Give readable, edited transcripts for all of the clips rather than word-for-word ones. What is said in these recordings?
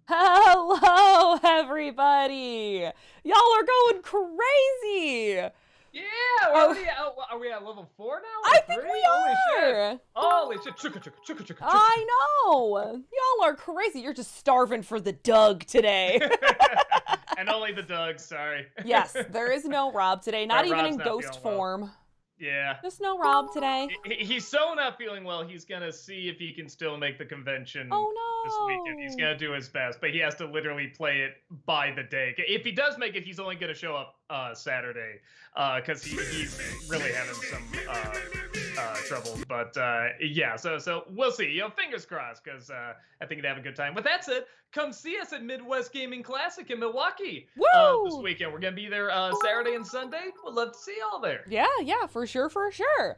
Hello, everybody! Y'all are going crazy! Yeah, Oh, are we at level 4 now I or think 3? we Holy shit. are! Holy shit. Chugga chugga chugga chugga chugga I know! Y'all are crazy. You're just starving for the Doug today. chugga. And only the Doug, sorry. Yes, there is no Rob today, not even Rob's in not ghost feeling well. form. Yeah. Just no Rob today. He's so not feeling well, he's gonna see if he can still make the convention this weekend. He's Oh no! gonna do his best, but he has to literally play it by the day. If he does make it, he's only gonna show up Saturday, because he's really having some troubles. But yeah, so we'll see. Fingers crossed, because I think he'd have a good time. With that said, come see us at Midwest Gaming Classic in Milwaukee this Woo! weekend. We're gonna be there Saturday and Sunday. We'd love to see y'all there. Yeah, for sure, for sure.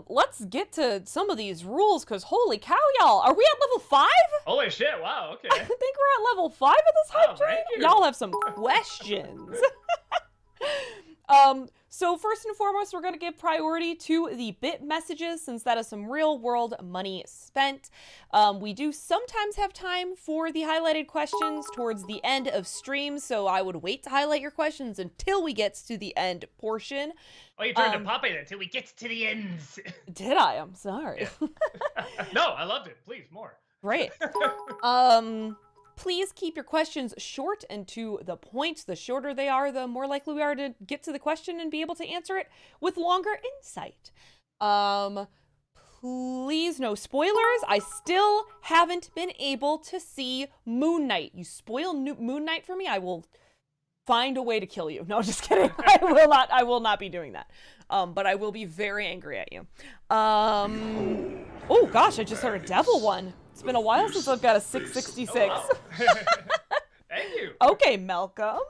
Let's get to some of these rules, because holy cow, y'all. Are we at level 5? Holy shit! Wow. Okay. I think we're at level 5 of this hype Wow, train. thank you. Y'all have some questions. So first and foremost, we're going to give priority to the bit messages, since that is some real world money spent. We do sometimes have time for the highlighted questions towards the end of streams, so I would wait to highlight your questions until we get to the end portion. Oh, you turned to Puppet until we get to the ends. Did I? I'm sorry. No, I loved it. Please, more. Great. Please keep your questions short and to the point. The shorter they are, the more likely we are to get to the question and be able to answer it with longer insight. Please, no spoilers. I still haven't been able to see Moon Knight. You spoil Moon Knight for me, I will find a way to kill you. No, just kidding. I will not be doing that. But I will be very angry at you. Oh gosh, I just heard a devil one. It's been a while since I've got a 666. Oh, wow. Thank you. Okay, Malcolm.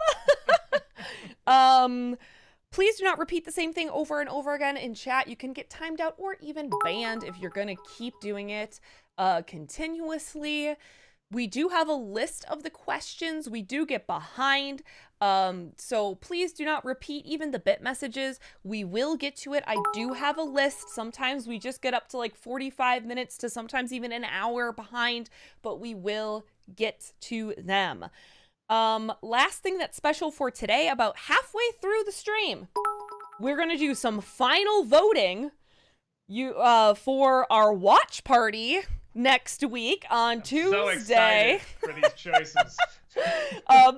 Please do not repeat the same thing over and over again in chat. You can get timed out or even banned if you're gonna keep doing it continuously. We do have a list of the questions. We do get behind. So please do not repeat even the bit messages. We will get to it. I do have a list. Sometimes we just get up to like 45 minutes to sometimes even an hour behind, but we will get to them. Last thing that's special for today, about halfway through the stream, we're gonna do some final voting for our watch party next week on Tuesday. So excited for these choices.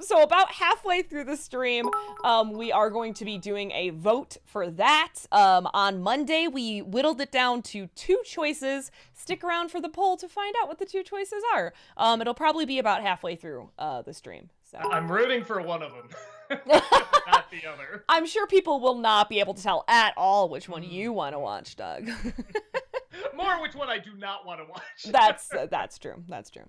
So about halfway through the stream, we are going to be doing a vote for that. On Monday, we whittled it down to 2 choices. Stick around for the poll to find out what the 2 choices are. It'll probably be about halfway through the stream. So I'm rooting for one of them, not the other. I'm sure people will not be able to tell at all which one you want to watch, Doug. More which one I do not want to watch. That's true. That's true.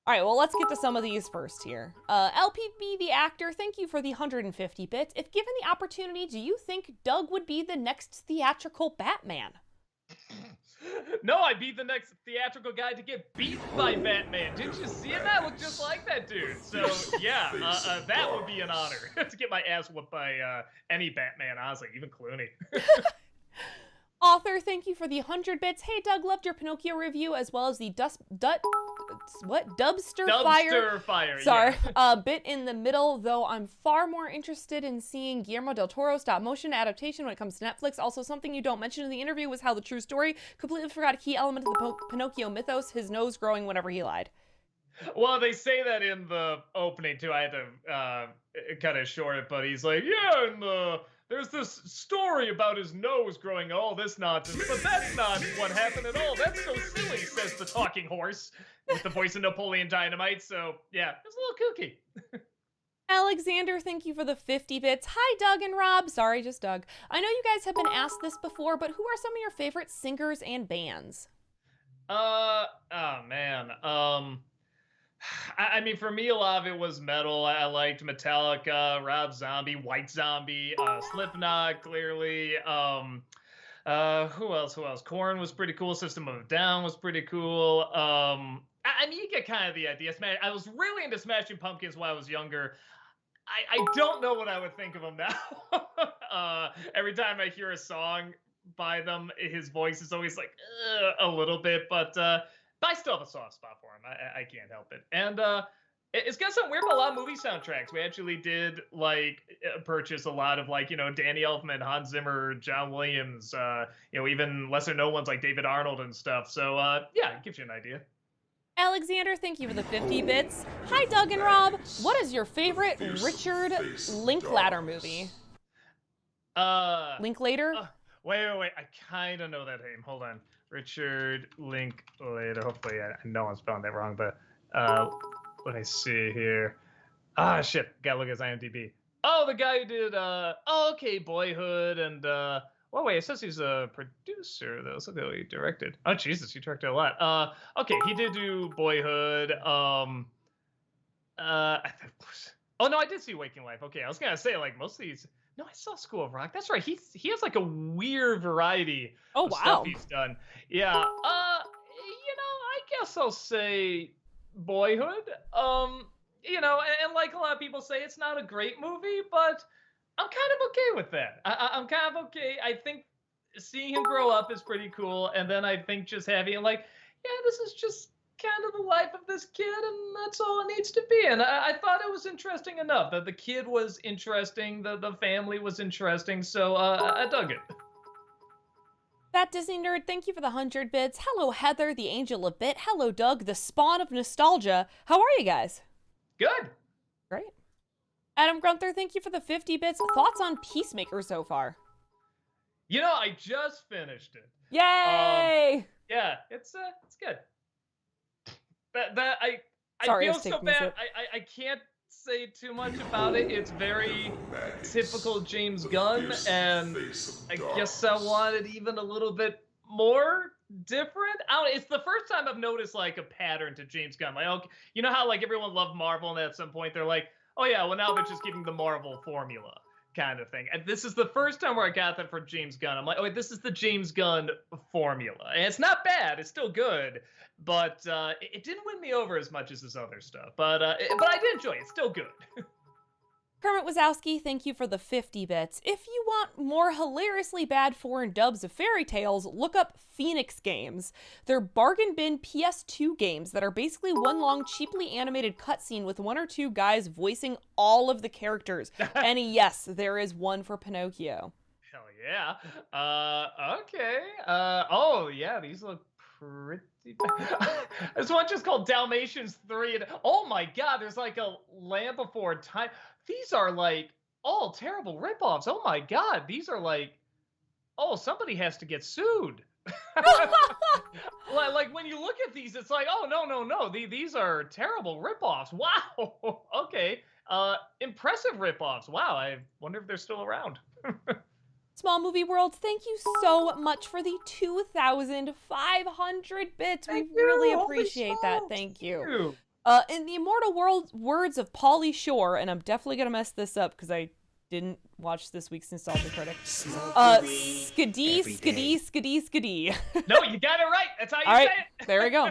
All right, well, let's get to some of these first here. LPB the actor, thank you for the 150 bits. If given the opportunity, do you think Doug would be the next theatrical Batman? No, I'd be the next theatrical guy to get beat by Batman. Didn't you see it? That looked just like that dude. So, yeah, that would be an honor to get my ass whooped by any Batman, honestly, even Clooney. Author, thank you for the 100 bits. Hey, Doug, loved your Pinocchio review as well as the Dubster Fire. Sorry, yeah. Bit in the middle, though I'm far more interested in seeing Guillermo del Toro's stop-motion adaptation when it comes to Netflix. Also, something you don't mention in the interview was how the true story completely forgot a key element of the Pinocchio mythos, his nose growing whenever he lied. Well, they say that in the opening, too. I had to kind of short it, but he's like, yeah, and there's this story about his nose growing, all this nonsense, but that's not what happened at all. That's so silly, says the talking horse with the voice of Napoleon Dynamite. So, yeah, it's a little kooky. Alexander, thank you for the 50 bits. Hi, Doug and Rob. Sorry, just Doug. I know you guys have been asked this before, but who are some of your favorite singers and bands? Oh, man. I mean, for me, a lot of it was metal. I liked Metallica, Rob Zombie, White Zombie, Slipknot, clearly. Who else? Korn was pretty cool. System of a Down was pretty cool. I mean, you get kind of the idea. I was really into Smashing Pumpkins while I was younger. I don't know what I would think of him now. Every time I hear a song by them, his voice is always like a little bit, but I still have a soft spot for him. I can't help it. And It's got some weird, but a lot of movie soundtracks. We actually did like purchase a lot of like Danny Elfman, Hans Zimmer, John Williams, even lesser known ones like David Arnold and stuff. So yeah, it gives you an idea. Alexander, thank you for the 50 bits. Hi, Doug and Rob. What is your favorite Richard Linklater movie? Linklater? Wait. I kind of know that name. Hold on. Richard Linklater. Hopefully, I know I'm spelling that wrong, but let me see here. Ah, shit. Gotta look at his IMDb. Oh, the guy who did, okay, Boyhood and, well, wait, it says he's a producer, though. Let's look at what he directed. Oh, Jesus, he directed a lot. Okay, he did do Boyhood. Oh, no, I did see Waking Life. Okay, I was gonna say, like, most of these... No, I saw School of Rock. That's right. He has, like, a weird variety of stuff he's done. Yeah, I guess I'll say Boyhood. And like a lot of people say, it's not a great movie, but I'm kind of okay with that. I'm kind of okay. I think seeing him grow up is pretty cool, and then I think just having like, yeah, this is just kind of the life of this kid, and that's all it needs to be. And I thought it was interesting enough that the kid was interesting, the family was interesting, so I dug it. That Disney nerd, thank you for the 100 bits. Hello, Heather, the angel of bit. Hello, Doug, the spawn of nostalgia. How are you guys? Good. Great. Adam Grunther, thank you for the 50 bits. Thoughts on Peacemaker so far? I just finished it. Yay! Yeah, it's good. I Sorry, feel so bad. I can't say too much about it. It's very typical James Gunn, and I guess I wanted even a little bit more different. It's the first time I've noticed like a pattern to James Gunn. Like, okay, you know how like everyone loved Marvel, and at some point they're like, oh yeah, well now they're just giving the Marvel formula kind of thing. And this is the first time where I got that from James Gunn. I'm like, oh wait, this is the James Gunn formula, and it's not bad. It's still good, but it didn't win me over as much as his other stuff. But I did enjoy it. It's still good. Kermit Wazowski, thank you for the 50 bits. If you want more hilariously bad foreign dubs of fairy tales, look up Phoenix Games. They're bargain bin PS2 games that are basically one long, cheaply animated cutscene with one or two guys voicing all of the characters. And yes, there is one for Pinocchio. Hell yeah. Okay. Oh yeah, these look pretty bad. There's one just called Dalmatians 3. And oh my god, there's like a Land Before Time. These are like all terrible ripoffs. Oh my god, these are like, oh, somebody has to get sued. like when you look at these, it's like, oh no. These are terrible ripoffs. Wow. Okay. Impressive ripoffs. Wow. I wonder if they're still around. Small Movie World, thank you so much for the 2,500 bits. We really appreciate that. Thank you. In the immortal words of Pauly Shore, and I'm definitely going to mess this up because I didn't watch this week's Nostalgia Critic. Skadee. No, you got it right. That's how you say it. There we go.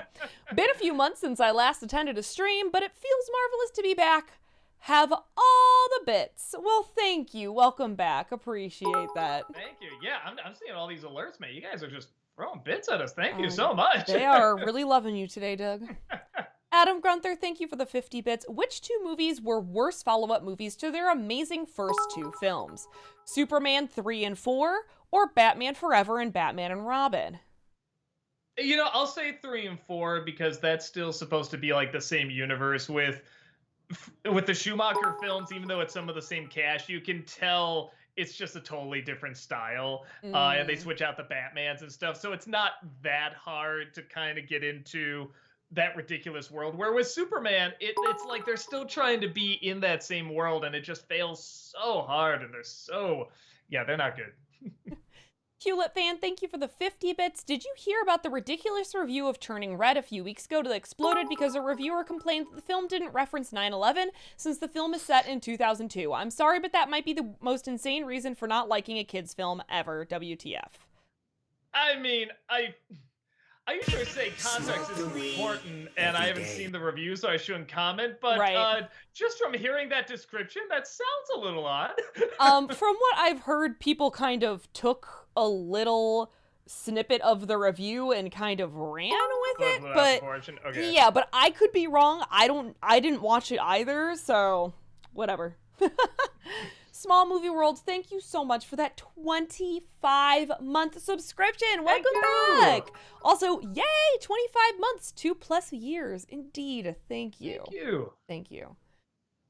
Been a few months since I last attended a stream, but it feels marvelous to be back. Have all the bits. Well, thank you. Welcome back. Appreciate that. Thank you. Yeah, I'm seeing all these alerts, man. You guys are just throwing bits at us. Thank you so much. They are really loving you today, Doug. Adam Grunther, thank you for the 50 bits. Which two movies were worse follow-up movies to their amazing first two films? Superman 3 and 4 or Batman Forever and Batman and Robin? I'll say 3 and 4 because that's still supposed to be like the same universe with the Schumacher films. Even though it's some of the same cast, you can tell it's just a totally different style. And they switch out the Batmans and stuff. So it's not that hard to kind of get into that ridiculous world, where with Superman it's like they're still trying to be in that same world, and it just fails so hard, and they're not good. Hewlett fan, thank you for the 50 bits. Did you hear about the ridiculous review of Turning Red a few weeks ago that exploded because a reviewer complained that the film didn't reference 9/11 since the film is set in 2002? I'm sorry, but that might be the most insane reason for not liking a kid's film ever. WTF. I mean, I usually say context is important, and I haven't seen the review, so I shouldn't comment. But just from hearing that description, that sounds a little odd. From what I've heard, people kind of took a little snippet of the review and kind of ran with it, Without but proportion? Okay. yeah, but I could be wrong. I didn't watch it either, so whatever. Small Movie World, thank you so much for that 25-month subscription. Welcome back. Also, yay, 25 months, 2+ years. Indeed. Thank you. Thank you. Thank you.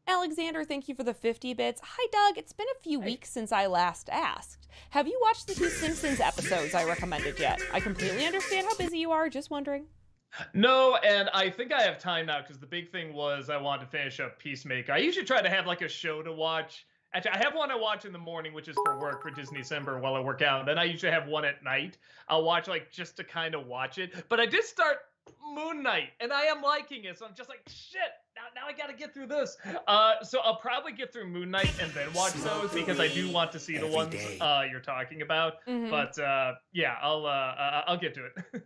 Alexander, thank you for the 50 bits. Hi, Doug. It's been a few weeks since I last asked. Have you watched the 2 Simpsons episodes I recommended yet? I completely understand how busy you are. Just wondering. No, and I think I have time now because the big thing was I wanted to finish up Peacemaker. I usually try to have like a show to watch. Actually, I have one I watch in the morning, which is for work for Disney December while I work out. And then I usually have one at night. I'll watch like just to kind of watch it. But I did start Moon Knight, and I am liking it. So I'm just like, shit, now I got to get through this. So I'll probably get through Moon Knight and then watch those because I do want to see the ones you're talking about. Mhm. But yeah, I'll get to it.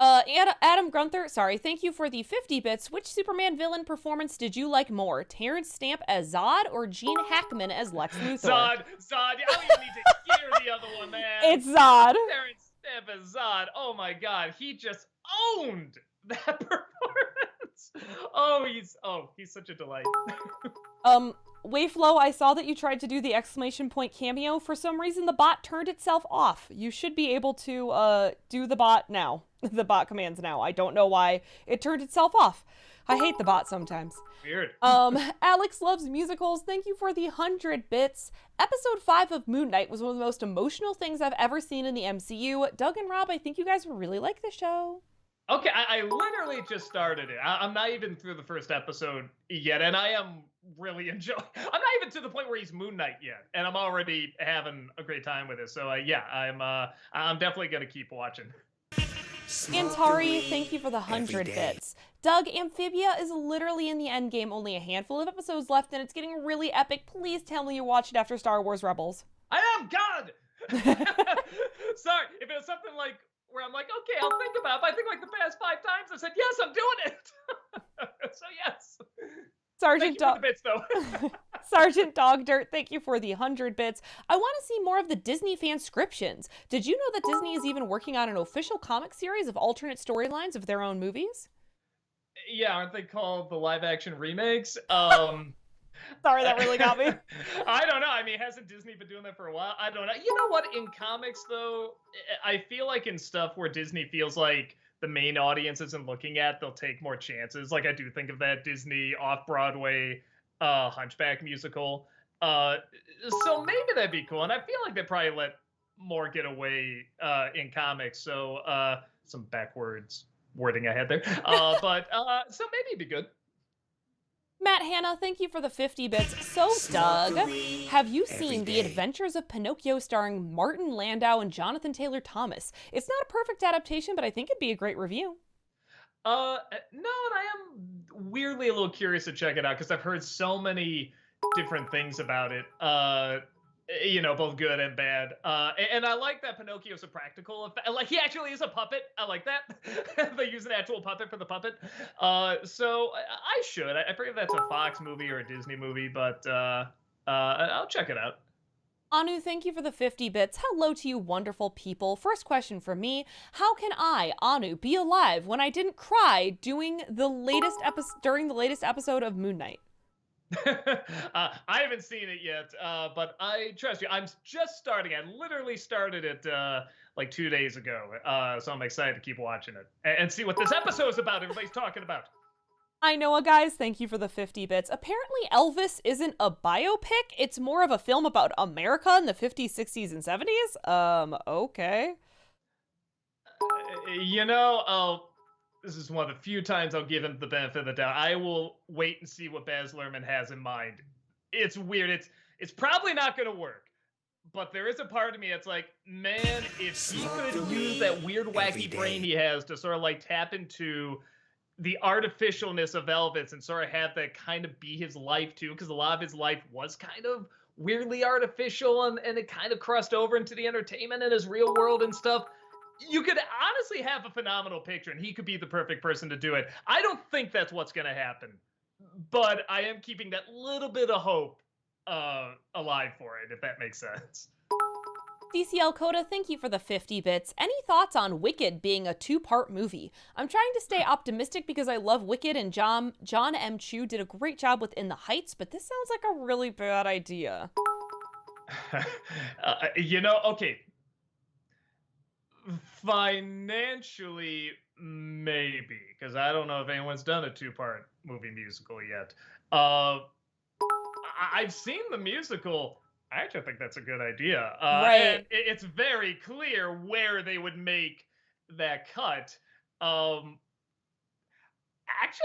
Adam Grunther, sorry, thank you for the 50 bits. Which Superman villain performance did you like more? Terrence Stamp as Zod or Gene Hackman as Lex Luthor? Zod. I don't even need to hear the other one, man. It's Zod. Terrence Stamp as Zod. Oh my God, he just owned that performance. He's such a delight. Wayflow, I saw that you tried to do the exclamation point cameo. For some reason, the bot turned itself off. You should be able to do the bot now. The bot commands now. I don't know why it turned itself off. I hate the bot sometimes. Weird. Alex loves musicals. Thank you for the 100 bits. Episode 5 of Moon Knight was one of the most emotional things I've ever seen in the MCU. Doug and Rob, I think you guys will really like the show. Okay, I literally just started it. I'm not even through the first episode yet, and I am really enjoying. I'm not even to the point where he's Moon Knight yet, and I'm already having a great time with it. So yeah, I'm definitely gonna keep watching. Antari, thank you for the 100 bits. Doug, Amphibia is literally in the end game. Only a handful of episodes left, and it's getting really epic. Please tell me you watch it after Star Wars Rebels. I am God. Sorry, if it was something like where I'm like, okay, I'll think about it. But I think like the past 5 times I said, yes, I'm doing it. So yes. Sergeant Dog bits though. Sergeant Dog Dirt, thank you for the 100 bits. I want to see more of the Disney fanscriptions. Did you know that Disney is even working on an official comic series of alternate storylines of their own movies? Yeah, aren't they called the live action remakes? Sorry, that really got me. I don't know. I mean, hasn't Disney been doing that for a while? I don't know. You know what? In comics, though, I feel like in stuff where Disney feels like the main audience isn't looking at, they'll take more chances. Like I do think of that Disney off-Broadway Hunchback musical. So maybe that'd be cool. And I feel like they probably let more get away in comics. So some backwards wording I had there. But so maybe it'd be good. Matt Hanna, thank you for the 50 bits. So, Doug, have you seen The Adventures of Pinocchio starring Martin Landau and Jonathan Taylor Thomas? It's not a perfect adaptation, but I think it'd be a great review. No, and I am weirdly a little curious to check it out because I've heard so many different things about it. You know, both good and bad. And I like that Pinocchio's a practical effect. Like, he actually is a puppet. I like that. They use an actual puppet for the puppet. So I should. I forget if that's a Fox movie or a Disney movie, but I'll check it out. Anu, thank you for the 50 bits. Hello to you wonderful people. First question for me. How can I, Anu, be alive when I didn't cry during the latest episode of Moon Knight? I haven't seen it yet, but I trust you. I'm just starting. I literally started it like 2 days ago, so I'm excited to keep watching it and see what this episode is about. Everybody's talking about. I know, guys. Thank you for the 50 bits. Apparently, Elvis isn't a biopic. It's more of a film about America in the 50s, 60s, and 70s. Okay. You know, this is one of the few times I'll give him the benefit of the doubt. I will wait and see what Baz Luhrmann has in mind. It's weird. It's probably not going to work. But there is a part of me that's like, man, if he could use that weird, wacky brain he has to sort of like tap into the artificialness of Elvis and sort of have that kind of be his life too, because a lot of his life was kind of weirdly artificial and it kind of crossed over into the entertainment and his real world and stuff. You could honestly have a phenomenal picture, and he could be the perfect person to do it. I don't think that's what's going to happen, but I am keeping that little bit of hope alive for it, if that makes sense. DCL Coda, thank you for the 50 bits. Any thoughts on Wicked being a two-part movie? I'm trying to stay optimistic because I love Wicked and John M. Chu did a great job with In the Heights, but this sounds like a really bad idea. Okay. Financially, maybe, because I don't know if anyone's done a two-part movie musical yet. I've seen the musical. I actually think that's a good idea. And Right. it's very clear where they would make that cut. Actually,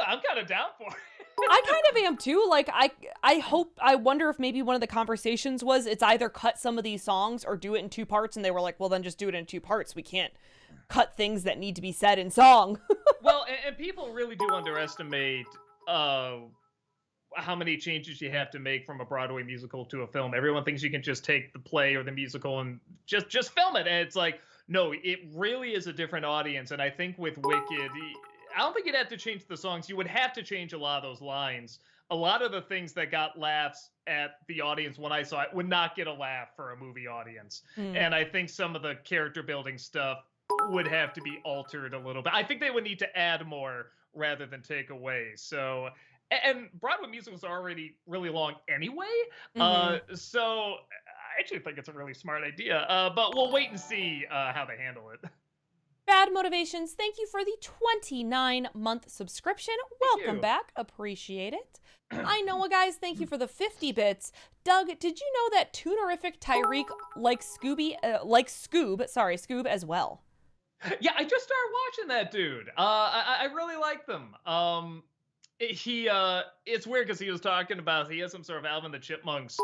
I'm kind of down for it. I kind of am too. Like, I wonder if maybe one of the conversations was it's either cut some of these songs or do it in two parts, and they were like, well, then just do it in two parts. We can't cut things that need to be said in song. Well, and people really do underestimate how many changes you have to make from a Broadway musical to a film. Everyone thinks you can just take the play or the musical and just film it, and it's like, no, it really is a different audience. And I think with Wicked, I don't think you'd have to change the songs. You would have to change a lot of those lines. A lot of the things that got laughs at the audience when I saw it would not get a laugh for a movie audience. And I think some of the character building stuff would have to be altered a little bit. I think they would need to add more rather than take away. So, and Broadway musicals are already really long anyway. So I actually think it's a really smart idea. But we'll wait and see how they handle it. Bad Motivations, thank you for the 29-month subscription. Welcome back. Appreciate it. I Noah, guys, thank you for the 50 bits. Doug, did you know that Toonerific Tyreek likes Scoob as well? Yeah, I just started watching that dude. I really like them. It's weird because he was talking about, he has some sort of Alvin the Chipmunks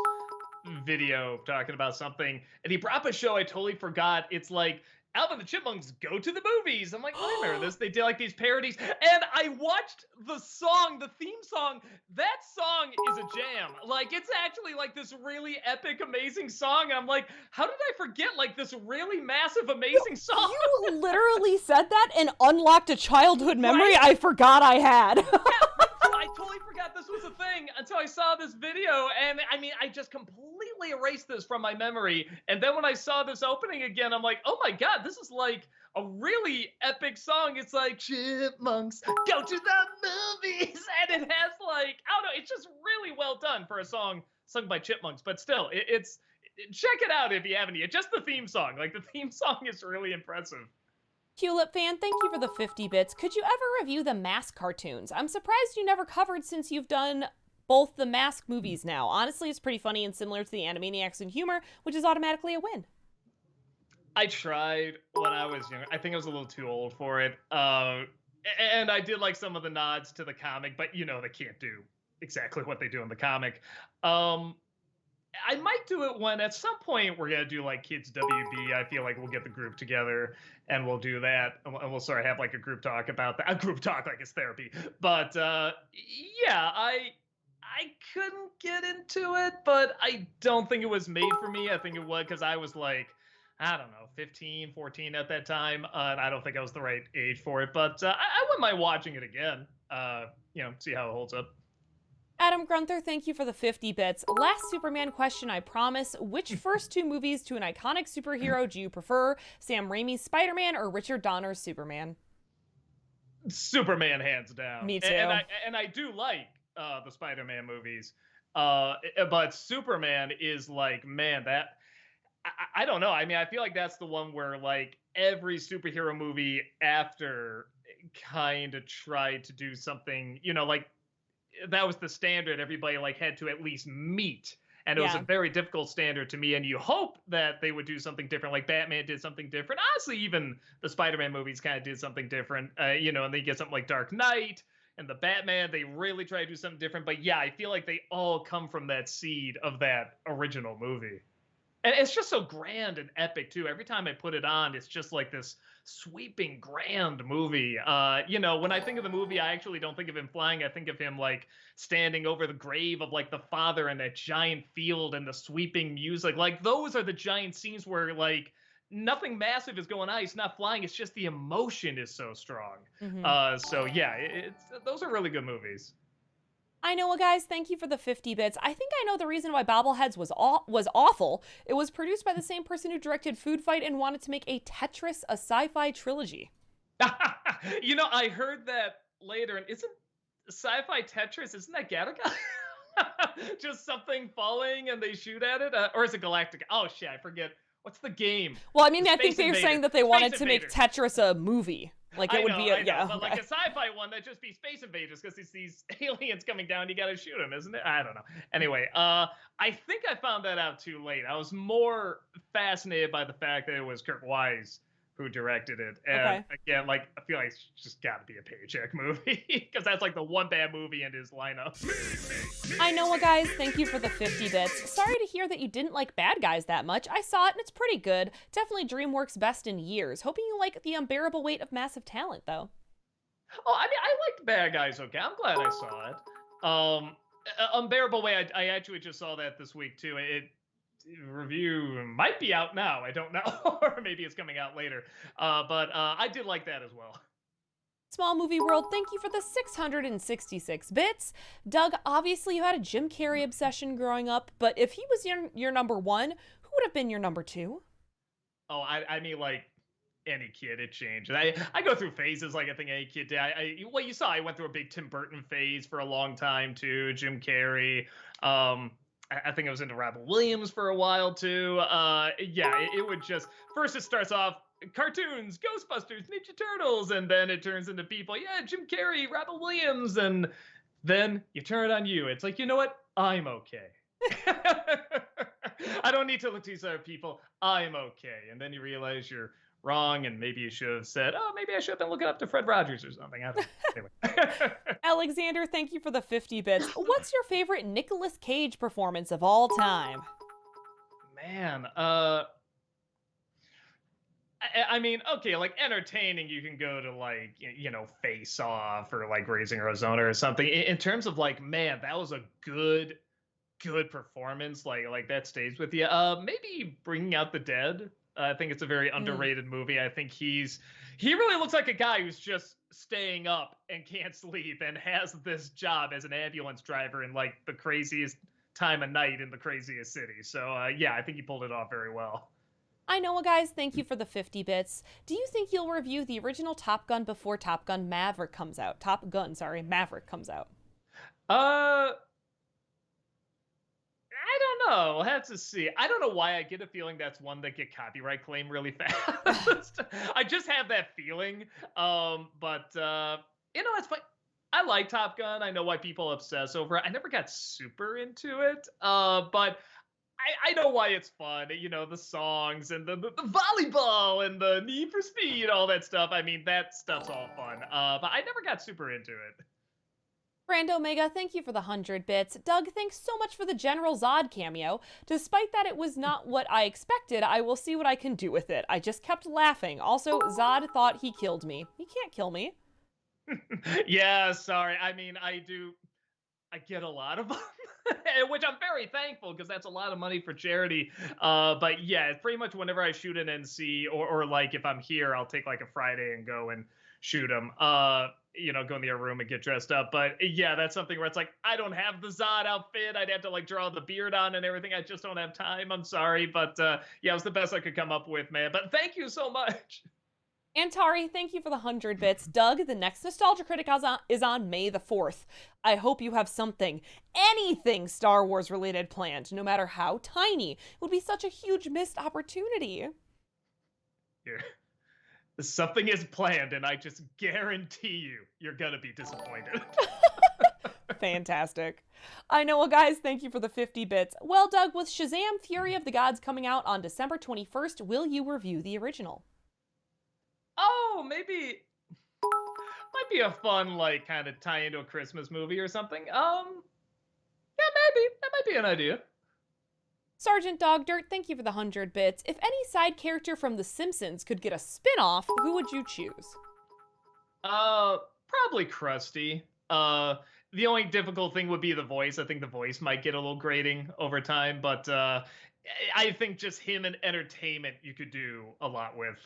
video talking about something, and he brought up a show I totally forgot. It's like Alvin the Chipmunks go to the movies. I'm like, oh, I remember this. They did like these parodies, and I watched the song, the theme song. That song is a jam. Like, it's actually like this really epic, amazing song. And I'm like, how did I forget like this really massive, amazing song? You literally said that and unlocked a childhood memory I forgot I had. I totally forgot this was a thing until I saw this video, and I mean, I just completely erased this from my memory. And then when I saw this opening again, I'm like, oh my god, this is like a really epic song. It's like, chipmunks go to the movies, and it has like, I don't know, it's just really well done for a song sung by chipmunks. But still, it's check it out if you haven't yet. Just the theme song, like the theme song is really impressive. Tulip fan, thank you for the 50 bits. Could you ever review the Mask cartoons? I'm surprised you never covered since you've done both the Mask movies now. Honestly, it's pretty funny and similar to the Animaniacs in humor, which is automatically a win. I tried when I was young. I think I was a little too old for it. And I did like some of the nods to the comic, but you know, they can't do exactly what they do in the comic. I might do it when at some point we're going to do like Kids WB. I feel like we'll get the group together and we'll do that. And we'll sort of have like a group talk about that. A group talk like it's therapy. But yeah, I couldn't get into it, but I don't think it was made for me. I think it was because I was like, I don't know, 15, 14 at that time. And I don't think I was the right age for it. But I wouldn't mind watching it again, see how it holds up. Adam Grunther, thank you for the 50 bits. Last Superman question, I promise. Which first two movies to an iconic superhero do you prefer? Sam Raimi's Spider-Man or Richard Donner's Superman? Superman, hands down. Me too. And I do like the Spider-Man movies. But Superman is like, man, that... I don't know. I mean, I feel like that's the one where like every superhero movie after kind of tried to do something, like that was the standard everybody like had to at least meet. And it was a very difficult standard to me. And you hope that they would do something different. Like Batman did something different. Honestly, even the Spider-Man movies kind of did something different, and then you get something like Dark Knight and the Batman, they really try to do something different. But yeah, I feel like they all come from that seed of that original movie. And it's just so grand and epic, too. Every time I put it on, it's just like this sweeping, grand movie. When I think of the movie, I actually don't think of him flying. I think of him, like, standing over the grave of, like, the father in that giant field and the sweeping music. Like, those are the giant scenes where, like, nothing massive is going on. He's not flying. It's just the emotion is so strong. Mm-hmm. So, yeah, those are really good movies. I know, guys. Thank you for the 50 bits. I think I know the reason why Bobbleheads was awful. It was produced by the same person who directed Food Fight and wanted to make a Tetris, a sci-fi trilogy. I heard that later, and isn't sci-fi Tetris, isn't that Gattaca? Just something falling and they shoot at it? Or is it Galactica? Oh, shit, I forget. What's the game? Well, I mean, I think they were Invader. saying that they wanted to make Tetris a movie. Like, it would be a, yeah. But like a sci-fi one, that'd just be Space Invaders, because it's these aliens coming down, you gotta shoot them, isn't it? I don't know. Anyway, I think I found that out too late. I was more fascinated by the fact that it was Kurt Wise who directed it. And again, like, I feel like it's just gotta be a paycheck movie, because that's like the one bad movie in his lineup. I know, guys. Thank you for the 50 bits. Sorry to hear that you didn't like Bad Guys that much. I saw it and it's pretty good. Definitely DreamWorks' best in years. Hoping you like The Unbearable Weight of Massive Talent, though. Oh, I mean, I liked Bad Guys, okay. I'm glad I saw it. Unbearable Weight, I actually just saw that this week, too. Review might be out now. I don't know. Or maybe it's coming out later. But I did like that as well. Small Movie World, thank you for the 666 bits. Doug, obviously you had a Jim Carrey obsession growing up, but if he was your number one, who would have been your number two? Oh, I mean, like, any kid, it changed. I go through phases like I think any kid did. Well, you saw I went through a big Tim Burton phase for a long time, too. Jim Carrey. I think I was into Robin Williams for a while, too. It would just... First, it starts off cartoons, Ghostbusters, Ninja Turtles, and then it turns into people. Yeah, Jim Carrey, Robin Williams, and then you turn it on you. It's like, you know what? I'm okay. I don't need to look to these other people. I'm okay. And then you realize you're wrong, and maybe you should have said, oh, maybe I should have been looking up to Fred Rogers or something. I don't know. Anyway. Alexander, thank you for the 50 bits. What's your favorite Nicolas Cage performance of all time? Man, I mean, okay, like entertaining, you can go to like, Face Off or like Raising Arizona or something. In terms of like, man, that was a good performance. Like that stays with you. Maybe Bringing Out the Dead. I think it's a very underrated movie. I think he really looks like a guy who's just staying up and can't sleep and has this job as an ambulance driver in like the craziest time of night in the craziest city. So I think he pulled it off very well. I know, guys. Thank you for the 50 bits. Do you think you'll review the original Top Gun before Top Gun Maverick comes out? Maverick comes out. I don't know. We'll have to see. I don't know why I get a feeling that's one that get copyright claim really fast. I just have that feeling. But it's fine. I like Top Gun. I know why people obsess over it. I never got super into it. But I know why it's fun. The songs and the volleyball and the Need for Speed, all that stuff. I mean, that stuff's all fun. But I never got super into it. Brand Omega, thank you for the 100 bits. Doug, thanks so much for the General Zod cameo. Despite that it was not what I expected, I will see what I can do with it. I just kept laughing. Also, Zod thought he killed me. He can't kill me. Yeah, sorry. I mean, I get a lot of them, which I'm very thankful because that's a lot of money for charity. But yeah, pretty much whenever I shoot an NC or like if I'm here, I'll take like a Friday and go and shoot them. Go in the other room and get dressed up. But yeah, that's something where it's like, I don't have the Zod outfit. I'd have to like draw the beard on and everything. I just don't have time. I'm sorry. But it was the best I could come up with, man. But thank you so much. Antari, thank you for the 100 bits. Doug, the next Nostalgia Critic is on May the 4th. I hope you have anything Star Wars related planned, no matter how tiny. It would be such a huge missed opportunity. Yeah. Something is planned, and I just guarantee you're gonna be disappointed. Fantastic. I know, guys, thank you for the 50 bits. Well, Doug, with Shazam! Fury of the Gods coming out on December 21st, will you review the original? Oh, maybe. Might be a fun, like, kind of tie into a Christmas movie or something. Yeah, maybe. That might be an idea. Sergeant Dog Dirt, thank you for the 100 bits. If any side character from The Simpsons could get a spin-off, who would you choose? Probably Krusty. The only difficult thing would be the voice. I think the voice might get a little grating over time, but I think just him and entertainment you could do a lot with.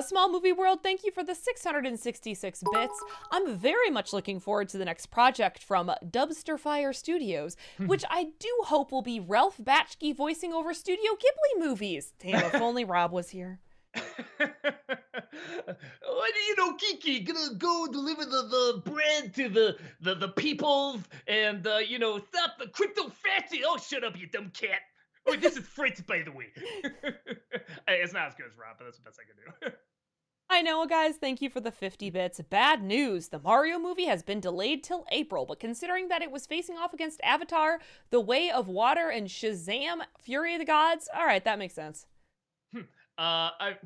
Small Movie World, thank you for the 666 bits. I'm very much looking forward to the next project from Dubster Fire Studios, which I do hope will be Ralph Bakshi voicing over Studio Ghibli movies. Damn, if only Rob was here. Kiki gonna go deliver the bread to the people and stop the crypto fatty. Oh, shut up, you dumb cat. Oh, this is Fritz, by the way. Hey, it's not as good as Rob, but that's the best I can do. I know, guys. Thank you for the 50 bits. Bad news. The Mario movie has been delayed till April, but considering that it was facing off against Avatar, The Way of Water, and Shazam! Fury of the Gods, all right, that makes sense. I'm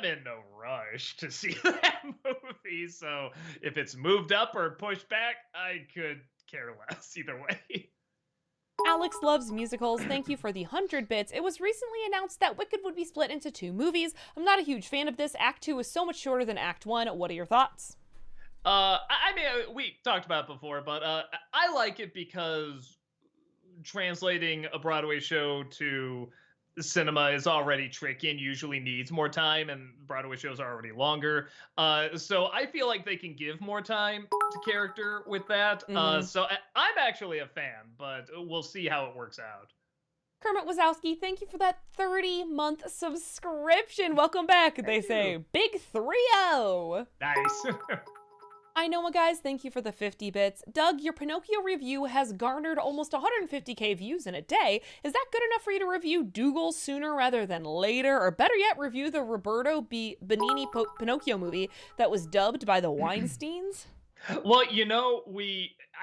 in no rush to see that movie, so if it's moved up or pushed back, I could care less either way. Alex loves musicals. Thank you for the 100 bits. It was recently announced that Wicked would be split into 2 movies. I'm not a huge fan of this. Act 2 is so much shorter than Act 1. What are your thoughts? We talked about it before, but I like it because translating a Broadway show to cinema is already tricky and usually needs more time, and Broadway shows are already longer. So I feel like they can give more time to character with that. So I'm actually a fan, but we'll see how it works out. Kermit Wazowski, thank you for that 30-month subscription. Welcome back. They say big 3-0. Nice. I know, guys. Thank you for the 50 bits. Doug, your Pinocchio review has garnered almost 150k views in a day. Is that good enough for you to review Dougal sooner rather than later? Or better yet, review the Roberto Benigni Pinocchio movie that was dubbed by the Weinsteins? Well, I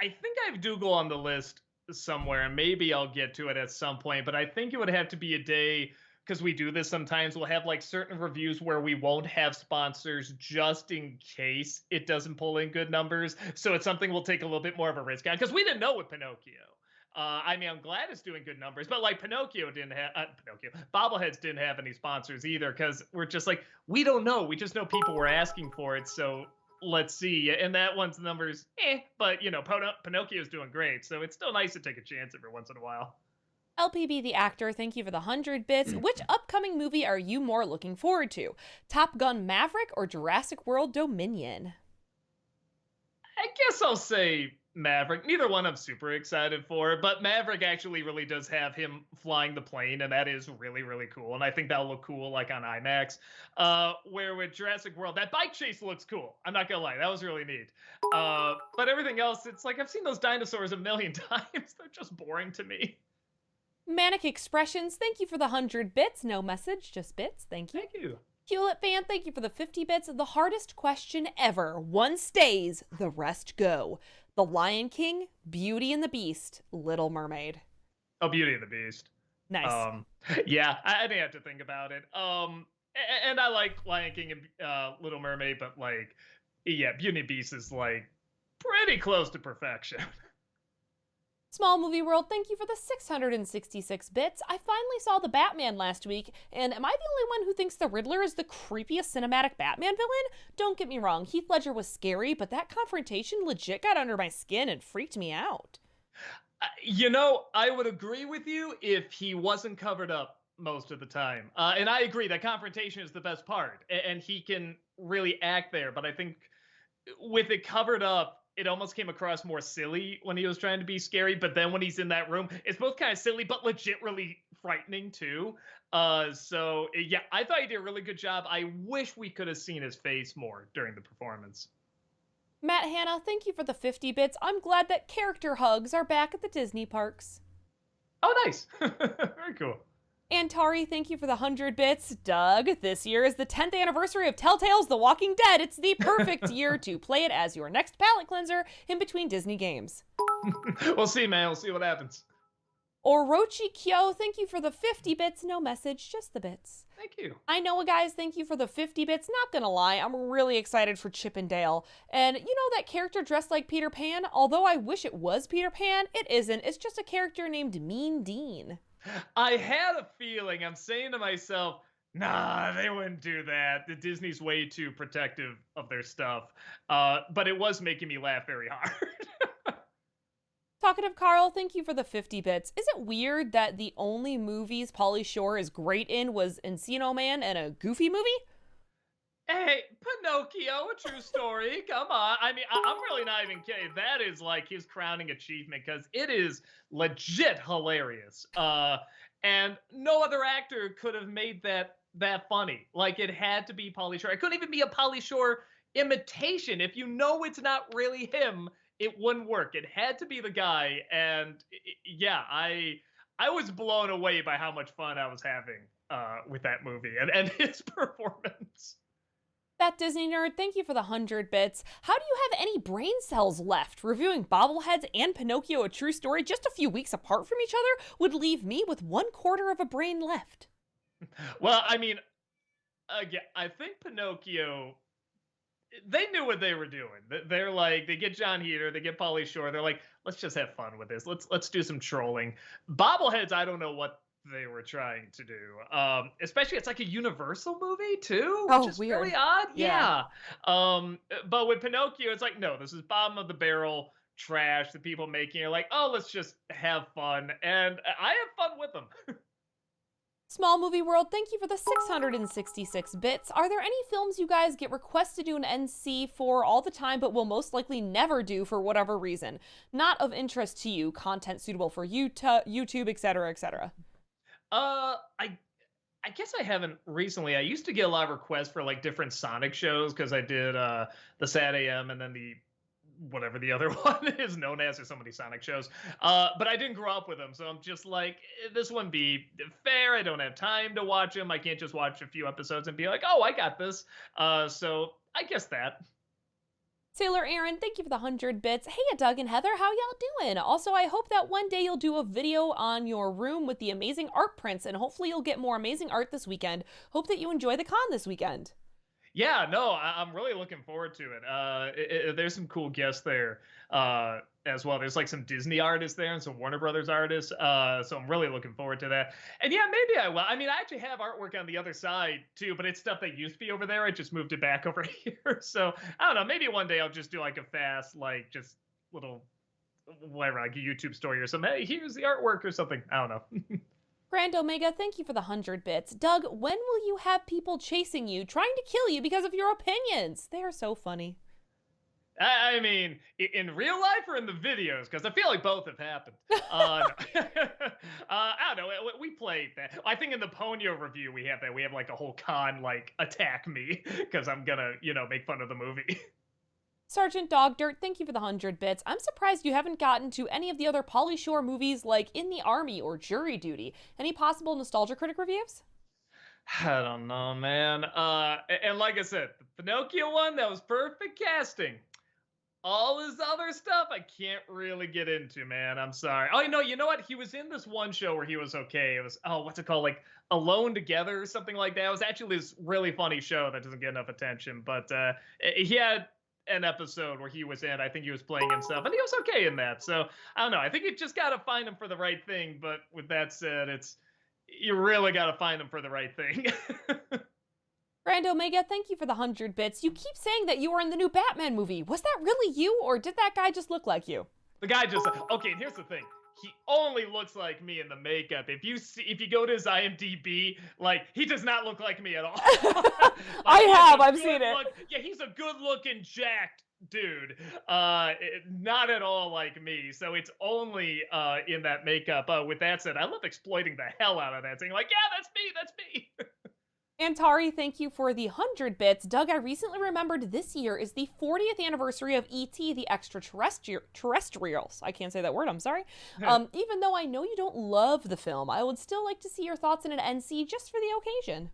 think I have Dougal on the list somewhere, and maybe I'll get to it at some point, but I think it would have to be a day, because we do this sometimes. We'll have like certain reviews where we won't have sponsors just in case it doesn't pull in good numbers. So it's something we'll take a little bit more of a risk on, because we didn't know with Pinocchio. I'm glad it's doing good numbers, but like Bobbleheads didn't have any sponsors either, because we're just like, we don't know. We just know people were asking for it. So let's see. And that one's numbers, but Pinocchio's doing great. So it's still nice to take a chance every once in a while. LPB the actor, thank you for the 100 bits. Which upcoming movie are you more looking forward to? Top Gun Maverick or Jurassic World Dominion? I guess I'll say Maverick. Neither one I'm super excited for, but Maverick actually really does have him flying the plane, and that is really, really cool. And I think that'll look cool like on IMAX. Where with Jurassic World, that bike chase looks cool. I'm not gonna lie, that was really neat. But everything else, it's like I've seen those dinosaurs a million times. They're just boring to me. Manic Expressions, thank you for the 100 bits. No message, just bits. Thank you. Thank you. Hewlett fan, thank you for the 50 bits. The hardest question ever. One stays, the rest go. The Lion King, Beauty and the Beast, Little Mermaid. Oh, Beauty and the Beast. Nice. Yeah, I didn't have to think about it. And I like Lion King and Little Mermaid, but Beauty and the Beast is pretty close to perfection. Small Movie World, thank you for the 666 bits. I finally saw The Batman last week, and am I the only one who thinks the Riddler is the creepiest cinematic Batman villain? Don't get me wrong, Heath Ledger was scary, but that confrontation legit got under my skin and freaked me out. I would agree with you if he wasn't covered up most of the time. And I agree that confrontation is the best part, and he can really act there, but I think with it covered up, it almost came across more silly when he was trying to be scary, but then when he's in that room, it's both kind of silly, but legit really frightening too. So yeah, I thought he did a really good job. I wish we could have seen his face more during the performance. Matt Hanna, thank you for the 50 bits. I'm glad that character hugs are back at the Disney parks. Oh, nice. Very cool. Antari, thank you for the 100 bits. Doug, this year is the 10th anniversary of Telltale's The Walking Dead. It's the perfect year to play it as your next palate cleanser in between Disney games. We'll see, man. We'll see what happens. Orochi Kyo, thank you for the 50 bits. No message, just the bits. Thank you. I know, guys, thank you for the 50 bits. Not gonna lie, I'm really excited for Chip and Dale. And you know that character dressed like Peter Pan? Although I wish it was Peter Pan, it isn't. It's just a character named Mean Dean. I had a feeling. I'm saying to myself, nah, they wouldn't do that. The Disney's way too protective of their stuff. But it was making me laugh very hard. Talkative Carl, thank you for the 50 bits. Is it weird that the only movies Pauly Shore is great in was Encino Man and a Goofy movie? Hey, Pinocchio, a true story. Come on. I mean, I'm really not even kidding. That is like his crowning achievement because it is legit hilarious. And no other actor could have made that funny. Like it had to be Pauly Shore. It couldn't even be a Pauly Shore imitation. If you know it's not really him, it wouldn't work. It had to be the guy. And yeah, I was blown away by how much fun I was having with that movie and his performance. That Disney nerd, thank you for the 100 bits. How do you have any brain cells left? Reviewing Bobbleheads and Pinocchio, a true story, just a few weeks apart from each other, would leave me with 1/4 of a brain left. Well, I mean, again, I think Pinocchio, they knew what they were doing. They're like, they get John Heater, they get Pauly Shore. They're like, let's just have fun with this. Let's do some trolling. Bobbleheads, I don't know what they were trying to do. Especially it's like a Universal movie too, which is weird. really odd. Yeah. But with Pinocchio, it's like, no, this is bottom of the barrel trash. The people making it like, oh, let's just have fun, and I have fun with them. Small Movie World, thank you for the 666 bits. Are there any films you guys get requests to do an NC for all the time but will most likely never do for whatever reason? Not of interest to you, content suitable for YouTube, etc., etc. I guess I haven't recently. I used to get a lot of requests for like different Sonic shows because I did the Sad AM and then the whatever the other one is known as. There's so many Sonic shows. But I didn't grow up with them, so I'm just like, this wouldn't be fair. I don't have time to watch them. I can't just watch a few episodes and be like, oh, I got this. So I guess that. Sailor Aaron, thank you for the 100 bits. Hey, Doug and Heather, how y'all doing? Also, I hope that one day you'll do a video on your room with the amazing art prints, and hopefully you'll get more amazing art this weekend. Hope that you enjoy the con this weekend. Yeah, no, I'm really looking forward to it. There's some cool guests there as well. There's like some Disney artists there and some Warner Brothers artists. So I'm really looking forward to that. And yeah, maybe I will. I mean, I actually have artwork on the other side too, but it's stuff that used to be over there. I just moved it back over here. So I don't know. Maybe one day I'll just do like a fast, like just little, whatever, like a YouTube story or something. Hey, here's the artwork or something. I don't know. Grand Omega, thank you for the 100 bits. Doug, when will you have people chasing you, trying to kill you because of your opinions? They are so funny. I mean, in real life or in the videos? Because I feel like both have happened. I don't know. We played that. I think in the Ponyo review we have that. We have like a whole con like attack me because I'm gonna, make fun of the movie. Sergeant Dog Dirt, thank you for the 100 bits. I'm surprised you haven't gotten to any of the other Pauly Shore movies like In the Army or Jury Duty. Any possible Nostalgia Critic reviews? I don't know, man. And like I said, the Pinocchio one, that was perfect casting. All his other stuff, I can't really get into, man. I'm sorry. Oh, you know what? He was in this one show where he was okay. It was, what's it called? Like Alone Together or something like that. It was actually this really funny show that doesn't get enough attention. But he had an episode where he was in. I think he was playing himself, and he was okay in that. So I don't know. I think you just got to find him for the right thing. But with that said, you really got to find him for the right thing. Grand Omega, thank you for the 100 bits. You keep saying that you were in the new Batman movie. Was that really you, or did that guy just look like you? The guy just okay. And here's the thing. He only looks like me in the makeup. If you go to his IMDb, like he does not look like me at all. Like, I've seen it. Yeah, he's a good-looking, jacked dude. Not at all like me. So it's only in that makeup. With that said, I love exploiting the hell out of that, saying like, yeah, that's me. Antari, thank you for the 100 bits. Doug, I recently remembered this year is the 40th anniversary of E.T. the Extraterrestrials. I can't say that word, I'm sorry. Even though I know you don't love the film, I would still like to see your thoughts in an NC just for the occasion.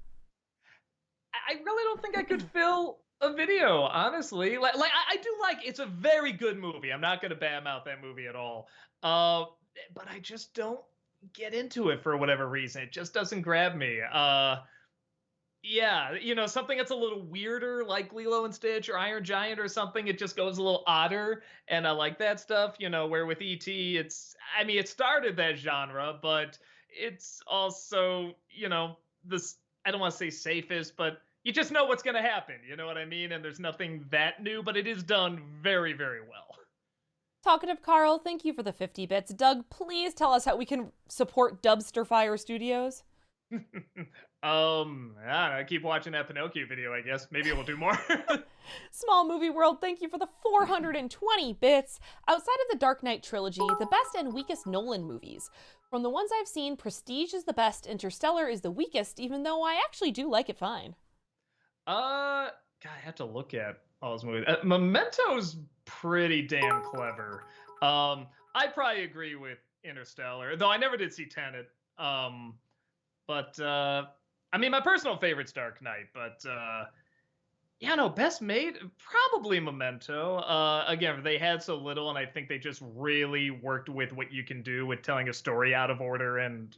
I really don't think I could fill a video, honestly. Like I do like, it's a very good movie. I'm not going to badmouth that movie at all. But I just don't get into it for whatever reason. It just doesn't grab me. Yeah, something that's a little weirder, like Lilo and Stitch or Iron Giant or something. It just goes a little odder, and I like that stuff. Where with E.T., it started that genre, but it's also, this. I don't want to say safest, but you just know what's going to happen. You know what I mean? And there's nothing that new, but it is done very, very well. Talkative Carl, thank you for the 50 bits. Doug, please tell us how we can support Dubster Fire Studios. I don't know, keep watching that Pinocchio video, I guess. Maybe we'll do more. Small Movie World, thank you for the 420 bits. Outside of the Dark Knight trilogy, the best and weakest Nolan movies. From the ones I've seen, Prestige is the best, Interstellar is the weakest, even though I actually do like it fine. God, I have to look at all those movies. Memento's pretty damn clever. I probably agree with Interstellar, though I never did see Tenet. But I mean, my personal favorite's Dark Knight, but yeah, no, best made probably Memento. Again, they had so little, and I think they just really worked with what you can do with telling a story out of order and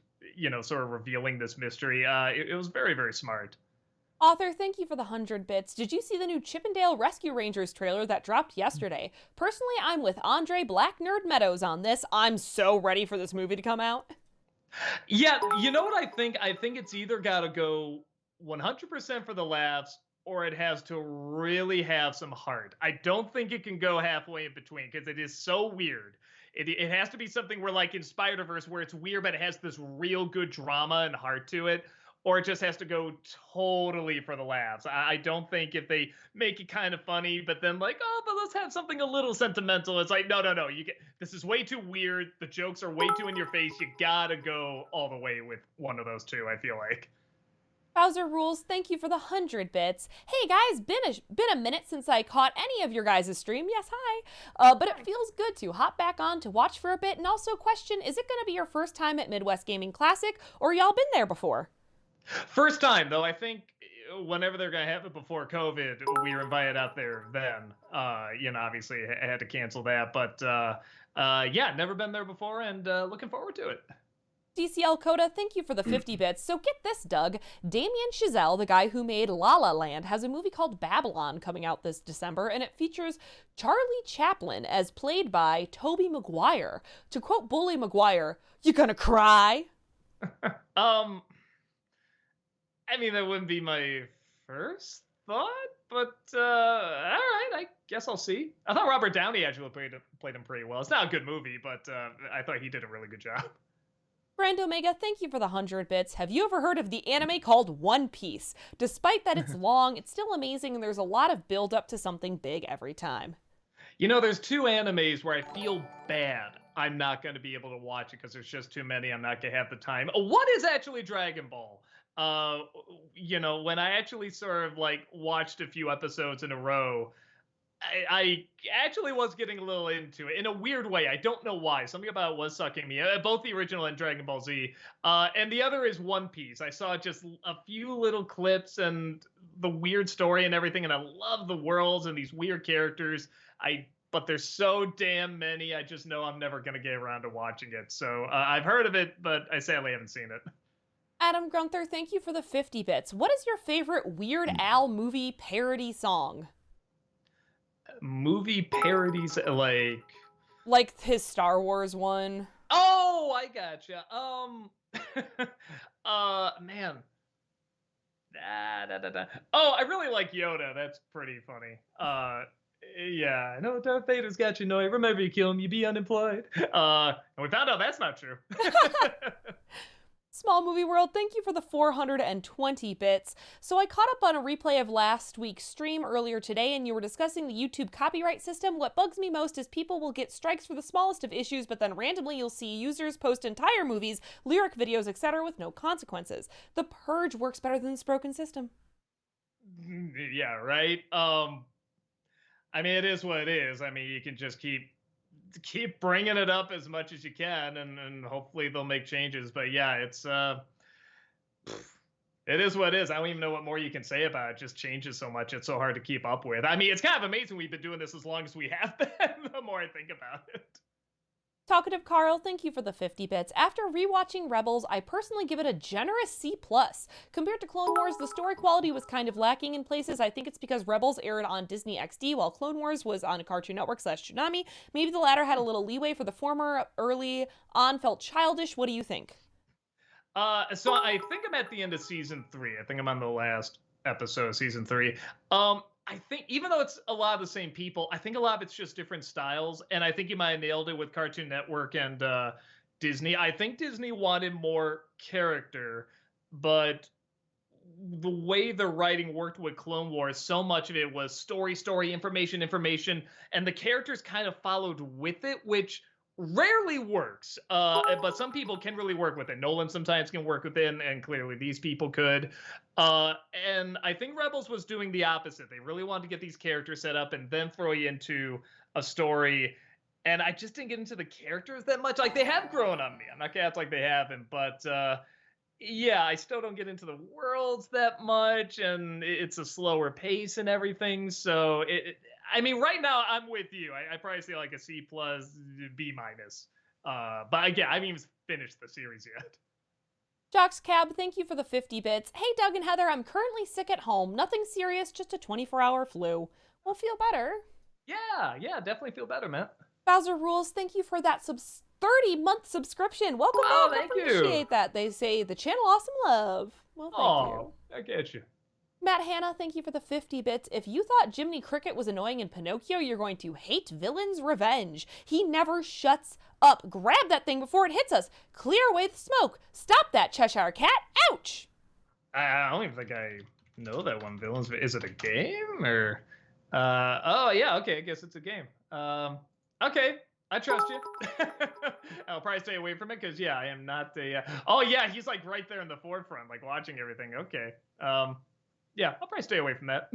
sort of revealing this mystery. It was very, very smart. Author, thank you for the 100 bits. Did you see the new Chippendale Rescue Rangers trailer that dropped yesterday? Personally, I'm with Andre Black Nerd Meadows on this. I'm so ready for this movie to come out. Yeah, you know what I think? I think it's either got to go 100% for the laughs or it has to really have some heart. I don't think it can go halfway in between because it is so weird. It has to be something where, like in Spider-Verse, where it's weird, but it has this real good drama and heart to it. Or it just has to go totally for the laughs. I don't think if they make it kind of funny, but then like, oh, but let's have something a little sentimental. It's like, no. This is way too weird. The jokes are way too in your face. You gotta go all the way with one of those two, I feel like. Bowser Rules, thank you for the 100 bits. Hey guys, been a minute since I caught any of your guys' stream. Yes, hi. But it feels good to hop back on to watch for a bit and also question, is it going to be your first time at Midwest Gaming Classic, or y'all been there before? First time, though. I think whenever they're going to have it before COVID, we were invited out there then. Obviously I had to cancel that. But yeah, never been there before and looking forward to it. DCL Coda, thank you for the 50 bits. So get this, Doug. Damien Chazelle, the guy who made La La Land, has a movie called Babylon coming out this December, and it features Charlie Chaplin as played by Tobey Maguire. To quote Bully Maguire, "You gonna cry?" I mean, that wouldn't be my first thought, but all right, I guess I'll see. I thought Robert Downey actually played him pretty well. It's not a good movie, but I thought he did a really good job. Brand Omega, thank you for the 100 bits. Have you ever heard of the anime called One Piece? Despite that it's long, it's still amazing and there's a lot of build up to something big every time. There's two animes where I feel bad I'm not going to be able to watch it because there's just too many. I'm not going to have the time. What is actually Dragon Ball? When I actually sort of like watched a few episodes in a row, I actually was getting a little into it in a weird way. I don't know why. Something about it was sucking me. Both the original and Dragon Ball Z. And the other is One Piece. I saw just a few little clips and the weird story and everything, and I love the worlds and these weird characters. But there's so damn many. I just know I'm never gonna get around to watching it. So I've heard of it, but I sadly haven't seen it. Adam Grunther, thank you for the 50 bits. What is your favorite Weird Al movie parody song? Movie parodies, like his Star Wars one. Oh, I gotcha. Man. Oh, I really like Yoda. That's pretty funny. Yeah, I know Darth Vader's got you, no. Remember, you kill him, you be unemployed. And we found out that's not true. Small Movie World, thank you for the 420 bits. So I caught up on a replay of last week's stream earlier today, and you were discussing the YouTube copyright system. What bugs me most is people will get strikes for the smallest of issues, but then randomly you'll see users post entire movies, lyric videos, etc. with no consequences. The Purge works better than this broken system. Yeah, right? I mean, it is what it is. I mean, you can just keep bringing it up as much as you can, and hopefully they'll make changes. But yeah, it is what it is. I don't even know what more you can say about it. It just changes so much. It's so hard to keep up with. I mean, it's kind of amazing we've been doing this as long as we have been, the more I think about it. Talkative Carl, thank you for the 50 bits. After rewatching Rebels, I personally give it a generous C+. Compared to Clone Wars, the story quality was kind of lacking in places. I think it's because Rebels aired on Disney XD while Clone Wars was on Cartoon Network / Toonami. Maybe the latter had a little leeway for the former. Early on felt childish. What do you think? So I think I'm at the end of season 3. I think I'm on the last episode of season 3. I think even though it's a lot of the same people, I think a lot of it's just different styles. And I think you might have nailed it with Cartoon Network and Disney. I think Disney wanted more character. but the way the writing worked with Clone Wars, so much of it was story, information, and the characters kind of followed with it, which rarely works. But some people can really work with it. Nolan sometimes can work with it, and clearly these people could. And I think Rebels was doing the opposite. They really wanted to get these characters set up and then throw you into a story. And I just didn't get into the characters that much. Like, they have grown on me. I'm not gonna act like they haven't, but yeah, I still don't get into the worlds that much, and it's a slower pace and everything. So I mean, right now I'm with you. I probably say like a C plus, B minus. But again, I haven't even finished the series yet. Jox Cab, thank you for the 50 bits. Hey, Doug and Heather, I'm currently sick at home. Nothing serious, just a 24-hour flu. We'll feel better. Yeah, definitely feel better, man. Bowser Rules, thank you for that 30-month subscription. Welcome back. Thank you. Appreciate that. They say the channel awesome love. Well, thank you. I get you. Matt Hanna, thank you for the 50 bits. If you thought Jiminy Cricket was annoying in Pinocchio, you're going to hate Villain's Revenge. He never shuts up. Grab that thing before it hits us. Clear away the smoke. Stop that, Cheshire Cat. Ouch! I don't even think I know that one. Villains. Is it a game or? Oh yeah. Okay. I guess it's a game. Okay. I trust you. I'll probably stay away from it because yeah, I am not a. Oh yeah, he's like right there in the forefront, like watching everything. Okay. Yeah, I'll probably stay away from that.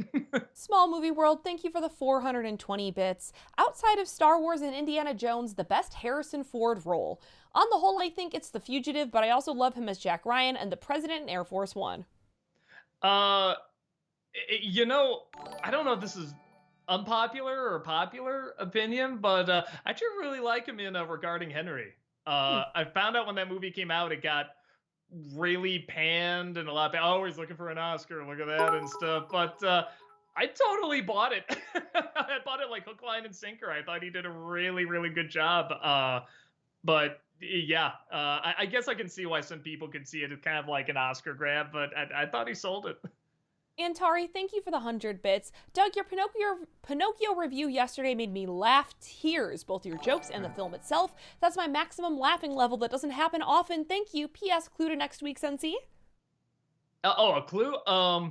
Small Movie World, thank you for the 420 bits. Outside of Star Wars and Indiana Jones, the best Harrison Ford role. On the whole, I think it's The Fugitive, but I also love him as Jack Ryan and the President in Air Force One. You know, I don't know if this is unpopular or popular opinion, but I actually really like him in Regarding Henry. I found out when that movie came out, it got really panned and a lot of people, oh, he's looking for an Oscar, look at that and stuff. But I totally bought it. I bought it like hook, line, and sinker. I thought he did a really, really good job. But yeah, I guess I can see why some people could see it as kind of like an Oscar grab, but I thought he sold it. Antari, thank you for the 100 bits. Doug, your Pinocchio review yesterday made me laugh tears, both your jokes and the film itself. That's my maximum laughing level that doesn't happen often. Thank you. P.S. Clue to next week, Sensi. A clue? I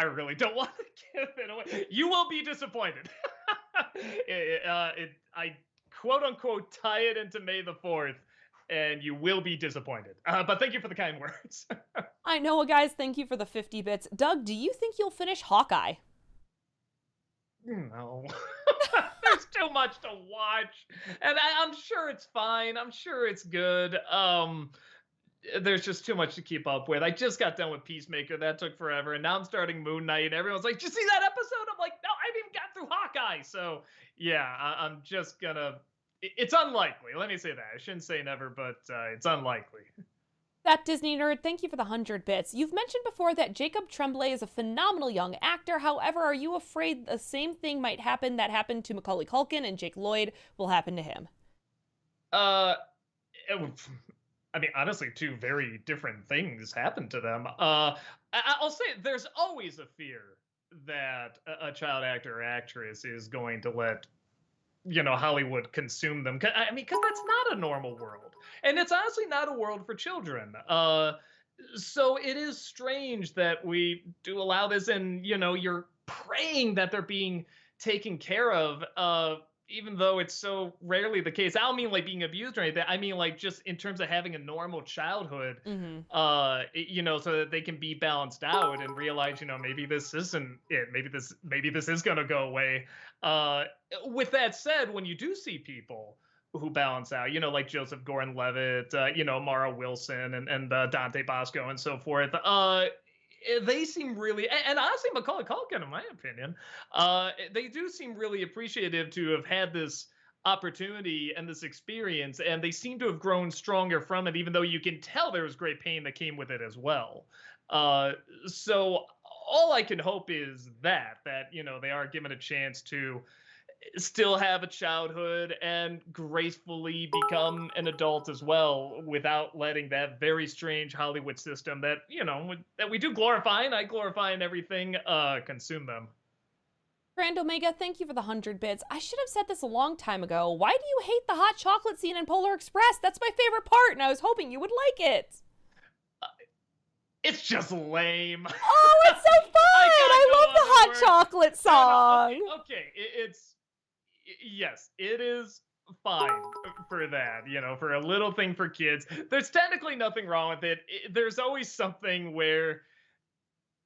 really don't want to give it away. You will be disappointed. I quote unquote tie it into May the 4th. And you will be disappointed. But thank you for the kind words. I know, guys. Thank you for the 50 bits. Doug, do you think you'll finish Hawkeye? No. There's too much to watch. And I'm sure it's fine. I'm sure it's good. There's just too much to keep up with. I just got done with Peacemaker. That took forever. And now I'm starting Moon Knight. Everyone's like, did you see that episode? I'm like, no, I haven't even got through Hawkeye. So, yeah, I'm just gonna... It's unlikely. Let me say that. I shouldn't say never, but it's unlikely. That Disney nerd, thank you for the 100 bits. You've mentioned before that Jacob Tremblay is a phenomenal young actor. However, are you afraid the same thing might happen that happened to Macaulay Culkin and Jake Lloyd will happen to him? I mean, honestly, two very different things happened to them. I'll say there's always a fear that a child actor or actress is going to let Hollywood consume them. I mean, because that's not a normal world. And it's honestly not a world for children. So it is strange that we do allow this and, you're praying that they're being taken care of, even though it's so rarely the case. I don't mean like being abused or anything. I mean like just in terms of having a normal childhood, so that they can be balanced out and realize, maybe this isn't it. Maybe this is going to go away. With that said, when you do see people who balance out, like Joseph Gordon-Levitt, Mara Wilson and Dante Bosco and so forth, they seem really, and honestly, Macaulay Culkin, in my opinion, they do seem really appreciative to have had this opportunity and this experience, and they seem to have grown stronger from it, even though you can tell there was great pain that came with it as well. So all I can hope is that they are given a chance to still have a childhood and gracefully become an adult as well, without letting that very strange Hollywood system that that we do glorify and I glorify and everything consume them. Grand Omega, thank you for the 100 bits. I should have said this a long time ago. Why do you hate the hot chocolate scene in Polar Express? That's my favorite part, and I was hoping you would like it. It's just lame. Oh, it's so fun! I love the hot chocolate song. Okay, yes, it is fine for that, for a little thing for kids. There's technically nothing wrong with it. There's always something where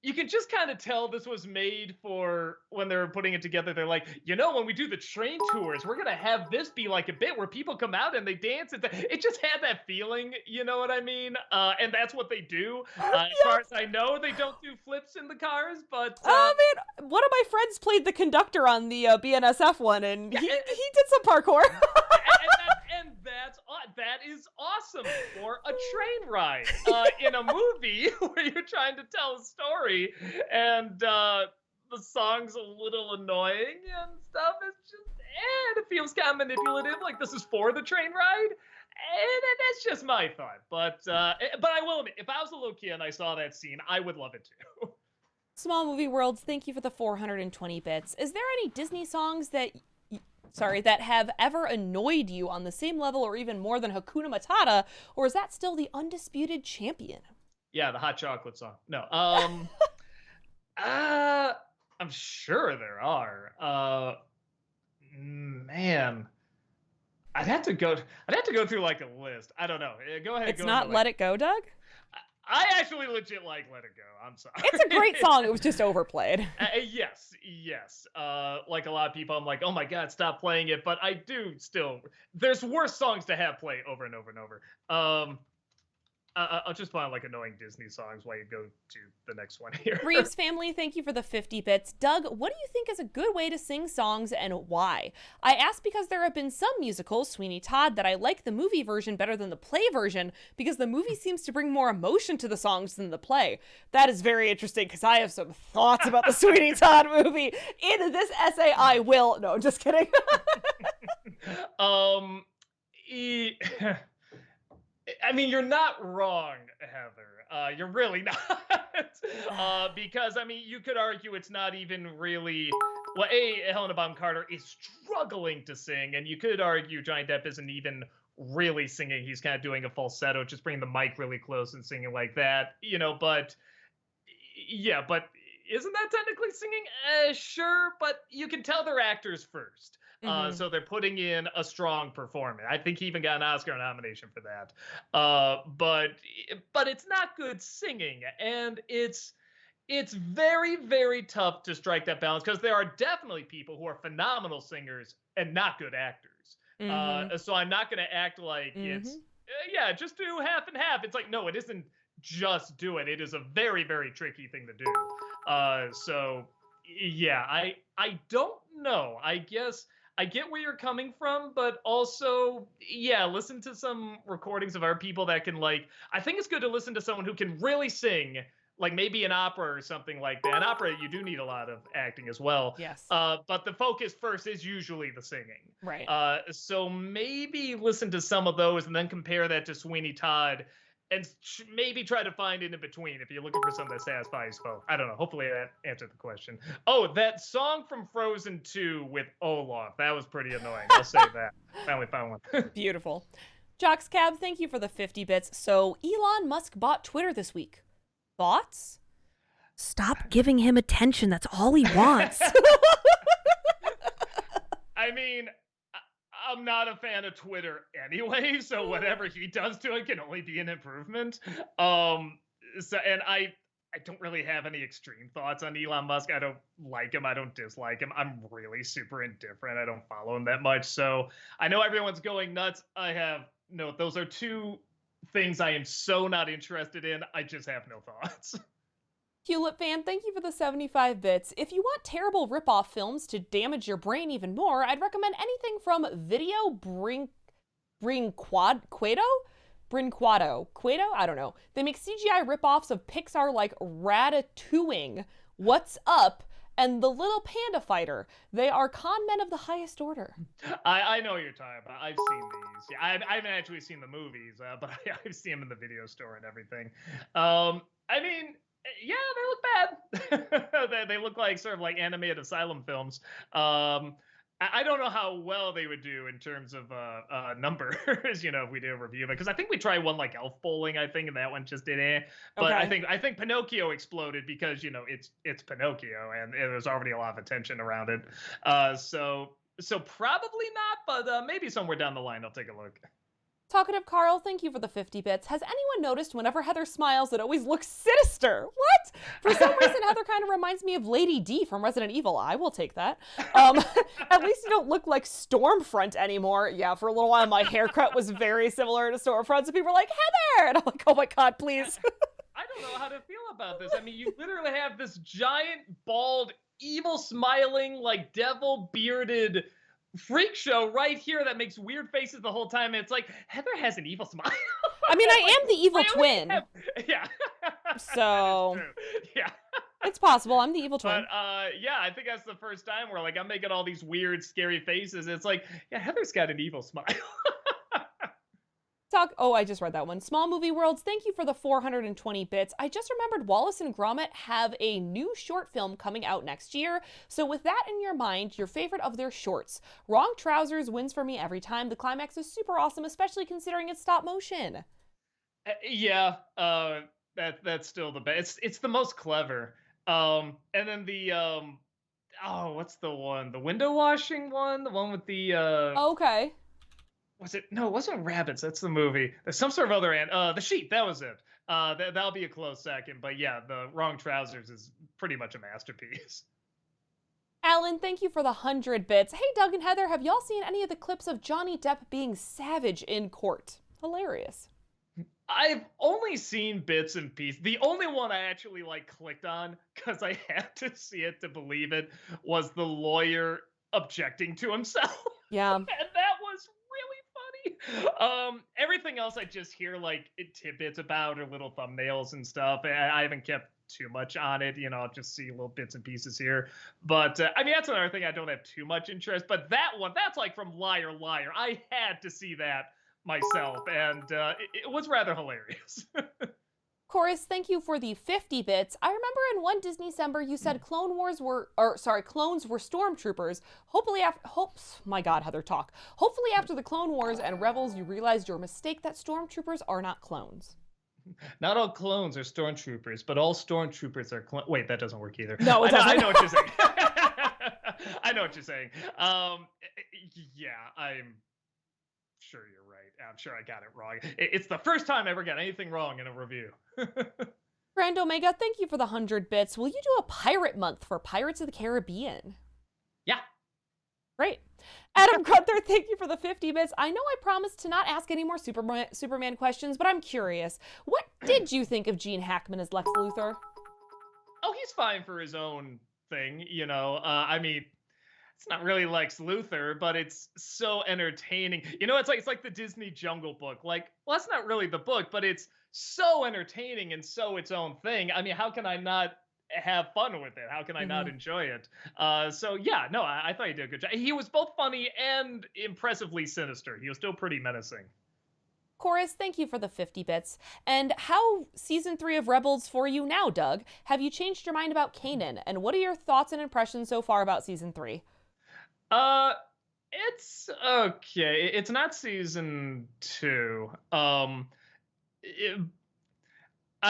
you can just kind of tell this was made for when they're putting it together. They're like, when we do the train tours, we're going to have this be like a bit where people come out and they dance. It just had that feeling, you know what I mean? And that's what they do. As far as I know, they don't do flips in the cars, but... oh, man, one of my friends played the conductor on the BNSF one, and he did some parkour. and that is awesome for a train ride in a movie where you're trying to tell a story, and the song's a little annoying and stuff. It's just, it feels kind of manipulative, like this is for the train ride. And that's just my thought. But I will admit, if I was a little kid and I saw that scene, I would love it too. Small Movie Worlds, thank you for the 420 bits. Is there any Disney songs that have ever annoyed you on the same level or even more than Hakuna Matata, or is that still the undisputed champion? Yeah, the hot chocolate song. No. I'm sure there are. Man. I'd have to go through like a list. I don't know. Go ahead. It's not Let It Go, Doug? I actually legit like Let It Go. I'm sorry. It's a great song. It was just overplayed. Yes. Like a lot of people, I'm like, oh my God, stop playing it. But I do still. There's worse songs to have play over and over and over. I'll just find like annoying Disney songs while you go to the next one here. Reeves family, thank you for the 50 bits. Doug, what do you think is a good way to sing songs and why? I ask because there have been some musicals, Sweeney Todd, that I like the movie version better than the play version because the movie seems to bring more emotion to the songs than the play. That is very interesting because I have some thoughts about the Sweeney Todd movie. In this essay, I will. No, just kidding. I mean, you're not wrong, Heather. You're really not. Because, I mean, you could argue it's not even really... Well, Helena Bonham Carter is struggling to sing, and you could argue Johnny Depp isn't even really singing. He's kind of doing a falsetto, just bringing the mic really close and singing like that. But... Yeah, but isn't that technically singing? Sure, but you can tell they're actors first. So they're putting in a strong performance. I think he even got an Oscar nomination for that. But it's not good singing, and it's very, very tough to strike that balance because there are definitely people who are phenomenal singers and not good actors. So I'm not going to act like it's just do half and half. It's like, no, it isn't just do it. It is a very, very tricky thing to do. So yeah, I don't know. I guess I get where you're coming from, but also, yeah, listen to some recordings of our people that can, like, I think it's good to listen to someone who can really sing, like maybe an opera or something like that. An opera, you do need a lot of acting as well. Yes. But the focus first is usually the singing. Right. So maybe listen to some of those and then compare that to Sweeney Todd and maybe try to find it in between if you're looking for something that satisfies both. I don't know. Hopefully that answered the question. Oh, that song from Frozen 2 with Olaf. That was pretty annoying. I'll say that. Finally found one. Beautiful. Jocks Cab, thank you for the 50 bits. So Elon Musk bought Twitter this week. Thoughts? Stop giving him attention. That's all he wants. I mean... I'm not a fan of Twitter anyway, so whatever he does to it can only be an improvement. And I don't really have any extreme thoughts on Elon Musk. I don't like him. I don't dislike him. I'm really super indifferent. I don't follow him that much. So I know everyone's going nuts. Those are two things I am so not interested in. I just have no thoughts. Hewlett fan, thank you for the 75 bits. If you want terrible ripoff films to damage your brain even more, I'd recommend anything from Video Brinquado? I don't know. They make CGI ripoffs of Pixar like Ratatouille, What's Up, and The Little Panda Fighter. They are con men of the highest order. I know what you're talking about. I've seen these. Yeah, I haven't actually seen the movies, but I've seen them in the video store and everything. I mean... Yeah, they look bad. They look like sort of like animated asylum films. I don't know how well they would do in terms of numbers, if we do a review, because I think we tried one like Elf Bowling, I think, and that one just did But Okay. I think Pinocchio exploded because it's Pinocchio, and there's already a lot of attention around it. So probably not, but maybe somewhere down the line I'll take a look. Talkative Carl, thank you for the 50 bits. Has anyone noticed whenever Heather smiles, it always looks sinister? What? For some reason, Heather kind of reminds me of Lady D from Resident Evil. I will take that. At least you don't look like Stormfront anymore. Yeah, for a little while, my haircut was very similar to Stormfront, so people were like, Heather! And I'm like, oh my god, please. I don't know how to feel about this. I mean, you literally have this giant, bald, evil smiling, like devil bearded freak show right here that makes weird faces the whole time. It's like, Heather has an evil smile. I mean, I am the evil really? twin. Yeah. So yeah. It's possible. I'm the evil twin. But yeah, I think that's the first time where like I'm making all these weird, scary faces. It's like, yeah, Heather's got an evil smile. I just read that one. Small Movie Worlds, thank you for the 420 bits. I just remembered Wallace and Gromit have a new short film coming out next year. So with that in your mind, your favorite of their shorts. Wrong Trousers wins for me every time. The climax is super awesome, especially considering it's stop motion. Yeah, that's still the best. It's the most clever. And then the what's the one? The window washing one? The one with the Okay. Was it? No, it wasn't rabbits. That's the movie. There's some sort of other the sheep. That was it. That'll be a close second. But yeah, the Wrong Trousers is pretty much a masterpiece. Alan, thank you for the 100 bits. Hey, Doug and Heather, have y'all seen any of the clips of Johnny Depp being savage in court? Hilarious. I've only seen bits and pieces. The only one I actually like clicked on because I had to see it to believe it was the lawyer objecting to himself. Yeah. And that was really funny. Everything else I just hear like tidbits about or little thumbnails and stuff. I haven't kept too much on it. I'll just see little bits and pieces here. But I mean, that's another thing I don't have too much interest. But that one, that's like from Liar Liar. I had to see that myself, and it was rather hilarious. Chorus, thank you for the 50 bits. I remember in one Disney-cember you said clones were stormtroopers. My God, Heather, talk. Hopefully after the Clone Wars and Rebels, you realized your mistake that stormtroopers are not clones. Not all clones are stormtroopers, but all stormtroopers are clones. Wait, that doesn't work either. No, it doesn't. I know what you're saying. I know what you're saying. Yeah, I'm sure you're right. I'm sure I got it wrong. It's the first time I ever got anything wrong in a review. Grand Omega, thank you for the 100 bits. Will you do a pirate month for Pirates of the Caribbean? Yeah. Great. Adam Gunther, thank you for the 50 bits. I know I promised to not ask any more Superman questions, but I'm curious. What did you think of Gene Hackman as Lex Luthor? Oh, he's fine for his own thing, I mean, it's not really Lex Luthor, but it's so entertaining. It's like the Disney Jungle Book. Like, well, that's not really the book, but it's so entertaining and so its own thing. I mean, how can I not have fun with it? How can I not enjoy it? So yeah, no, I thought he did a good job. He was both funny and impressively sinister. He was still pretty menacing. Chorus, thank you for the 50 bits. And how season 3 of Rebels for you now, Doug? Have you changed your mind about Kanan? And what are your thoughts and impressions so far about season 3? It's okay. It's not season 2. I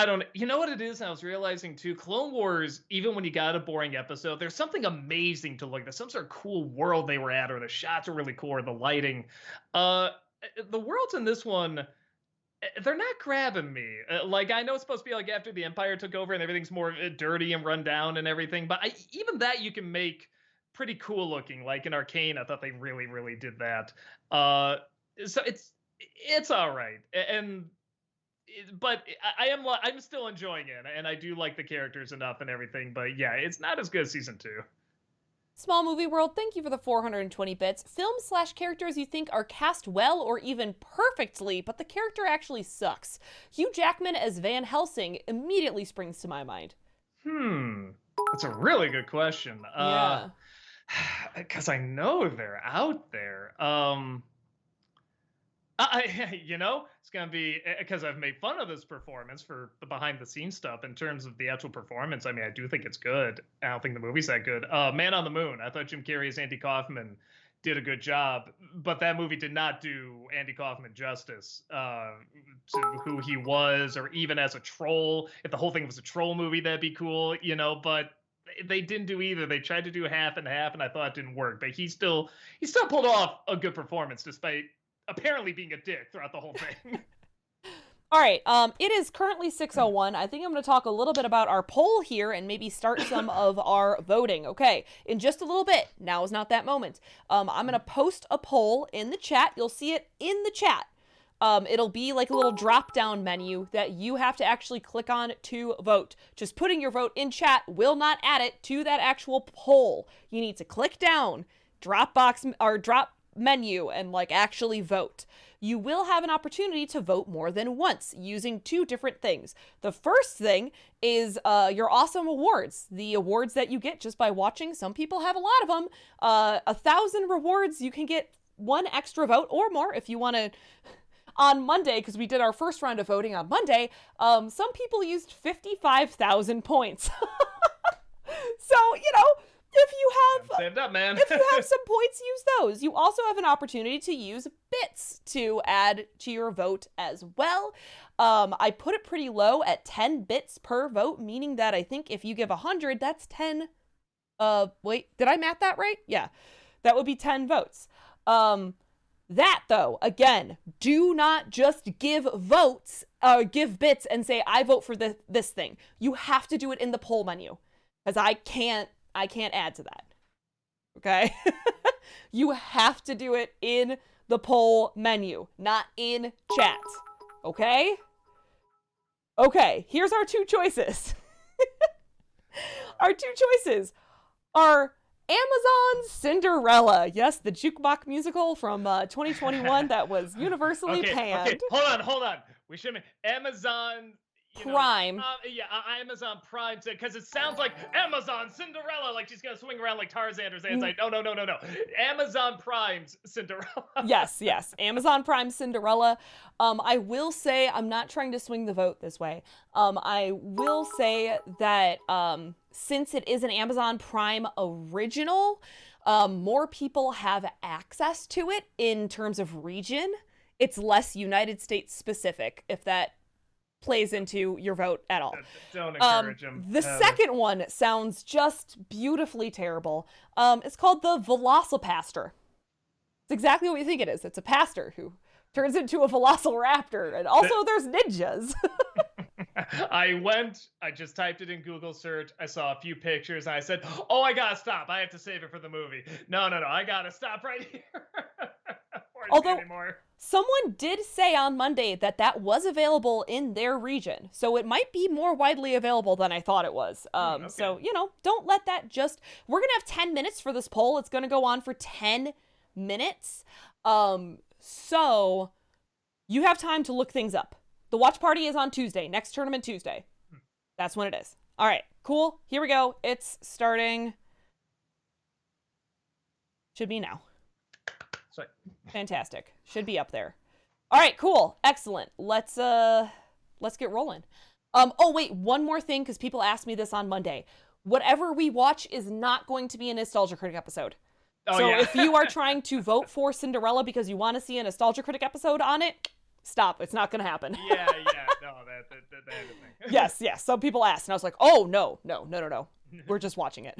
don't. You know what it is? I was realizing too. Clone Wars, even when you got a boring episode, there's something amazing to look at. There's some sort of cool world they were at, or the shots are really cool, or the lighting. The worlds in this one, they're not grabbing me. Like, I know it's supposed to be like after the Empire took over and everything's more dirty and run down and everything, but even that you can make pretty cool looking. Like in Arcane, I thought they really, really did that. So it's all right, but I'm still enjoying it, and I do like the characters enough and everything. But yeah, it's not as good as season 2. Small Movie World, thank you for the 420 bits. Films/characters you think are cast well or even perfectly, but the character actually sucks. Hugh Jackman as Van Helsing immediately springs to my mind. That's a really good question. Yeah. Because I know they're out there. It's gonna be because I've made fun of this performance for the behind the scenes stuff. In terms of the actual performance, I mean, I do think it's good. I don't think the movie's that good. Man on the Moon. I thought Jim Carrey as Andy Kaufman did a good job, but that movie did not do Andy Kaufman justice to who he was, or even as a troll. If the whole thing was a troll movie, that'd be cool, But they didn't do either. They tried to do half and half, and I thought it didn't work. But he still pulled off a good performance despite apparently being a dick throughout the whole thing. All right, it is currently 6:01. I think I'm going to talk a little bit about our poll here and maybe start some of our voting. Okay, in just a little bit. Now is not that moment. I'm going to post a poll in the chat. You'll see it in the chat. It'll be like a little drop-down menu that you have to actually click on to vote. Just putting your vote in chat will not add it to that actual poll. You need to click down, drop menu, and like actually vote. You will have an opportunity to vote more than once using two different things. The first thing is your awesome awards, the awards that you get just by watching. Some people have a lot of them. 1,000 rewards. You can get one extra vote or more if you want to. On Monday, because we did our first round of voting on Monday, some people used 55,000 points. So, if you have saved up, man. if you have some points, use those. You also have an opportunity to use bits to add to your vote as well. I put it pretty low at 10 bits per vote, meaning that I think if you give 100, that's 10. Wait, did I math that right? Yeah, that would be 10 votes. That though, again, do not just give bits and say I vote for this thing. You have to do it in the poll menu, because I can't add to that. Okay? You have to do it in the poll menu, not in chat. Okay? Okay, here's our two choices. Our two choices are Amazon Cinderella. Yes, the jukebox musical from 2021 that was universally panned. Okay, hold on. We should make Amazon Prime. Amazon Prime, because it sounds like Amazon Cinderella, like she's gonna swing around like Tarzan or something. It's like, no. Amazon Prime's Cinderella. Yes. Amazon Prime Cinderella. I will say, I'm not trying to swing the vote this way. I will say that since it is an Amazon Prime original, more people have access to it in terms of region. It's less United States specific, if that plays into your vote at all. Don't encourage him. The second one sounds just beautifully terrible. It's called the Velocipaster. It's exactly what you think it is. It's a pastor who turns into a velociraptor, and also there's ninjas. I just typed it in Google search. I saw a few pictures, and I said, oh, I gotta stop. I have to save it for the movie. No, I gotta stop right here. Although someone did say on Monday that was available in their region, so it might be more widely available than I thought it was. Okay. So, don't let that we're going to have 10 minutes for this poll. It's going to go on for 10 minutes. So you have time to look things up. The watch party is on Tuesday, next tournament Tuesday. That's when it is. All right, cool. Here we go. It's starting. Should be now. Sorry. Fantastic. Should be up there. All right, cool. Excellent. Let's get rolling. Oh wait, one more thing, because people asked me this on Monday. Whatever we watch is not going to be a Nostalgia Critic episode. If you are trying to vote for Cinderella because you want to see a Nostalgia Critic episode on it, stop. It's not going to happen. Yeah. No, that thing. Yes. Some people asked, and I was like, oh, no. We're just watching it.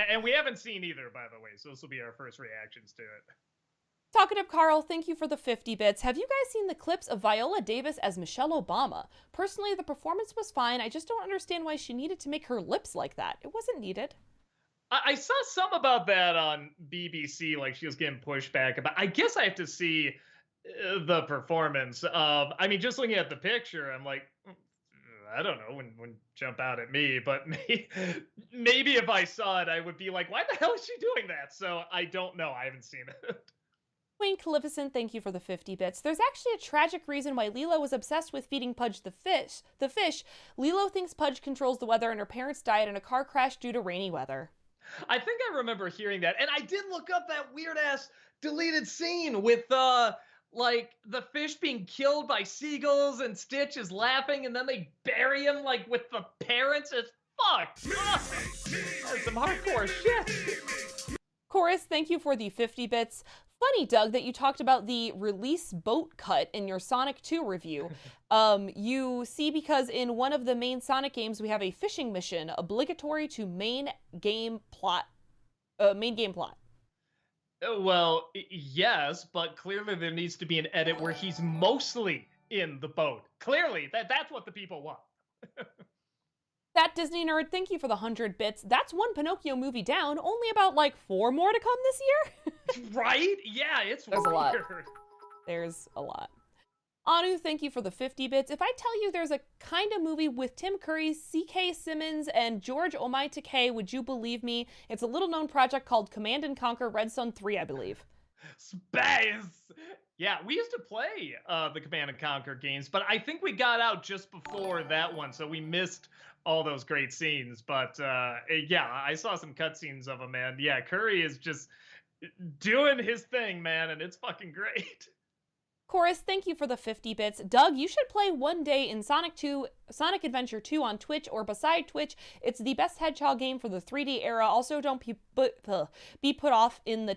And we haven't seen either, by the way, so this will be our first reactions to it. Talkative Carl, thank you for the 50 bits. Have you guys seen the clips of Viola Davis as Michelle Obama? Personally, the performance was fine. I just don't understand why she needed to make her lips like that. It wasn't needed. I saw some about that on BBC, like she was getting pushback about. I guess I have to see the performance. I mean, just looking at the picture, I'm like, I don't know, when jump out at me, but maybe if I saw it, I would be like, why the hell is she doing that? So I don't know. I haven't seen it. Wayne Calificent, thank you for the 50 bits. There's actually a tragic reason why Lilo was obsessed with feeding Pudge the fish. Lilo thinks Pudge controls the weather, and her parents died in a car crash due to rainy weather. I think I remember hearing that, and I did look up that weird-ass deleted scene with like the fish being killed by seagulls and Stitch is laughing and then they bury him like with the parents. It's fucked up. That's some hardcore shit. Chorus, thank you for the 50 bits. Funny, Doug, that you talked about the release boat cut in your Sonic 2 review. You see, because in one of the main Sonic games, we have a fishing mission obligatory to main game plot. Well, yes, but clearly there needs to be an edit where he's mostly in the boat. Clearly, that's what the people want. That Disney nerd, thank you for the 100 bits. That's one Pinocchio movie down, only about like 4 more to come this year. Right? Yeah, it's There's weird. a lot. There's a lot. Anu, thank you for the 50 bits. If I tell you there's a kind of movie with Tim Curry, C.K. Simmons, and George Omai Takei, would you believe me? It's a little-known project called Command & Conquer Red Sun 3, I believe. Space! Yeah, we used to play the Command & Conquer games, but I think we got out just before that one, so we missed all those great scenes. But yeah, I saw some cutscenes of him, and yeah, Curry is just doing his thing, man, and it's fucking great. Chorus, thank you for the 50 bits. Doug, you should play one day in Sonic Adventure 2 on Twitch or beside Twitch. It's the best Hedgehog game for the 3D era. Also, don't be put off in the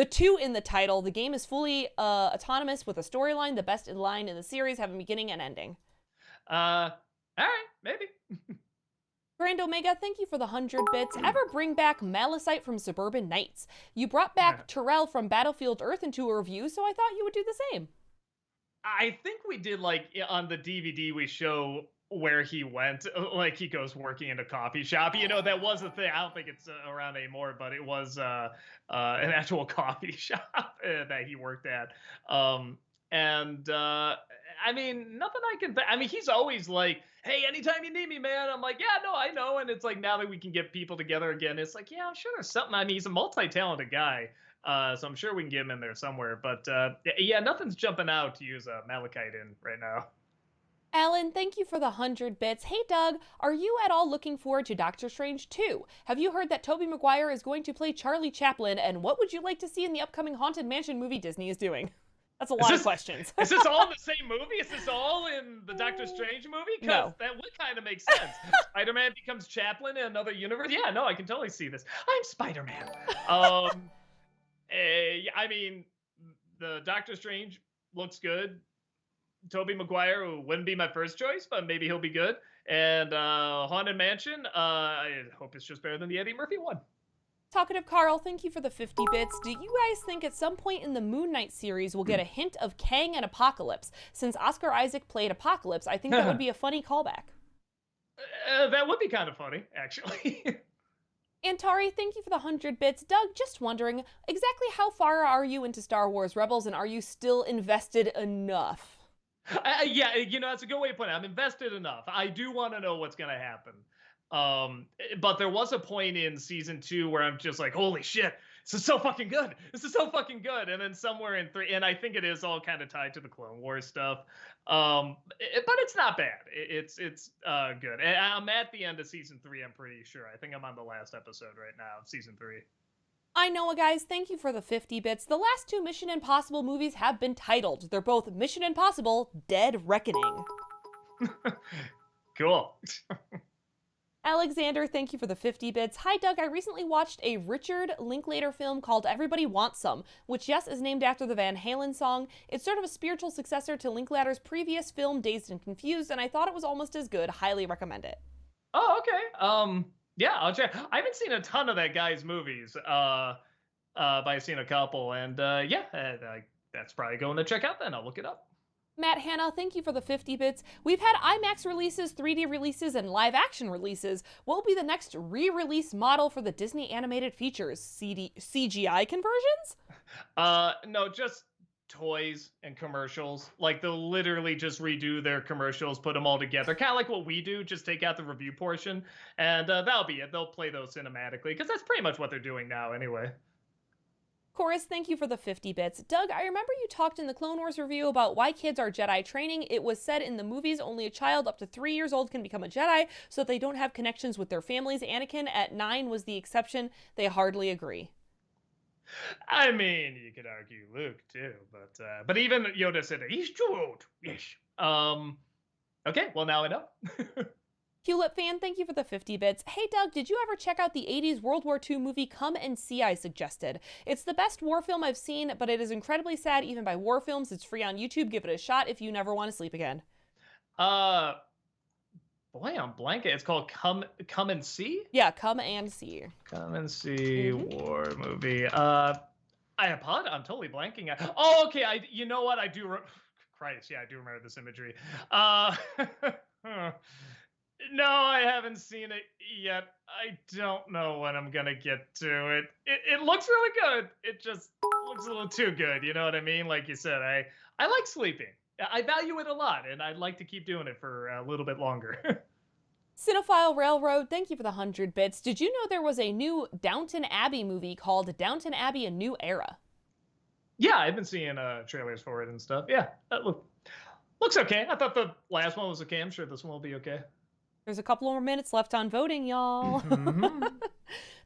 2 in the title. The game is fully autonomous with a storyline, the best line in the series, having beginning and ending. All right, maybe. Grand Omega, thank you for the 100 bits. Ever bring back Malachite from Suburban Nights? You brought back Terrell from Battlefield Earth into a review, so I thought you would do the same. I think we did, like, on the DVD we show where he went, like he goes working in a coffee shop. You know, that was a thing. I don't think it's around anymore, but it was an actual coffee shop that he worked at. I mean, nothing I can. I mean, he's always like, "Hey, anytime you need me, man." I'm like, "Yeah, no, I know." And it's like now that we can get people together again, it's like, yeah, I'm sure there's something. I mean, he's a multi-talented guy, so I'm sure we can get him in there somewhere. But yeah, nothing's jumping out to use Malachite in right now. Alan, thank you for the 100 bits. Hey, Doug, are you at all looking forward to Doctor Strange 2? Have you heard that Tobey Maguire is going to play Charlie Chaplin? And what would you like to see in the upcoming Haunted Mansion movie Disney is doing? That's a lot of questions. Is this all in the same movie? Is this all in the Doctor Strange movie? Because that would kind of make sense. Spider-Man becomes Chaplin in another universe. Yeah, no, I can totally see this. I'm Spider-Man. I mean, the Doctor Strange looks good. Tobey Maguire wouldn't be my first choice, but maybe he'll be good. And Haunted Mansion, I hope it's just better than the Eddie Murphy one. Talkative Carl, thank you for the 50 bits. Do you guys think at some point in the Moon Knight series we'll get a hint of Kang and Apocalypse? Since Oscar Isaac played Apocalypse, I think that would be a funny callback. That would be kind of funny, actually. Antari, thank you for the 100 bits. Doug, just wondering, exactly how far are you into Star Wars Rebels, and are you still invested enough? Yeah, you know, that's a good way to put it. I'm invested enough. I do want to know what's going to happen. But there was a point in season 2 where I'm just like, holy shit, this is so fucking good. This is so fucking good. And then somewhere in 3, and I think it is all kind of tied to the Clone Wars stuff. But it's not bad. It's good. And I'm at the end of season 3, I'm pretty sure. I think I'm on the last episode right now of season 3. I know, guys, thank you for the 50 bits. The last 2 Mission Impossible movies have been titled. They're both Mission Impossible: Dead Reckoning. Cool. Alexander, thank you for the 50 bits. Hi, Doug. I recently watched a Richard Linklater film called Everybody Wants Some, which, yes, is named after the Van Halen song. It's sort of a spiritual successor to Linklater's previous film, Dazed and Confused, and I thought it was almost as good. Highly recommend it. Oh, okay. Yeah, I'll check. I haven't seen a ton of that guy's movies, but I've seen a couple, and yeah, that's probably going to check out then. I'll look it up. Matt Hanna, thank you for the 50 bits. We've had IMAX releases, 3D releases, and live-action releases. What will be the next re-release model for the Disney animated features? CGI conversions? No, just toys and commercials. Like, they'll literally just redo their commercials, put them all together. Kind of like what we do, just take out the review portion, and that'll be it. They'll play those cinematically, because that's pretty much what they're doing now anyway. Chorus, thank you for the 50 bits. Doug, I remember you talked in the Clone Wars review about why kids are Jedi training. It was said in the movies only a child up to 3 years old can become a Jedi, so that they don't have connections with their families. Anakin at 9 was the exception. They hardly agree. I mean, you could argue Luke too, but even Yoda said that he's too old. Yes. Okay, well now I know. Hewlett fan, thank you for the 50 bits. Hey Doug, did you ever check out the 80s World War II movie Come and See I suggested? It's the best war film I've seen, but it is incredibly sad even by war films. It's free on YouTube. Give it a shot if you never want to sleep again. Uh, Boy, I'm blanking. It's called Come and See. Yeah, Come and See. Come and See war movie. I apologize. I'm totally blanking. Oh, okay. You know what? I do. Christ, yeah, I do remember this imagery. No, I haven't seen it yet. I don't know when I'm gonna get to it. It looks really good. It just looks a little too good. You know what I mean? Like you said, I like sleeping. I value it a lot, and I'd like to keep doing it for a little bit longer. Cinephile Railroad, thank you for the 100 bits. Did you know there was a new Downton Abbey movie called Downton Abbey: A New Era? Yeah, I've been seeing trailers for it and stuff. Yeah, that looks okay. I thought the last one was okay. I'm sure this one will be okay. There's a couple more minutes left on voting, y'all.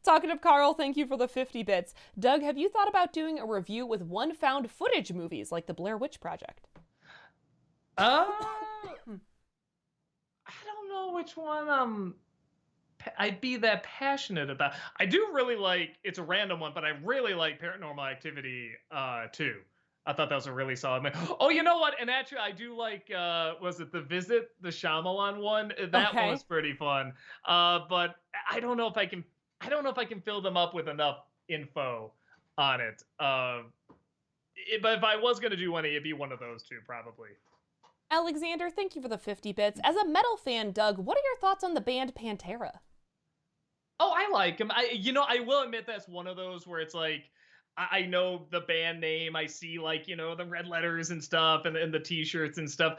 Talkative Carl, thank you for the 50 bits. Doug, have you thought about doing a review with one found footage movies like the Blair Witch Project? I don't know which one I'd be that passionate about. I do really like, it's a random one, but I really like Paranormal Activity 2. I thought that was a really solid movie. Oh, you know what? And actually, I do like, was it The Visit, the Shyamalan one? That one was pretty fun. But I don't know if I can fill them up with enough info on it. But if I was going to do one, it'd be one of those two, probably. Alexander, thank you for the 50 bits. As a metal fan, Doug, what are your thoughts on the band Pantera? Oh, I like them. I will admit that's one of those where it's like, I know the band name. I see like, the red letters and stuff and the t-shirts and stuff.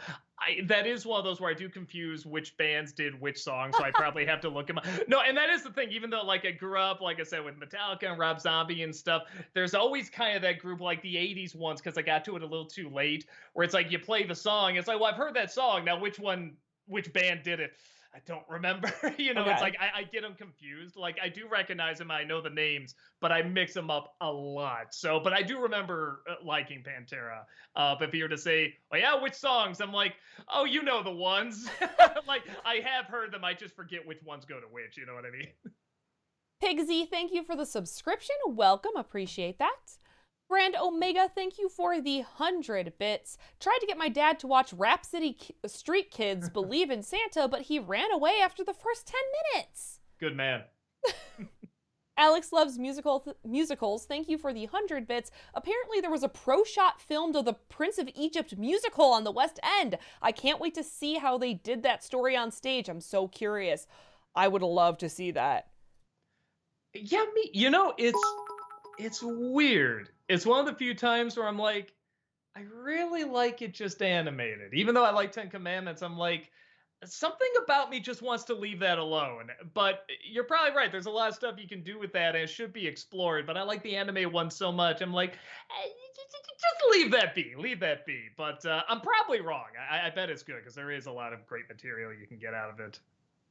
That is one of those where I do confuse which bands did which song. So I probably have to look them up. No, and that is the thing, even though like I grew up, like I said, with Metallica and Rob Zombie and stuff, there's always kind of that group like the 80s ones, because I got to it a little too late, where it's like you play the song. It's like, well, I've heard that song. Now, which band did it? I don't remember. Okay. It's like I get them confused. Like I do recognize them, I know the names, but I mix them up a lot. So, but I do remember liking Pantera. But if you were to say, "Oh yeah, which songs?" I'm like, "Oh, you know the ones." Like I have heard them. I just forget which ones go to which. You know what I mean? Pigsy, thank you for the subscription. Welcome, appreciate that. Brand Omega, thank you for the 100 bits. Tried to get my dad to watch Rhapsody Street Kids Believe in Santa, but he ran away after the first 10 minutes. Good man. Alex loves musicals. Thank you for the 100 bits. Apparently there was a pro shot filmed of the Prince of Egypt musical on the West End. I can't wait to see how they did that story on stage. I'm so curious. I would love to see that. Yeah, it's weird. It's one of the few times where I'm like, I really like it just animated. Even though I like 10 Commandments, I'm like, something about me just wants to leave that alone. But you're probably right. There's a lot of stuff you can do with that, and it should be explored. But I like the anime one so much. I'm like, just leave that be. Leave that be. But I'm probably wrong. I bet it's good, because there is a lot of great material you can get out of it.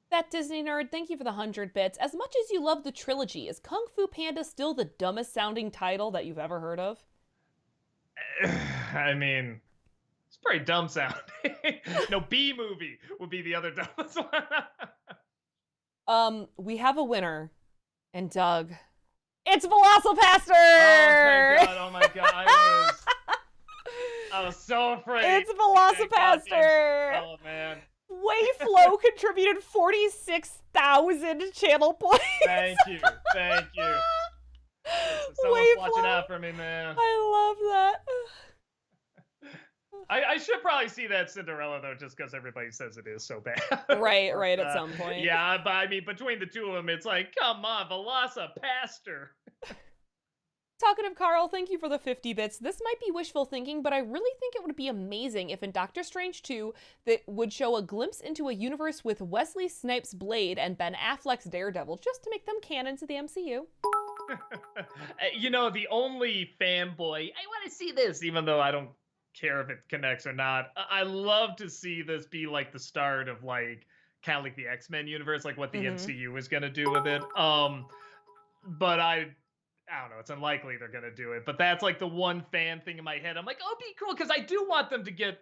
That Disney nerd, thank you for the 100 bits. As much as you love the trilogy, is Kung Fu Panda still the dumbest sounding title that you've ever heard of? I mean, it's pretty dumb sounding. No, B movie would be the other dumbest one. We have a winner. And Doug, it's Velocipaster! Oh, thank God. Oh my God. I was so afraid. It's Velocipaster! Oh man. Wayflow contributed 46,000 channel points. Thank you. Someone's watching out for me, man. I love that. I should probably see that Cinderella, though, just because everybody says it is so bad. Right, at some point. Yeah, but I mean, between the two of them, it's like, come on, Velocipaster. Talkative Carl, thank you for the 50 bits. This might be wishful thinking, but I really think it would be amazing if in Doctor Strange 2 that would show a glimpse into a universe with Wesley Snipes' Blade and Ben Affleck's Daredevil, just to make them canon to the MCU. The only fanboy, I want to see this, even though I don't care if it connects or not. I love to see this be like the start of like kind of like the X-Men universe, like what the MCU is going to do with it. But I don't know. It's unlikely they're gonna do it, but that's like the one fan thing in my head. I'm like, oh, be cool because I do want them to get.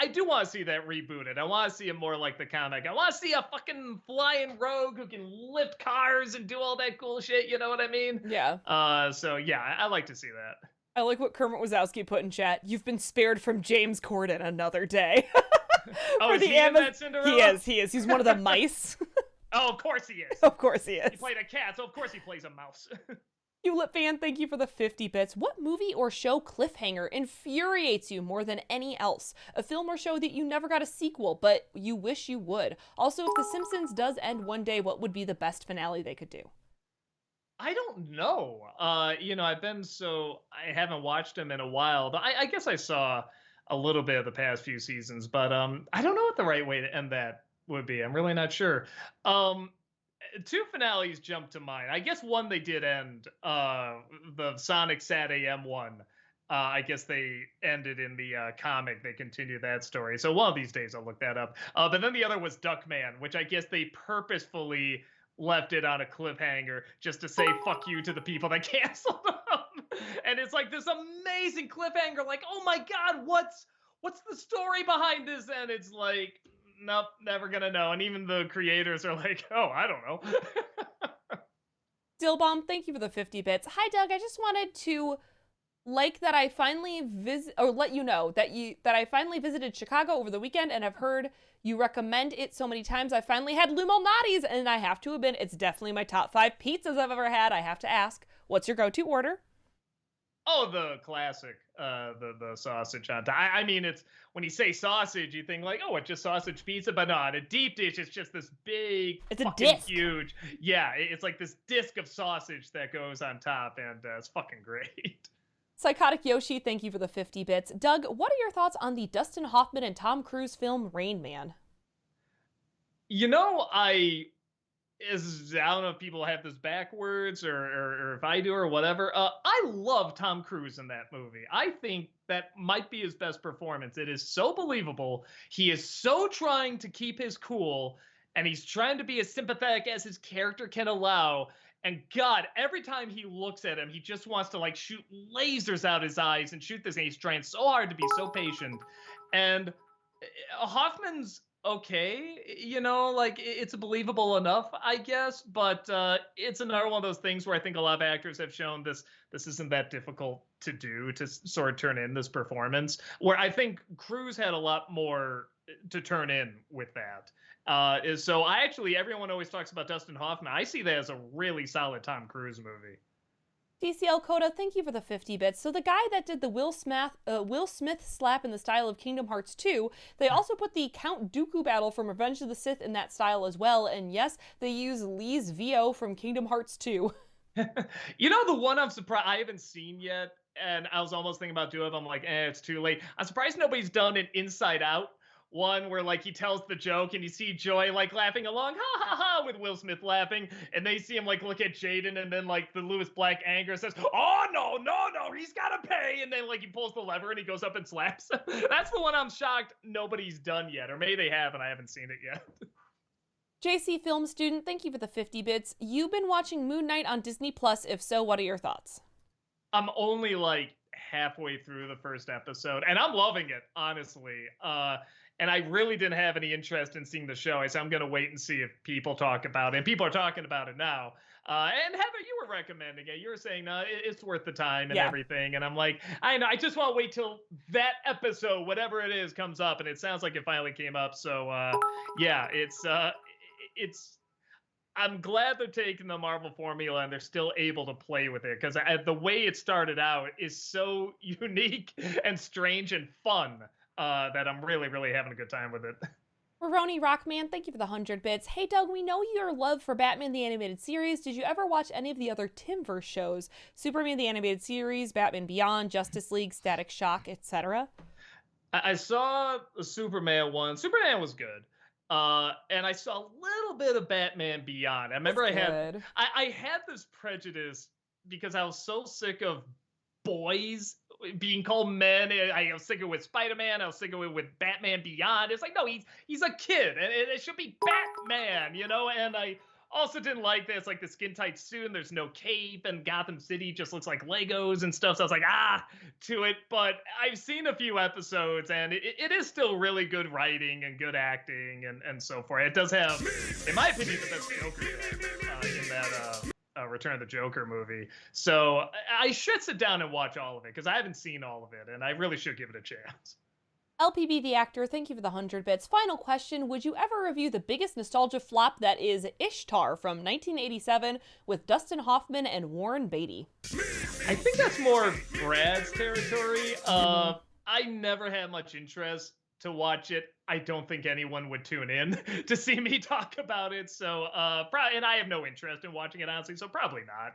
I do want to see that rebooted. I want to see it more like the comic. I want to see a fucking flying rogue who can lift cars and do all that cool shit. You know what I mean? Yeah. So yeah, I like to see that. I like what Kermit Wazowski put in chat. You've been spared from James Corden another day. Oh, is he in that Cinderella? He is. He's one of the mice. Oh, of course he is. Of course he is. He played a cat, so of course he plays a mouse. Hewlett fan, thank you for the 50 bits. What movie or show cliffhanger infuriates you more than any else? A film or show that you never got a sequel, but you wish you would. Also, if The Simpsons does end one day, what would be the best finale they could do? I don't know. I haven't watched them in a while, but I guess I saw a little bit of the past few seasons, but I don't know what the right way to end that would be. I'm really not sure. Two finales jump to mind. I guess one they did end, the Sonic Sat AM one. I guess they ended in the comic. They continued that story. So one of these days I'll look that up. But then the other was Duckman, which I guess they purposefully left it on a cliffhanger just to say fuck you to the people that canceled them. And it's like this amazing cliffhanger, like, oh my God, what's the story behind this? And it's like, nope, never gonna know. And even the creators are like, oh, I don't know. Dillbomb, thank you for the 50 bits. Hi Doug, I just wanted to that I finally let you know that I finally visited Chicago over the weekend and have heard you recommend it so many times. I finally had Lou Malnati's and I have to admit it's definitely my top 5 pizzas I've ever had. I have to ask, what's your go-to order? Oh, the classic, the sausage on top. I mean, it's when you say sausage, you think like, oh, it's just sausage pizza, but not a deep dish. It's just this big, it's a disc, huge. Yeah, it's like this disc of sausage that goes on top, and it's fucking great. Psychotic Yoshi, thank you for the 50 bits. Doug, what are your thoughts on the Dustin Hoffman and Tom Cruise film Rain Man? You know, I don't know if people have this backwards or if I do or whatever. I love Tom Cruise in that movie. I think that might be his best performance. It is so believable. He is so trying to keep his cool, and he's trying to be as sympathetic as his character can allow. And God, every time he looks at him, he just wants to like shoot lasers out his eyes and shoot this. And he's trying so hard to be so patient. And Hoffman's okay, you know, like it's believable enough, I guess. But it's another one of those things where I think a lot of actors have shown this isn't that difficult to do, to sort of turn in this performance. Where I think Cruise had a lot more to turn in with that. So I actually, everyone always talks about Dustin Hoffman. I see that as a really solid Tom Cruise movie. DCL Coda, thank you for the 50 bits. So the guy that did the Will Smith slap in the style of Kingdom Hearts 2, they also put the Count Dooku battle from Revenge of the Sith in that style as well. And yes, they use Lee's VO from Kingdom Hearts 2. You know, the one I'm surprised I haven't seen yet, and I was almost thinking about doing it. I'm like, it's too late. I'm surprised nobody's done an Inside Out one where like he tells the joke and you see Joy like laughing along, ha ha ha, with Will Smith laughing, and they see him like look at Jaden, and then like the Lewis Black anger says, oh no, he's gotta pay, and then like he pulls the lever and he goes up and slaps. That's the one I'm shocked nobody's done yet, or maybe they have and I haven't seen it yet. JC Film Student, thank you for the 50 bits. You've been watching Moon Knight on Disney Plus. If so, what are your thoughts? I'm only like halfway through the first episode, and I'm loving it, honestly. And I really didn't have any interest in seeing the show. I said, I'm going to wait and see if people talk about it. And people are talking about it now. And Heather, you were recommending it. You were saying, no, it's worth the time and everything. And I'm like, I know, I just want to wait till that episode, whatever it is, comes up. And it sounds like it finally came up. So, yeah, I'm glad they're taking the Marvel formula and they're still able to play with it, because the way it started out is so unique and strange and fun that I'm really, really having a good time with it. Roroni Rockman, thank you for the 100 bits. Hey Doug, we know your love for Batman the Animated Series. Did you ever watch any of the other Timverse shows? Superman the Animated Series, Batman Beyond, Justice League, Static Shock, etc.? I saw the Superman one. Superman was good. And I saw a little bit of Batman Beyond. I remember I had this prejudice because I was so sick of boys being called men. I was sick of it with Spider-Man. I was sick of it with Batman Beyond. It's like, no, he's a kid, and it should be Batman, you know? And I Also didn't like that it's like the skin tight suit and there's no cape and Gotham City just looks like Legos and stuff. So I was like, to it. But I've seen a few episodes and it is still really good writing and good acting and so forth. It does have, in my opinion, the best Joker in that Return of the Joker movie. So I should sit down and watch all of it because I haven't seen all of it and I really should give it a chance. LPB the actor, thank you for the 100 bits. Final question, would you ever review the biggest nostalgia flop that is Ishtar from 1987 with Dustin Hoffman and Warren Beatty? I think that's more Brad's territory. I never had much interest to watch it. I don't think anyone would tune in to see me talk about it. So, and I have no interest in watching it, honestly, so probably not.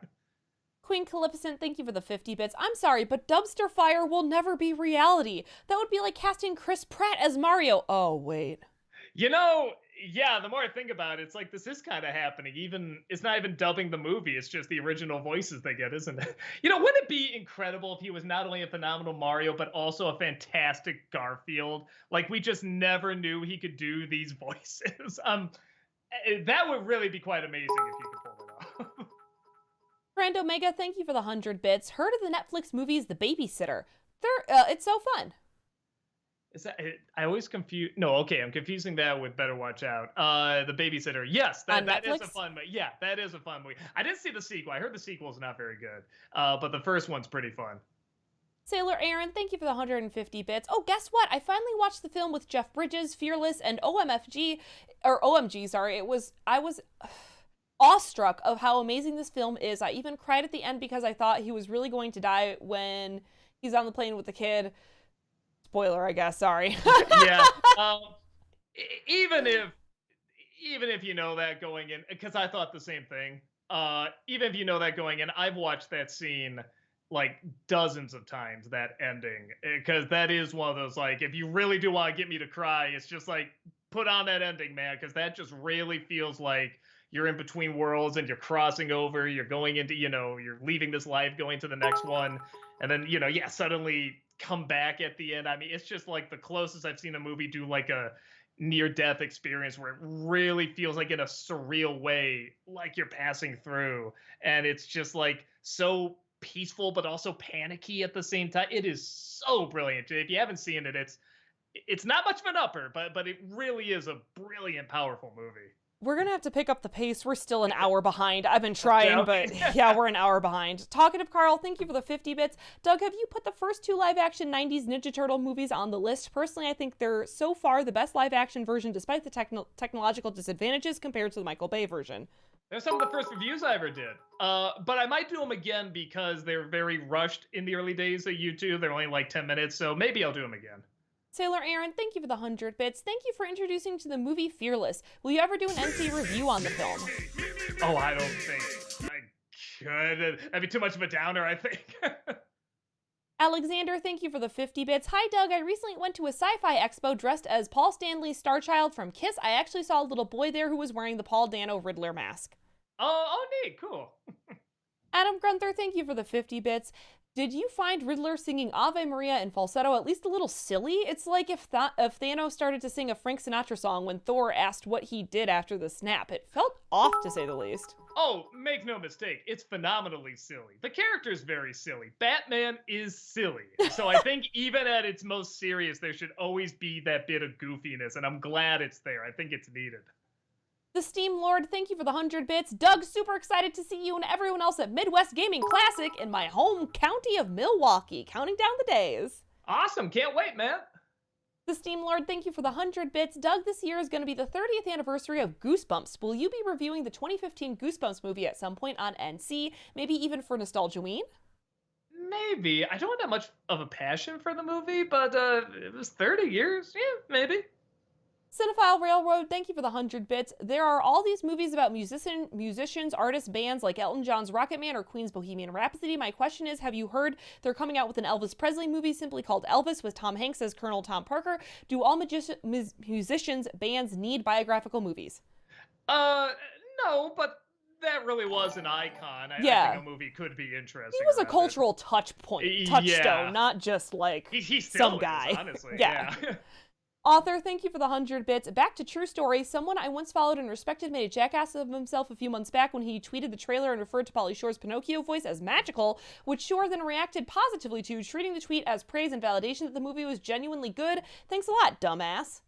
Queen Calificent, thank you for the 50 bits. I'm sorry, but Dumpster Fire will never be reality. That would be like casting Chris Pratt as Mario. Oh, wait. You know, yeah, the more I think about it, it's like this is kind of happening. It's not even dubbing the movie. It's just the original voices they get, isn't it? You know, wouldn't it be incredible if he was not only a phenomenal Mario, but also a fantastic Garfield? Like, we just never knew he could do these voices. That would really be quite amazing if he could pull it off. Grand Omega, thank you for the 100 bits. Heard of the Netflix movies The Babysitter? It's so fun. Is that? I always confuse. No, okay, I'm confusing that with Better Watch Out. The Babysitter. Yes, that is a fun movie. Yeah, that is a fun movie. I didn't see the sequel. I heard the sequel is not very good, but the first one's pretty fun. Sailor Aaron, thank you for the 150 bits. Oh, guess what? I finally watched the film with Jeff Bridges, Fearless, and OMG, sorry. I was awestruck of how amazing this film is. I even cried at the end because I thought he was really going to die when he's on the plane with the kid. Spoiler, I guess. Sorry. Yeah. Even if you know that going in, because I thought the same thing. Even if you know that going in, I've watched that scene like dozens of times. That ending, because that is one of those, like, if you really do want to get me to cry, it's just like put on that ending, man, because that just really feels like you're in between worlds and you're crossing over, you're going into, you're leaving this life, going to the next one. And then, suddenly come back at the end. I mean, it's just like the closest I've seen a movie do like a near-death experience where it really feels like in a surreal way, like you're passing through. And it's just like so peaceful, but also panicky at the same time. It is so brilliant. If you haven't seen it, it's not much of an upper, but it really is a brilliant, powerful movie. We're going to have to pick up the pace. We're still an hour behind. I've been trying, but yeah, we're an hour behind. Talkative Carl, thank you for the 50 bits. Doug, have you put the first two live-action 90s Ninja Turtle movies on the list? Personally, I think they're so far the best live-action version despite the technological disadvantages compared to the Michael Bay version. They're some of the first reviews I ever did. But I might do them again because they're very rushed in the early days of YouTube. They're only like 10 minutes, so maybe I'll do them again. Sailor Aaron, thank you for the 100 bits. Thank you for introducing to the movie Fearless. Will you ever do an NC review on the film? Oh, I don't think I could. That'd be too much of a downer, I think. Alexander, thank you for the 50 bits. Hi, Doug. I recently went to a sci-fi expo dressed as Paul Stanley's Starchild from Kiss. I actually saw a little boy there who was wearing the Paul Dano Riddler mask. Oh, neat. Cool. Adam Grunther, thank you for the 50 bits. Did you find Riddler singing Ave Maria in falsetto at least a little silly? It's like if Thanos started to sing a Frank Sinatra song when Thor asked what he did after the snap. It felt off, to say the least. Oh, make no mistake. It's phenomenally silly. The character's very silly. Batman is silly. So I think even at its most serious, there should always be that bit of goofiness, and I'm glad it's there. I think it's needed. The Steam Lord, thank you for the 100 bits. Doug, super excited to see you and everyone else at Midwest Gaming Classic in my home county of Milwaukee. Counting down the days. Awesome. Can't wait, man. The Steam Lord, thank you for the 100 bits. Doug, this year is going to be the 30th anniversary of Goosebumps. Will you be reviewing the 2015 Goosebumps movie at some point on NC? Maybe even for Nostalgiaween? Maybe. I don't have that much of a passion for the movie, but it was 30 years. Yeah, maybe. Cinephile Railroad, thank you for the 100 bits. There are all these movies about musicians, artists, bands like Elton John's Rocketman or Queen's Bohemian Rhapsody. My question is, have you heard they're coming out with an Elvis Presley movie simply called Elvis with Tom Hanks as Colonel Tom Parker? Do all musicians, bands need biographical movies? No, but that really was an icon. I think a movie could be interesting. He was a cultural touchstone, not just like he still some guy. is, honestly. Yeah. Author, thank you for the 100 bits. Back to true story. Someone I once followed and respected made a jackass of himself a few months back when he tweeted the trailer and referred to Pauly Shore's Pinocchio voice as magical, which Shore then reacted positively to, treating the tweet as praise and validation that the movie was genuinely good. Thanks a lot, dumbass.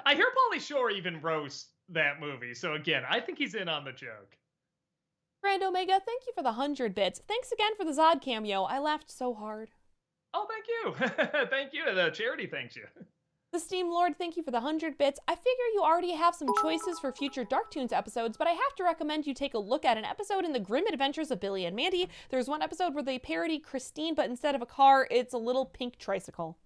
I hear Pauly Shore even roast that movie, so again, I think he's in on the joke. Grand Omega, thank you for the 100 bits. Thanks again for the Zod cameo. I laughed so hard. Oh, thank you. Thank you. The charity thanks you. The Steam Lord, thank you for the 100 bits. I figure you already have some choices for future Dark Toons episodes, but I have to recommend you take a look at an episode in the Grim Adventures of Billy and Mandy. There's one episode where they parody Christine, but instead of a car, it's a little pink tricycle.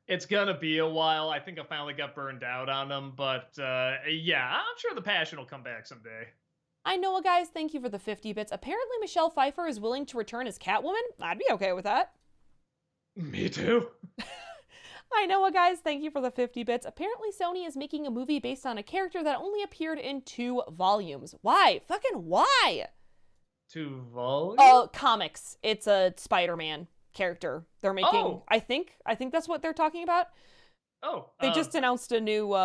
It's gonna be a while. I think I finally got burned out on them, but yeah, I'm sure the passion will come back someday. I know, guys, thank you for the 50 bits. Apparently Michelle Pfeiffer is willing to return as Catwoman. I'd be okay with that. Me too. I know, guys, thank you for the 50 bits. Apparently Sony is making a movie based on a character that only appeared in 2 volumes. Why? Fucking why? 2 volumes? Comics. It's a Spider-Man character they're making. Oh. I think that's what they're talking about. Oh. They just announced a new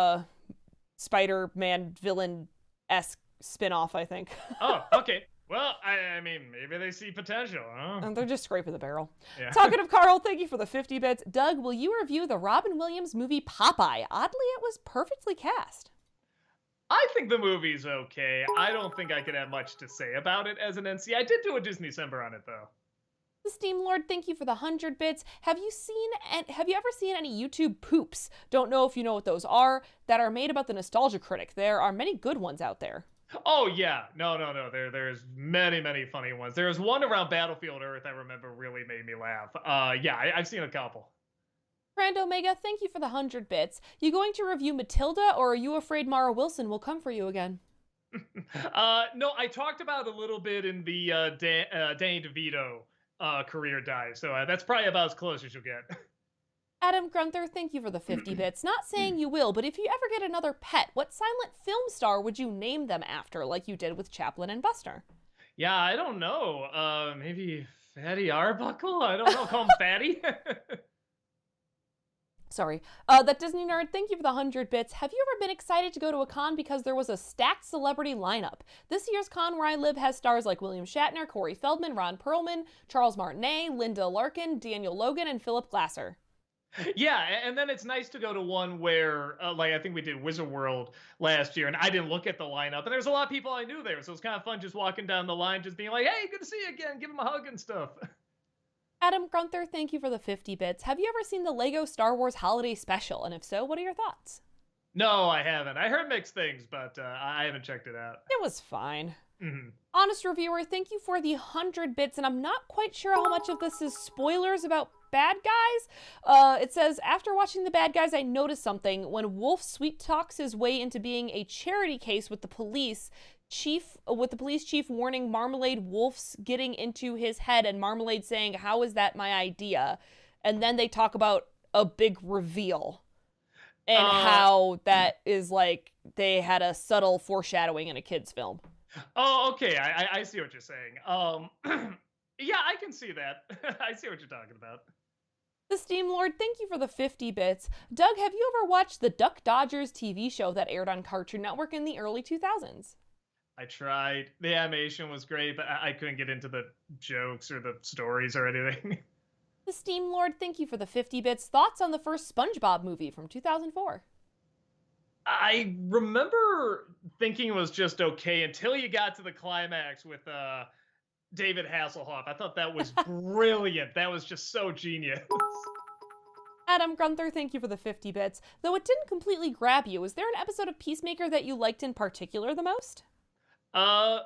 Spider-Man villain-esque spin-off, I think. Oh, okay. Well, I mean, maybe they see potential, huh? And they're just scraping the barrel. Yeah. Talking of Carl, thank you for the 50 bits. Doug, will you review the Robin Williams movie Popeye? Oddly, it was perfectly cast. I think the movie's okay. I don't think I could have much to say about it as an NC. I did do a Disney-cember on it, though. The Steam Lord, thank you for the 100 bits. Have you ever seen any YouTube poops? Don't know if you know what those are, that are made about the Nostalgia Critic. There are many good ones out there. Oh, yeah. No. There's many funny ones. There was one around Battlefield Earth I remember really made me laugh. Yeah, I've seen a couple. Grand Omega, thank you for the 100 bits. You going to review Matilda, or are you afraid Mara Wilson will come for you again? No, I talked about a little bit in the Danny DeVito career dive, so that's probably about as close as you'll get. Adam Grunther, thank you for the 50 bits. Not saying you will, but if you ever get another pet, what silent film star would you name them after, like you did with Chaplin and Buster? Yeah, I don't know. Maybe Fatty Arbuckle? I don't know. Call him Fatty? Sorry. That Disney Nerd, thank you for the 100 bits. Have you ever been excited to go to a con because there was a stacked celebrity lineup? This year's con where I live has stars like William Shatner, Corey Feldman, Ron Perlman, Charles Martinet, Linda Larkin, Daniel Logan, and Philip Glasser. Yeah, and then it's nice to go to one where, like, I think we did Wizard World last year, and I didn't look at the lineup, and there's a lot of people I knew there, so it's kind of fun just walking down the line, just being like, hey, good to see you again, give them a hug and stuff. Adam Grunther, thank you for the 50 bits. Have you ever seen the Lego Star Wars Holiday Special? And if so, what are your thoughts? No, I haven't. I heard mixed things, but I haven't checked it out. It was fine. Mm-hmm. Honest Reviewer, thank you for the 100 bits, and I'm not quite sure how much of this is spoilers about Bad Guys. It says, after watching The Bad Guys, I noticed something. When Wolf sweet talks his way into being a charity case with the police chief warning Marmalade Wolf's getting into his head, and Marmalade saying, how is that my idea? And then they talk about a big reveal and how that is like they had a subtle foreshadowing in a kid's film. Oh, okay. I see what you're saying. Yeah, I can see that. I see what you're talking about. The Steam Lord, thank you for the 50 bits. Doug, have you ever watched the Duck Dodgers TV show that aired on Cartoon Network in the early 2000s? I tried. The animation was great, but I couldn't get into the jokes or the stories or anything. The Steam Lord, thank you for the 50 bits. Thoughts on the first SpongeBob movie from 2004? I remember thinking it was just okay until you got to the climax with David Hasselhoff. I thought that was brilliant. That was just so genius. Adam Grunther, thank you for the 50 bits. Though it didn't completely grab you, is there an episode of Peacemaker that you liked in particular the most? The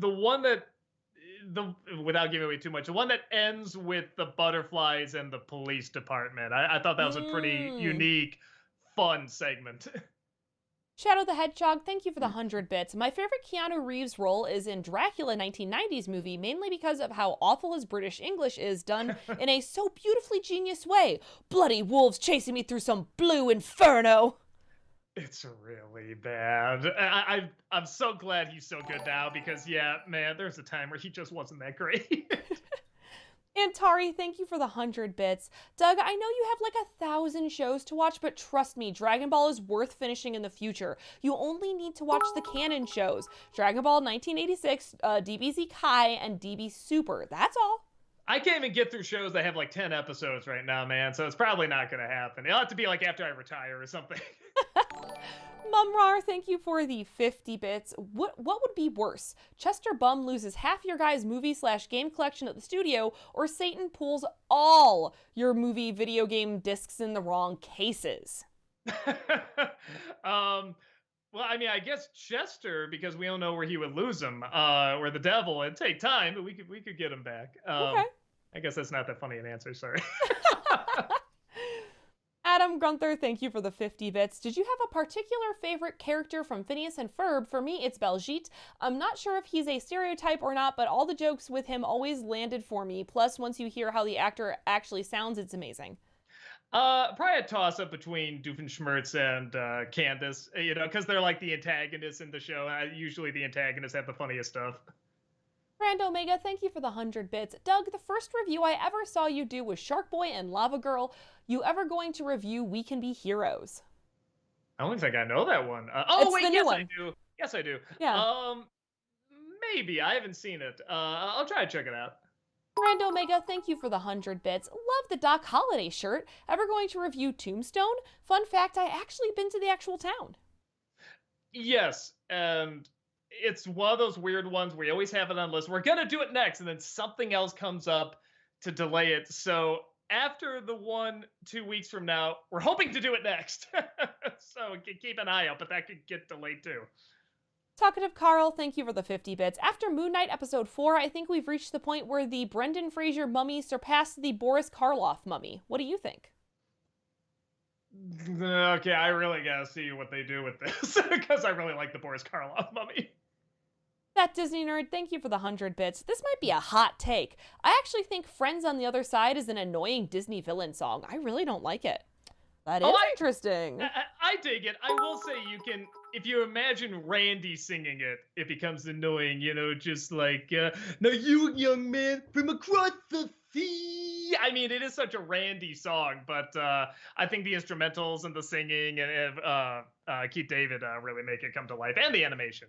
one that, without giving away too much, the one that ends with the butterflies and the police department. I thought that was a pretty unique, fun segment. Shadow the Hedgehog, thank you for the 100 bits. My favorite Keanu Reeves role is in Dracula 1990s movie, mainly because of how awful his British English is done in a so beautifully genius way. Bloody wolves chasing me through some blue inferno. It's really bad. I'm so glad he's so good now because, yeah, man, there's a time where he just wasn't that great. Antari, thank you for the 100 bits. Doug, I know you have like 1,000 shows to watch, but trust me, Dragon Ball is worth finishing in the future. You only need to watch the canon shows. Dragon Ball 1986, DBZ Kai, and DB Super. That's all. I can't even get through shows that have like 10 episodes right now, man, so it's probably not going to happen. It'll have to be like after I retire or something. Mumrar, thank you for the 50 bits. What would be worse? Chester Bum loses half your guys' movie/game collection at the studio, or Satan pulls all your movie video game discs in the wrong cases? Well, I mean, I guess Chester, because we don't know where he would lose him, or the devil. It'd take time, but we could get him back. Okay. I guess that's not that funny an answer, sorry. Adam Gunther, thank you for the 50 bits. Did you have a particular favorite character from Phineas and Ferb? For me, it's Beljeet. I'm not sure if he's a stereotype or not, but all the jokes with him always landed for me. Plus, once you hear how the actor actually sounds, it's amazing. Probably a toss-up between Doofenshmirtz and Candace, because they're like the antagonists in the show. Usually the antagonists have the funniest stuff. Grand Omega, thank you for the 100 bits. Doug, the first review I ever saw you do was Shark Boy and Lava Girl. You ever going to review We Can Be Heroes? I don't think I know that one. I do. Yes, I do. Yeah. Maybe. I haven't seen it. I'll try to check it out. Grand Omega, thank you for the 100 bits. Love the Doc Holliday shirt. Ever going to review Tombstone? Fun fact, I actually been to the actual town. Yes, and it's one of those weird ones where you always have it on list. We're going to do it next, and then something else comes up to delay it. So after the 1-2 weeks from now, we're hoping to do it next. So keep an eye out, but that could get delayed too. Talkative Carl, thank you for the 50 bits. After Moon Knight episode 4, I think we've reached the point where the Brendan Fraser mummy surpassed the Boris Karloff mummy. What do you think? Okay, I really gotta see what they do with this, because I really like the Boris Karloff mummy. That Disney nerd, thank you for the 100 bits. This might be a hot take. I actually think Friends on the Other Side is an annoying Disney villain song. I really don't like it. That is interesting. I dig it. I will say you can, if you imagine Randy singing it, it becomes annoying, just like, now you young man from across the sea. I mean, it is such a Randy song, but I think the instrumentals and the singing and Keith David really make it come to life, and the animation.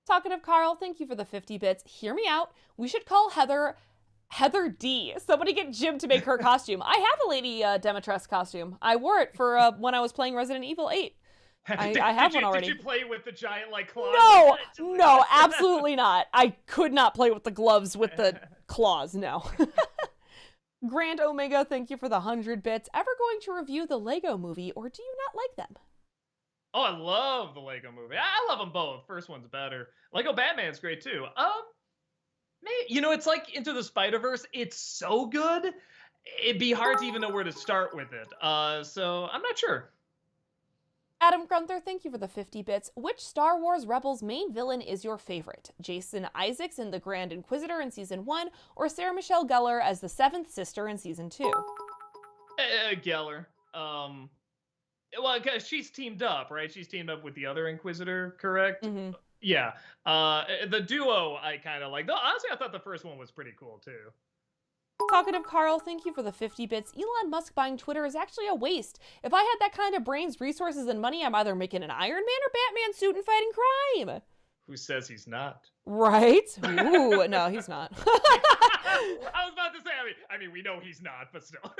Talkative Carl, thank you for the 50 bits. Hear me out. We should call Heather D. Somebody get Jim to make her costume. I have a Lady Demetress costume. I wore it for when I was playing Resident Evil 8. I have one already. Did you play with the giant claws? No, absolutely not. I could not play with the gloves with the claws, no. Grand Omega, thank you for the 100 bits. Ever going to review the Lego movie, or do you not like them? Oh, I love the Lego movie. I love them both. First one's better. Lego Batman's great too. Maybe, it's like Into the Spider-Verse. It's so good, it'd be hard to even know where to start with it. So I'm not sure. Adam Gunther, thank you for the 50 bits. Which Star Wars Rebels main villain is your favorite? Jason Isaacs in The Grand Inquisitor in Season 1, or Sarah Michelle Gellar as the 7th sister in Season 2? Gellar. Well, because she's teamed up, right? She's teamed up with the other Inquisitor, correct? Mm-hmm. Yeah. The duo I kind of like. Though, honestly, I thought the first one was pretty cool, too. Talkative Carl, thank you for the 50 bits. Elon Musk buying Twitter is actually a waste. If I had that kind of brains, resources, and money, I'm either making an Iron Man or Batman suit and fighting crime. Who says he's not? Right? Ooh, no, he's not. I was about to say, I mean, we know he's not, but still.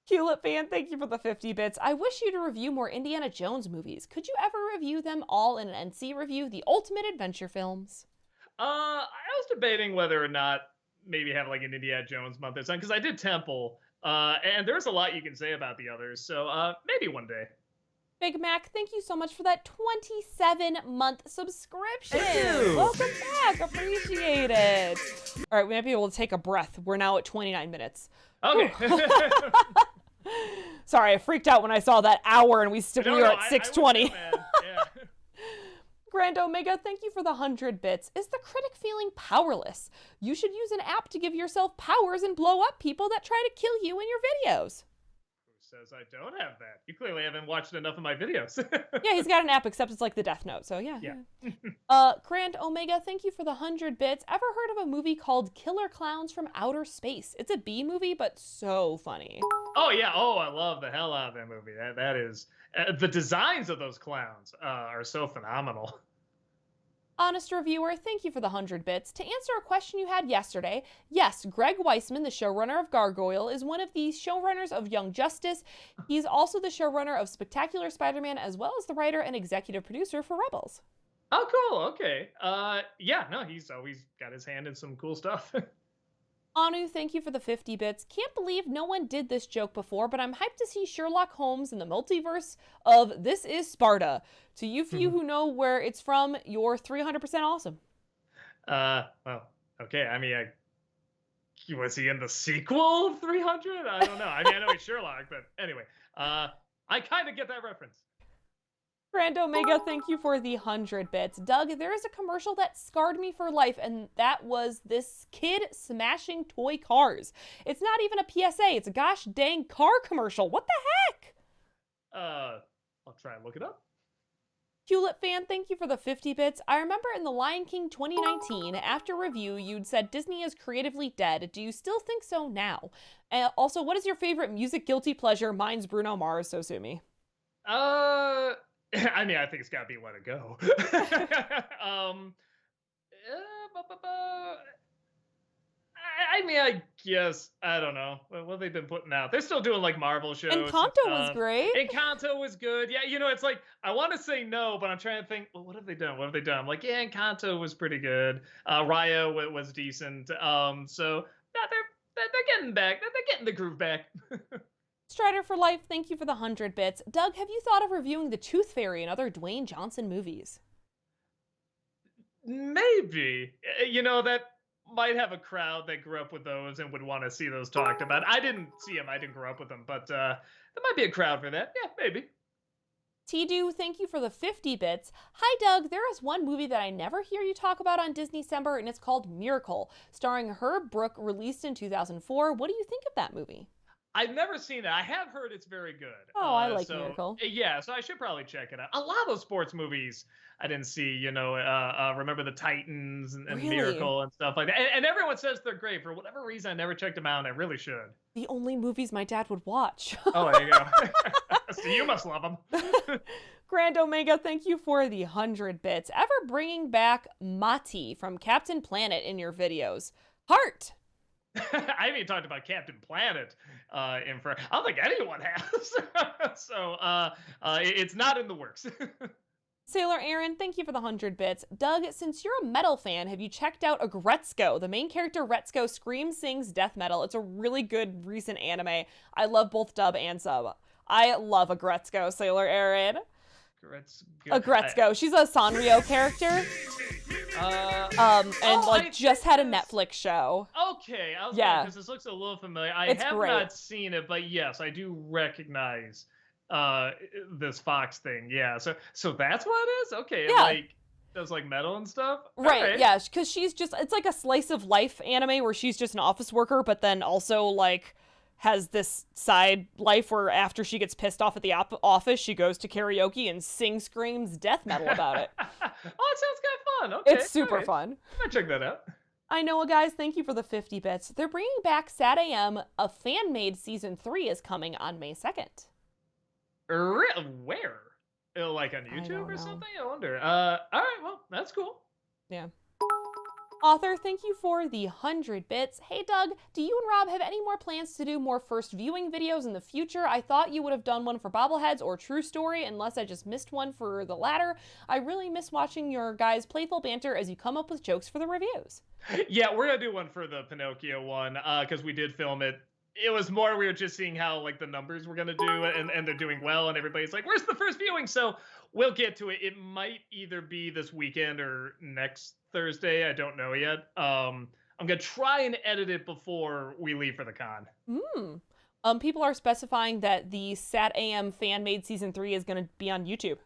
Hewlett fan, thank you for the 50 bits. I wish you to review more Indiana Jones movies. Could you ever review them all in an NC review, the ultimate adventure films? I was debating whether or not maybe have like an Indiana Jones month or something, because I did Temple, and there's a lot you can say about the others, so maybe one day. Big Mac, thank you so much for that 27-month subscription. Ew. Welcome back. Appreciate it. All right, we might be able to take a breath. We're now at 29 minutes. Okay. Sorry, I freaked out when I saw that hour and we were at 6:20. Yeah. Grand Omega, thank you for the 100 bits. Is the critic feeling powerless? You should use an app to give yourself powers and blow up people that try to kill you in your videos. Who says I don't have that. You clearly haven't watched enough of my videos. Yeah, he's got an app, except it's like the Death Note. So yeah. Grand Omega, thank you for the 100 bits. Ever heard of a movie called Killer Clowns from Outer Space? It's a B movie, but so funny. Oh yeah. Oh, I love the hell out of that movie. That is the designs of those clowns are so phenomenal. Honest Reviewer, thank you for the 100 bits. To answer a question you had yesterday, yes, Greg Weisman, the showrunner of Gargoyle, is one of the showrunners of Young Justice. He's also the showrunner of Spectacular Spider-Man, as well as the writer and executive producer for Rebels. Oh, cool. Okay. Yeah. No, he's always got his hand in some cool stuff. Anu, thank you for the 50 bits. Can't believe no one did this joke before, but I'm hyped to see Sherlock Holmes in the multiverse of This Is Sparta. To you few who know where it's from, you're 300% awesome. Well, okay. I mean, was he in the sequel of 300? I don't know. I mean, I know he's Sherlock, but anyway, I kind of get that reference. Grand Omega, thank you for the 100 bits. Doug, there is a commercial that scarred me for life, and that was this kid smashing toy cars. It's not even a PSA, it's a gosh dang car commercial. What the heck? I'll try and look it up. Hewlett fan, thank you for the 50 bits. I remember in The Lion King 2019, after review, you'd said Disney is creatively dead. Do you still think so now? Also, what is your favorite music guilty pleasure? Mine's Bruno Mars, so sue me. I mean, I think it's got to be Let It Go. I mean, I guess, I don't know. What have they been putting out? They're still doing like Marvel shows. Encanto was great. Encanto was good. Yeah, you know, it's like, I want to say no, but I'm trying to think, well, what have they done? What have they done? I'm like, yeah, Encanto was pretty good. Raya was decent. So, yeah, they're getting back. They're getting the groove back. Strider for Life, thank you for the 100 bits. Doug, have you thought of reviewing The Tooth Fairy and other Dwayne Johnson movies? Maybe. You know, that might have a crowd that grew up with those and would want to see those talked about. I didn't see them. I didn't grow up with them. But there might be a crowd for that. Yeah, maybe. T-Do, thank you for the 50 bits. Hi, Doug. There is one movie that I never hear you talk about on Disney December, and it's called Miracle, starring Herb Brooke, released in 2004. What do you think of that movie? I've never seen it. I have heard it's very good. Oh, I like Miracle. Yeah, so I should probably check it out. A lot of those sports movies I didn't see, you know, Remember the Titans and really? Miracle and stuff like that. And everyone says they're great. For whatever reason, I never checked them out, and I really should. The only movies my dad would watch. Oh, there you go. So you must love them. Grand Omega, thank you for the 100 bits. Ever bringing back Mati from Captain Planet in your videos? Heart! I haven't even talked about Captain Planet I don't think anyone has. So it's not in the works. Sailor Aaron, thank you for the 100 bits. Doug, since you're a metal fan, have you checked out Agretzko? The main character, Retzko, screams, sings death metal. It's a really good recent anime. I love both dub and sub. I love Agretzko, Sailor Aaron. Agretzko. She's a Sanrio character. Just had a Netflix show. Okay, I was because this looks a little familiar. I have not seen it, but yes, I do recognize this Fox thing. Yeah, so that's what it is. Okay, yeah. Like does like metal and stuff. Right. Okay. Yeah, because it's like a slice of life anime where she's just an office worker, but then also like has this side life where after she gets pissed off at the office, she goes to karaoke and screams death metal about it. Oh, it sounds kind of fun. Okay, it's super fun. I'm gonna check that out. I know, guys. Thank you for the 50 bits. They're bringing back Sad AM. A fan-made season 3 is coming on May 2nd. Where? Like on YouTube or something? I wonder. All right. Well, that's cool. Yeah. Author, thank you for the 100 bits. Hey, Doug, do you and Rob have any more plans to do more first viewing videos in the future? I thought you would have done one for Bobbleheads or True Story, unless I just missed one for the latter. I really miss watching your guys' playful banter as you come up with jokes for the reviews. Yeah, we're going to do one for the Pinocchio one, because we did film it. It was more, we were just seeing how like the numbers were going to do, and they're doing well, and everybody's like, where's the first viewing? So we'll get to it. It might either be this weekend or next Thursday. I don't know yet. I'm going to try and edit it before we leave for the con. People are specifying that the Sat AM fan-made season 3 is going to be on YouTube.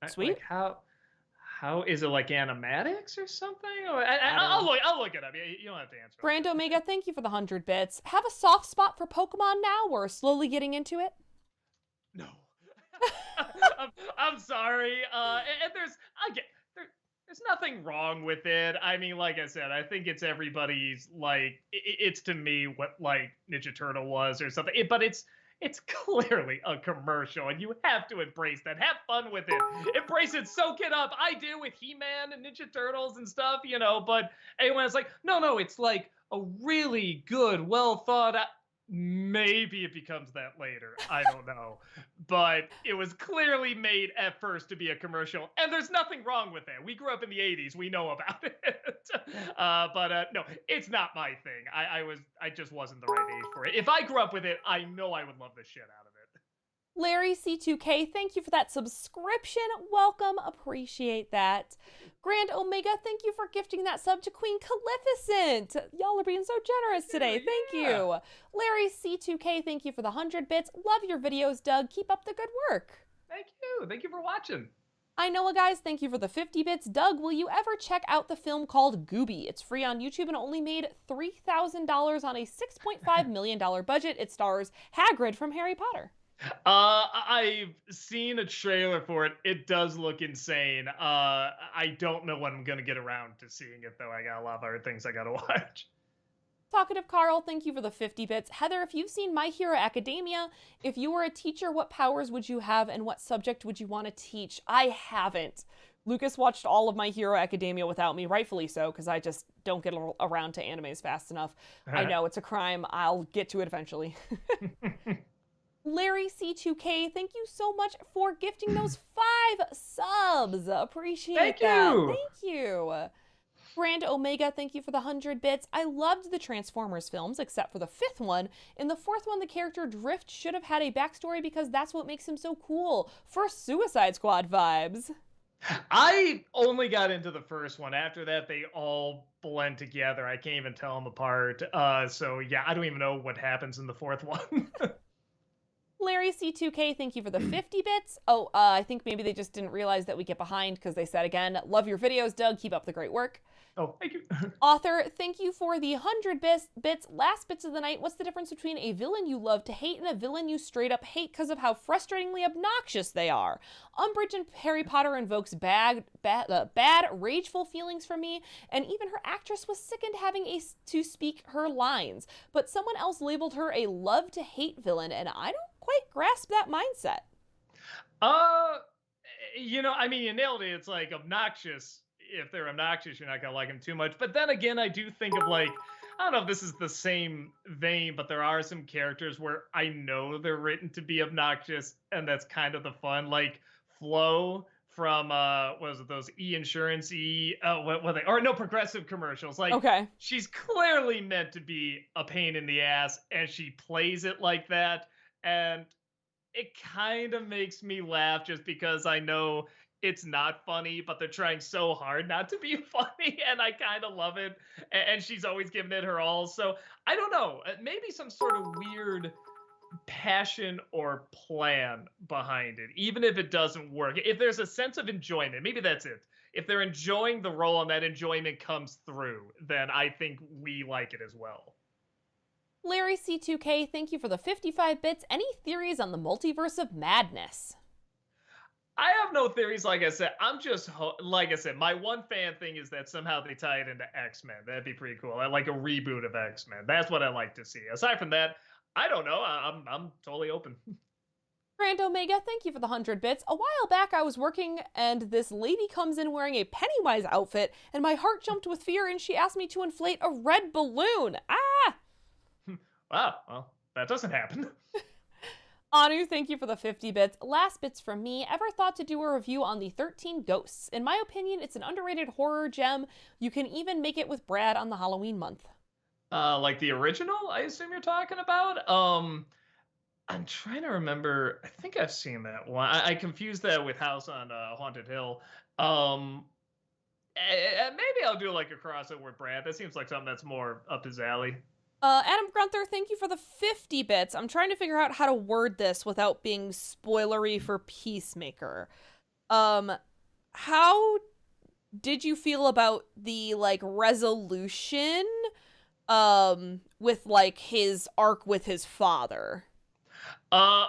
Sweet. Like How is it, like animatics or something? Or I don't know. I'll look it up. You don't have to answer. Brand Omega, thank you for the 100 bits. Have a soft spot for Pokemon now? We're slowly getting into it. No. I'm sorry. And there's nothing wrong with it. I mean, like I said, I think it's everybody's like it's to me what like Ninja Turtle was or something. But it's clearly a commercial, and you have to embrace that. Have fun with it. Embrace it. Soak it up. I do with He-Man and Ninja Turtles and stuff, you know. But anyone's like, no, it's like a really good, well thought out. Maybe it becomes that later. I don't know. But it was clearly made at first to be a commercial. And there's nothing wrong with that. We grew up in the 80s. We know about it. But no, it's not my thing. I just wasn't the right age for it. If I grew up with it, I know I would love the shit out of it. Larry C2K, thank you for that subscription. Welcome. Appreciate that. Grand Omega, thank you for gifting that sub to Queen Calificent. Y'all are being so generous today. Thank you. Larry C2K, thank you for the 100 bits. Love your videos, Doug. Keep up the good work. Thank you. Thank you for watching. I know, guys, thank you for the 50 bits. Doug, will you ever check out the film called Gooby? It's free on YouTube and only made $3,000 on a $6.5 million budget. It stars Hagrid from Harry Potter. I've seen a trailer for it. It does look insane. I don't know when I'm gonna get around to seeing it though. I got a lot of other things I gotta watch. Talkative Carl, thank you for the 50 bits. Heather, if you've seen My Hero Academia, if you were a teacher, what powers would you have and what subject would you want to teach? I haven't. Lucas watched all of My Hero Academia without me, rightfully so, because I just don't get around to animes fast enough. I know it's a crime. I'll get to it eventually. Larry C2K, thank you so much for gifting those 5 subs. Appreciate that. Thank you. Grand Omega, thank you for the 100 bits. I loved the Transformers films, except for the 5th one. In the 4th one, the character Drift should have had a backstory because that's what makes him so cool. For Suicide Squad vibes. I only got into the first one. After that, they all blend together. I can't even tell them apart. So yeah, I don't even know what happens in the 4th one. Larry C2K, thank you for the 50 bits. Oh, I think maybe they just didn't realize that we get behind because they said again, love your videos, Doug. Keep up the great work. Oh, thank you. Author, thank you for the 100 bits. Last bits of the night. What's the difference between a villain you love to hate and a villain you straight up hate because of how frustratingly obnoxious they are? Umbridge in Harry Potter invokes bad, rageful feelings from me, and even her actress was sickened having to speak her lines. But someone else labeled her a love to hate villain, and I don't quite grasp that mindset. You know, I mean, you nailed it. It's like obnoxious. If they're obnoxious, you're not gonna like them too much. But then again, I do think of like, I don't know if this is the same vein, but there are some characters where I know they're written to be obnoxious, and that's kind of the fun. Like Flo from what was it, those e-insurance progressive commercials. Like, okay, she's clearly meant to be a pain in the ass, and she plays it like that. And it kind of makes me laugh just because I know it's not funny, but they're trying so hard not to be funny, and I kind of love it. And she's always giving it her all. So I don't know, maybe some sort of weird passion or plan behind it, even if it doesn't work. If there's a sense of enjoyment, maybe that's it. If they're enjoying the role and that enjoyment comes through, then I think we like it as well. Larry C2K, thank you for the 55 bits. Any theories on the multiverse of madness? I have no theories, like I said. I'm just, like I said, my one fan thing is that somehow they tie it into X-Men. That'd be pretty cool. I like a reboot of X-Men. That's what I like to see. Aside from that, I don't know. I'm totally open. Grand Omega, thank you for the 100 bits. A while back, I was working, and this lady comes in wearing a Pennywise outfit, and my heart jumped with fear, and she asked me to inflate a red balloon. Ah! Wow, well, that doesn't happen. Anu, thank you for the 50 bits. Last bits from me. Ever thought to do a review on the 13 Ghosts? In my opinion, it's an underrated horror gem. You can even make it with Brad on the Halloween month. Like the original, I assume you're talking about? I'm trying to remember. I think I've seen that one. I confused that with House on Haunted Hill. Maybe I'll do like a crossover with Brad. That seems like something that's more up his alley. Adam Grunther, thank you for the 50 bits. I'm trying to figure out how to word this without being spoilery for Peacemaker. How did you feel about the like resolution with like his arc with his father? I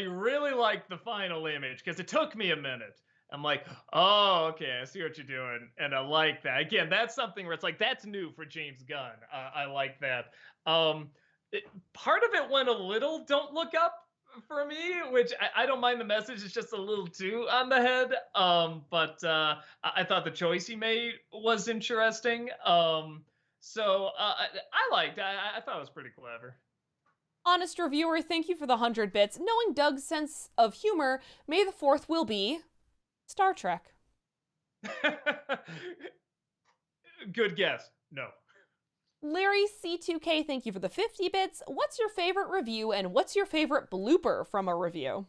really liked the final image because it took me a minute. I'm like, oh, okay, I see what you're doing, and I like that. Again, that's something where it's like that's new for James Gunn. I like that. Um, Part of it went a little "Don't Look Up" for me, which I don't mind the message. It's just a little too on the head. But I thought the choice he made was interesting. I liked. I thought it was pretty clever. Honest reviewer, thank you for the 100 bits. Knowing Doug's sense of humor, May the 4th will be Star Trek. Good guess. No. Larry C2K, thank you for the 50 bits. What's your favorite review and what's your favorite blooper from a review?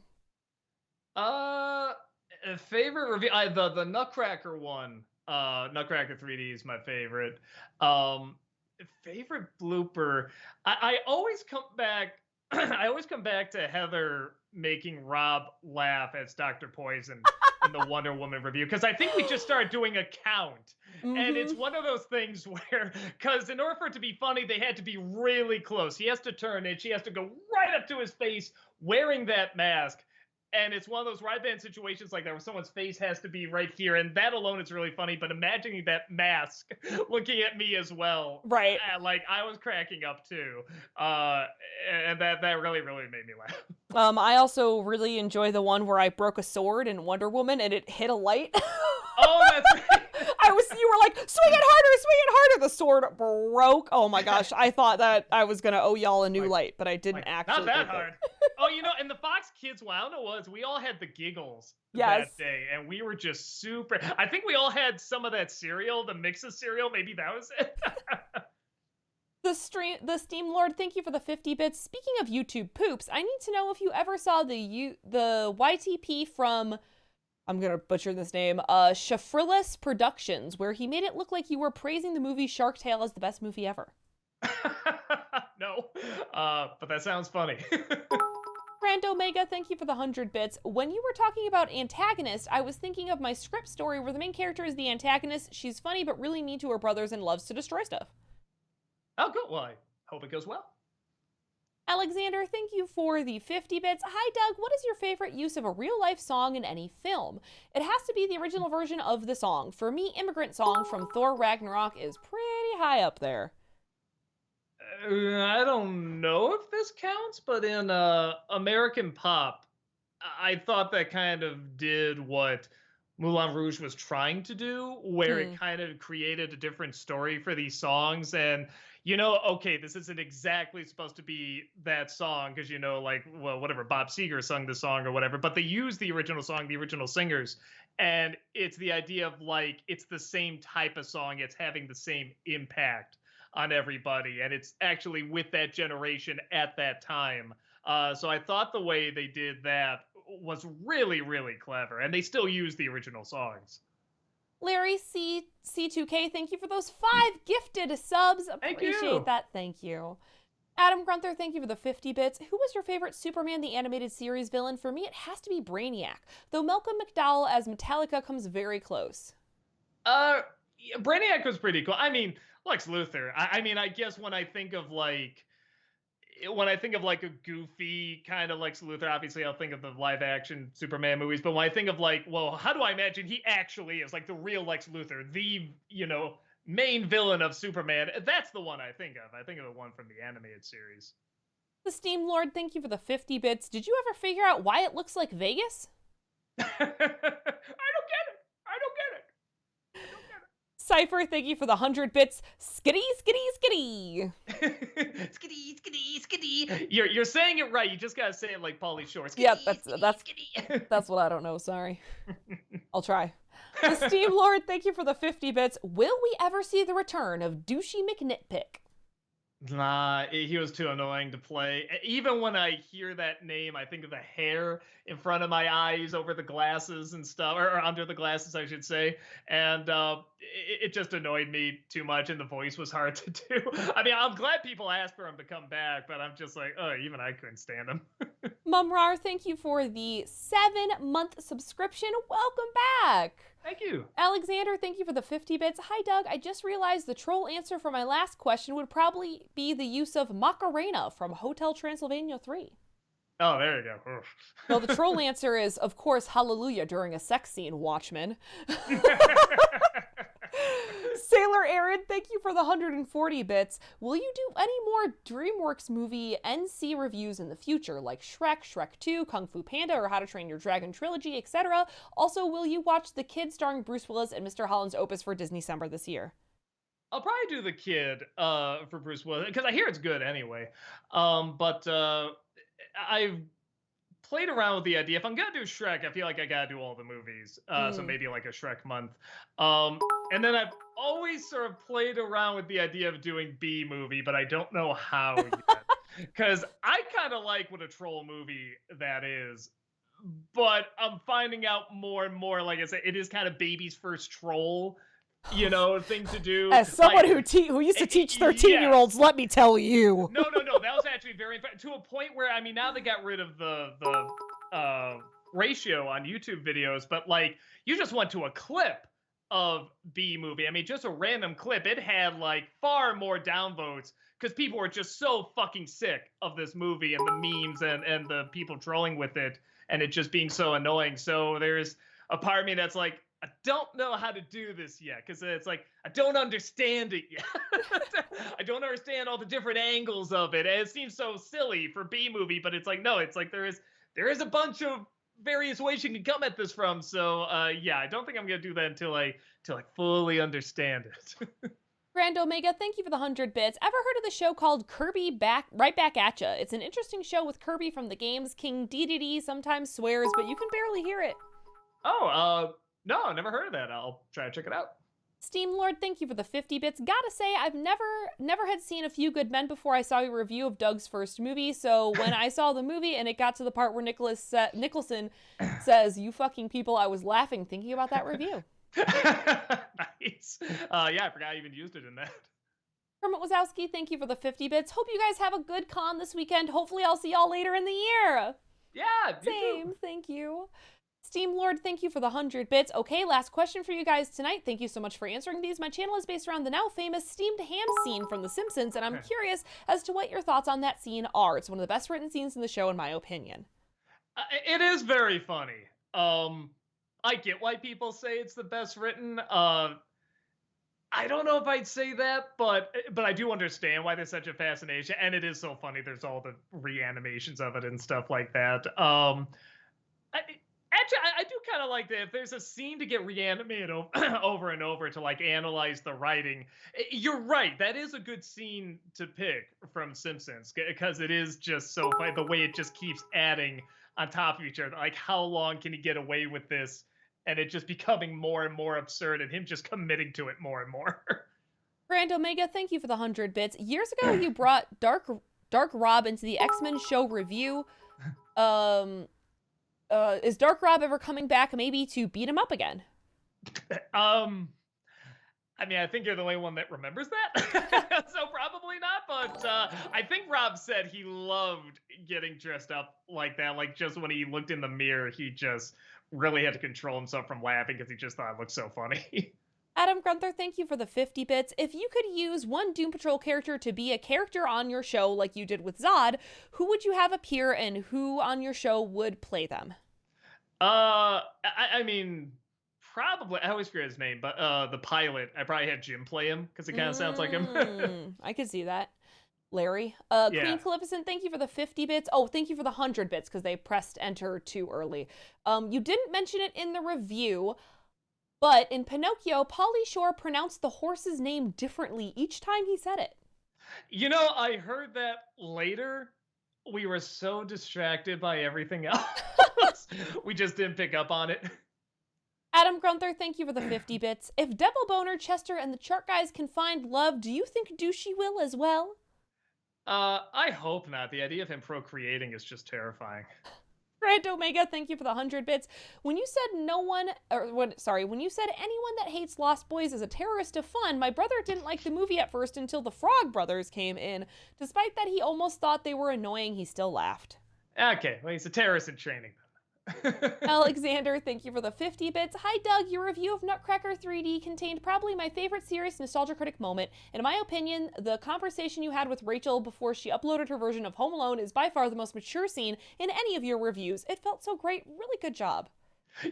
Uh, Favorite review? The Nutcracker one. Nutcracker 3D is my favorite. Um, Favorite blooper. I always come back. I always come back to Heather making Rob laugh as Dr. Poison in the Wonder Woman review because I think we just started doing a count. And it's one of those things where, because in order for it to be funny, they had to be really close. He has to turn and she has to go right up to his face wearing that mask. And it's one of those right band situations like that where someone's face has to be right here. And that alone is really funny. But imagining that mask looking at me as well. Right. Like I was cracking up too. And that really, really made me laugh. I also really enjoy the one where I broke a sword in Wonder Woman and it hit a light. Oh, that's right. You were like, swing it harder. The sword broke. Oh my gosh. I thought that I was going to owe y'all a new light, but I didn't actually. Not that hard. Oh, and the Fox Kids, what I don't know was we all had the giggles yes. that day, and we were just super. I think we all had some of that cereal, the mix of cereal. Maybe that was it. The Steam Lord, thank you for the 50 bits. Speaking of YouTube poops, I need to know if you ever saw the YTP from, I'm gonna butcher this name, Shafrillis Productions, where he made it look like you were praising the movie Shark Tale as the best movie ever. No, but that sounds funny. Grand Omega, thank you for the 100 bits. When you were talking about antagonist, I was thinking of my script story where the main character is the antagonist. She's funny but really mean to her brothers and loves to destroy stuff. Oh, good. Well, I hope it goes well. Alexander, thank you for the 50 bits. Hi, Doug. What is your favorite use of a real-life song in any film? It has to be the original version of the song. For me, Immigrant Song from Thor Ragnarok is pretty high up there. I don't know if this counts, but in American Pop, I thought that kind of did what Moulin Rouge was trying to do, where it kind of created a different story for these songs. And, okay, this isn't exactly supposed to be that song because, whatever, Bob Seger sung the song or whatever, but they used the original song, the original singers. And it's the idea of it's the same type of song. It's having the same impact on everybody. And it's actually with that generation at that time. So I thought the way they did that was really, really clever. And they still use the original songs. Larry C2K, thank you for those 5 gifted subs. Appreciate that. Thank you. Adam Grunther, thank you for the 50 bits. Who was your favorite Superman the Animated Series villain? For me, it has to be Brainiac, though Malcolm McDowell as Metallica comes very close. Brainiac was pretty cool. I mean, Lex Luthor. I guess when I think of a goofy kind of Lex Luthor, obviously I'll think of the live action Superman movies. But when I think of how do I imagine he actually is the real Lex Luthor, the main villain of Superman? That's the one I think of. I think of the one from the animated series. The Steam Lord, thank you for the 50 bits. Did you ever figure out why it looks like Vegas? I don't get it. Cypher, thank you for the 100 bits. Skitty, skitty, skitty. Skitty, skitty, skitty. You're saying it right. You just gotta say it like Pauly Shore. Skitty, yeah, skitty. That's what I don't know. Sorry. I'll try. The Steam Lord, thank you for the 50 bits. Will we ever see the return of Douchey McNitpick? Nah, he was too annoying to play. Even when I hear that name, I think of the hair in front of my eyes over the glasses and stuff, or under the glasses, I should say. And it just annoyed me too much, and the voice was hard to do. I mean, I'm glad people asked for him to come back, but I'm just like, oh, even I couldn't stand him. Mumrar, thank you for the 7-month subscription. Welcome back. Thank you. Alexander, thank you for the 50 bits. Hi, Doug. I just realized the troll answer for my last question would probably be the use of Macarena from Hotel Transylvania 3. Oh, there you go. No, the troll answer is, of course, hallelujah during a sex scene, Watchmen. Sailor Aaron, thank you for the 140 bits. Will you do any more DreamWorks movie NC reviews in the future, like Shrek, Shrek 2, Kung Fu Panda, or How to Train Your Dragon trilogy, etc.? Also, will you watch The Kid starring Bruce Willis and Mr. Holland's Opus for Disney Summer this year? I'll probably do The Kid for Bruce Willis, because I hear it's good anyway. I've played around with the idea. If I'm gonna do Shrek, I feel like I gotta do all the movies. So maybe like a Shrek month. And then I've always sort of played around with the idea of doing B movie, but I don't know how yet. Because I kind of like what a troll movie that is. But I'm finding out more and more, like I said, it is kind of baby's first troll, thing to do. As someone who used to teach 13-year-olds, let me tell you. No. That was actually very to a point where, I mean, now they got rid of the ratio on YouTube videos, but like you just went to a clip of B movie. I mean, just a random clip. It had like far more downvotes because people were just so fucking sick of this movie and the memes and the people trolling with it and it just being so annoying. So there's a part of me that's like, I don't know how to do this yet, because it's like, I don't understand it yet. I don't understand all the different angles of it. And it seems so silly for B movie, but it's like, no, it's like there is a bunch of various ways you can come at this from. So yeah, I don't think I'm gonna do that until I fully understand it. Grand Omega, thank you for the 100 bits. Ever heard of the show called Kirby Right Back At Ya? It's an interesting show with Kirby from the games. King Dedede sometimes swears, but you can barely hear it. Oh, no, never heard of that. I'll try to check it out. Steam Lord, thank you for the 50 bits. Gotta say, I've never had seen A Few Good Men before I saw your review of Doug's first movie, so when I saw the movie and it got to the part where Nicholson says, "You fucking people," I was laughing thinking about that review. Nice. Yeah, I forgot I even used it in that. Kermit Wazowski, thank you for the 50 bits. Hope you guys have a good con this weekend. Hopefully I'll see y'all later in the year. Yeah, same. Thank you. Steam Lord, thank you for the 100 bits. Okay, last question for you guys tonight. Thank you so much for answering these. My channel is based around the now famous steamed ham scene from The Simpsons, and I'm curious as to what your thoughts on that scene are. It's one of the best written scenes in the show, in my opinion. It is very funny. I get why people say it's the best written. I don't know if I'd say that, but I do understand why there's such a fascination, and it is so funny. There's all the reanimations of it and stuff like that. Actually, I do kind of like that. If there's a scene to get reanimated over and over to like analyze the writing, you're right. That is a good scene to pick from Simpsons because it is just so funny. The way it just keeps adding on top of each other. Like, how long can he get away with this? And it just becoming more and more absurd and him just committing to it more and more. Grand Omega, thank you for the 100 bits. Years ago, you brought Dark Rob into the X-Men show review. Is Dark Rob ever coming back maybe to beat him up again? I mean, I think you're the only one that remembers that. So probably not, but I think Rob said he loved getting dressed up like that. Like, just when he looked in the mirror, he just really had to control himself from laughing because he just thought it looked so funny. Adam Grunther, thank you for the 50 bits. If you could use one Doom Patrol character to be a character on your show like you did with Zod, who would you have appear and who on your show would play them? I mean, probably, I always forget his name, but the pilot, I probably had Jim play him because it kind of sounds like him. I could see that. Larry. Yeah. Queen Calificent, thank you for the 50 bits. Oh, thank you for the 100 bits because they pressed enter too early. You didn't mention it in the review, but in Pinocchio, Pauly Shore pronounced the horse's name differently each time he said it. You know, I heard that later. We were so distracted by everything else. We just didn't pick up on it. Adam Grunther, thank you for the 50 bits. If Devil Boner, Chester, and the Chart Guys can find love, do you think Douchey will as well? I hope not. The idea of him procreating is just terrifying. Grand Omega, thank you for the 100 bits. When you said when you said anyone that hates Lost Boys is a terrorist of fun, my brother didn't like the movie at first until the Frog Brothers came in. Despite that he almost thought they were annoying, he still laughed. Okay, well, he's a terrorist in training. Alexander, thank you for the 50 bits. Hi, Doug. Your review of Nutcracker 3D contained probably my favorite serious nostalgia critic moment. In my opinion, the conversation you had with Rachel before she uploaded her version of Home Alone is by far the most mature scene in any of your reviews. It felt so great. Really good job.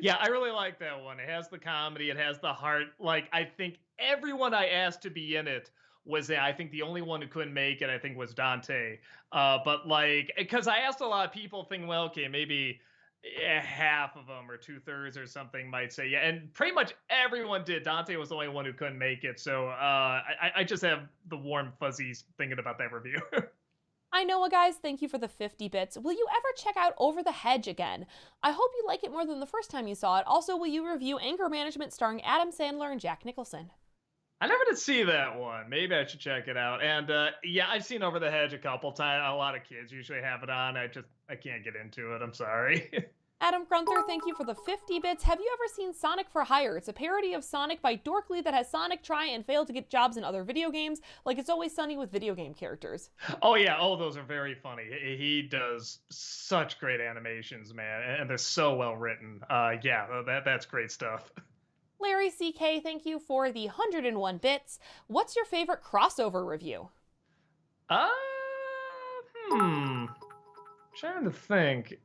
Yeah, I really like that one. It has the comedy, it has the heart. Like, I think everyone I asked to be in it was there. I think the only one who couldn't make it, I think, was Dante. But like, because I asked a lot of people, thinking, well, okay, maybe half of them or 2/3 or something might say yeah, and pretty much everyone did. Dante was the only one who couldn't make it, so I just have the warm fuzzies thinking about that review. I know, guys, thank you for the 50 bits. Will you ever check out Over the Hedge again? I hope you like it more than the first time you saw it. Also, will you review Anger Management starring Adam Sandler and Jack Nicholson? I never did see that one. Maybe I should check it out. And yeah, I've seen Over the Hedge a couple times. A lot of kids usually have it on. I can't get into it. I'm sorry. Adam Grunther, thank you for the 50 bits. Have you ever seen Sonic for Hire? It's a parody of Sonic by Dorkly that has Sonic try and fail to get jobs in other video games, like It's Always Sunny with video game characters. Oh yeah, oh those are very funny. He does such great animations, man, and they're so well written. Yeah, that's great stuff. Larry CK, thank you for the 101 bits. What's your favorite crossover review? Trying to think.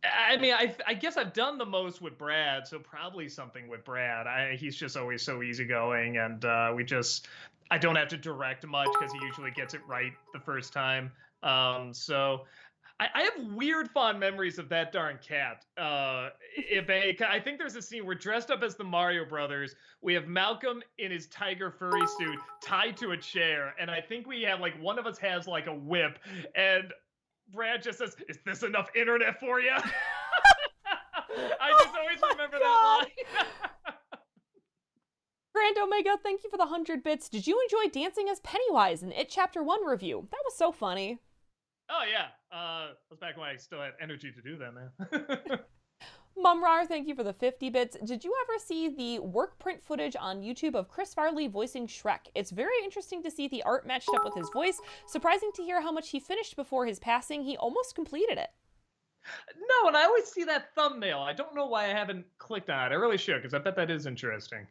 I mean, I guess I've done the most with Brad, so probably something with Brad. He's just always so easygoing, and I don't have to direct much because he usually gets it right the first time. So I have weird fond memories of that darn cat. I think there's a scene we're dressed up as the Mario Brothers. We have Malcolm in his tiger furry suit tied to a chair, and I think we have like one of us has like a whip, and Brad just says, "Is this enough internet for you?" I just always remember that line. Grand Omega, thank you for the 100 bits. Did you enjoy dancing as Pennywise in It Chapter 1 review? That was so funny. Oh, yeah. That was back when I still had energy to do that, man. Mumrar, thank you for the 50 bits. Did you ever see the work print footage on YouTube of Chris Farley voicing Shrek? It's very interesting to see the art matched up with his voice. Surprising to hear how much he finished before his passing. He almost completed it. No, and I always see that thumbnail. I don't know why I haven't clicked on it. I really should, because I bet that is interesting.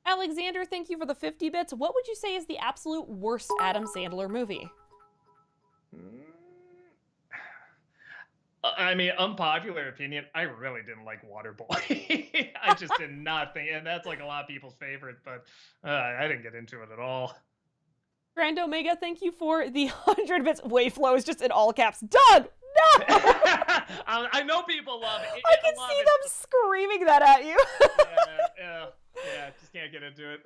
Alexander, thank you for the 50 bits. What would you say is the absolute worst Adam Sandler movie? I mean, unpopular opinion, I really didn't like Waterboy. I just did not think, and that's like a lot of people's favorite, but I didn't get into it at all. Grand Omega, thank you for the 100 bits. Wayflow is just in all caps. Doug, no! I know people love it. I can see them screaming that at you. Yeah, just can't get into it.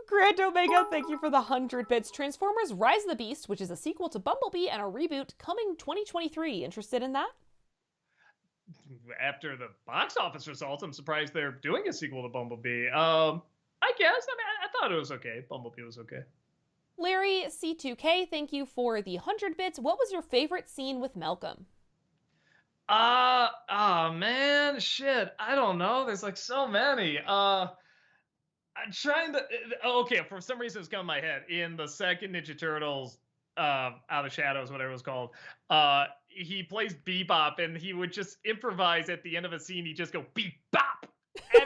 Grand Omega, thank you for the 100 bits. Transformers Rise of the Beast, which is a sequel to Bumblebee and a reboot, coming 2023. Interested in that? After the box office results, I'm surprised they're doing a sequel to Bumblebee. I guess. I mean, I thought it was okay. Bumblebee was okay. Larry C2K, thank you for the 100 bits. What was your favorite scene with Malcolm? Oh man, shit. I don't know. There's like so many. I'm trying to. Okay, for some reason it's come in my head. In the second Ninja Turtles, Out of the Shadows, whatever it was called, he plays Bebop, and he would just improvise at the end of a scene. He'd just go Bebop, and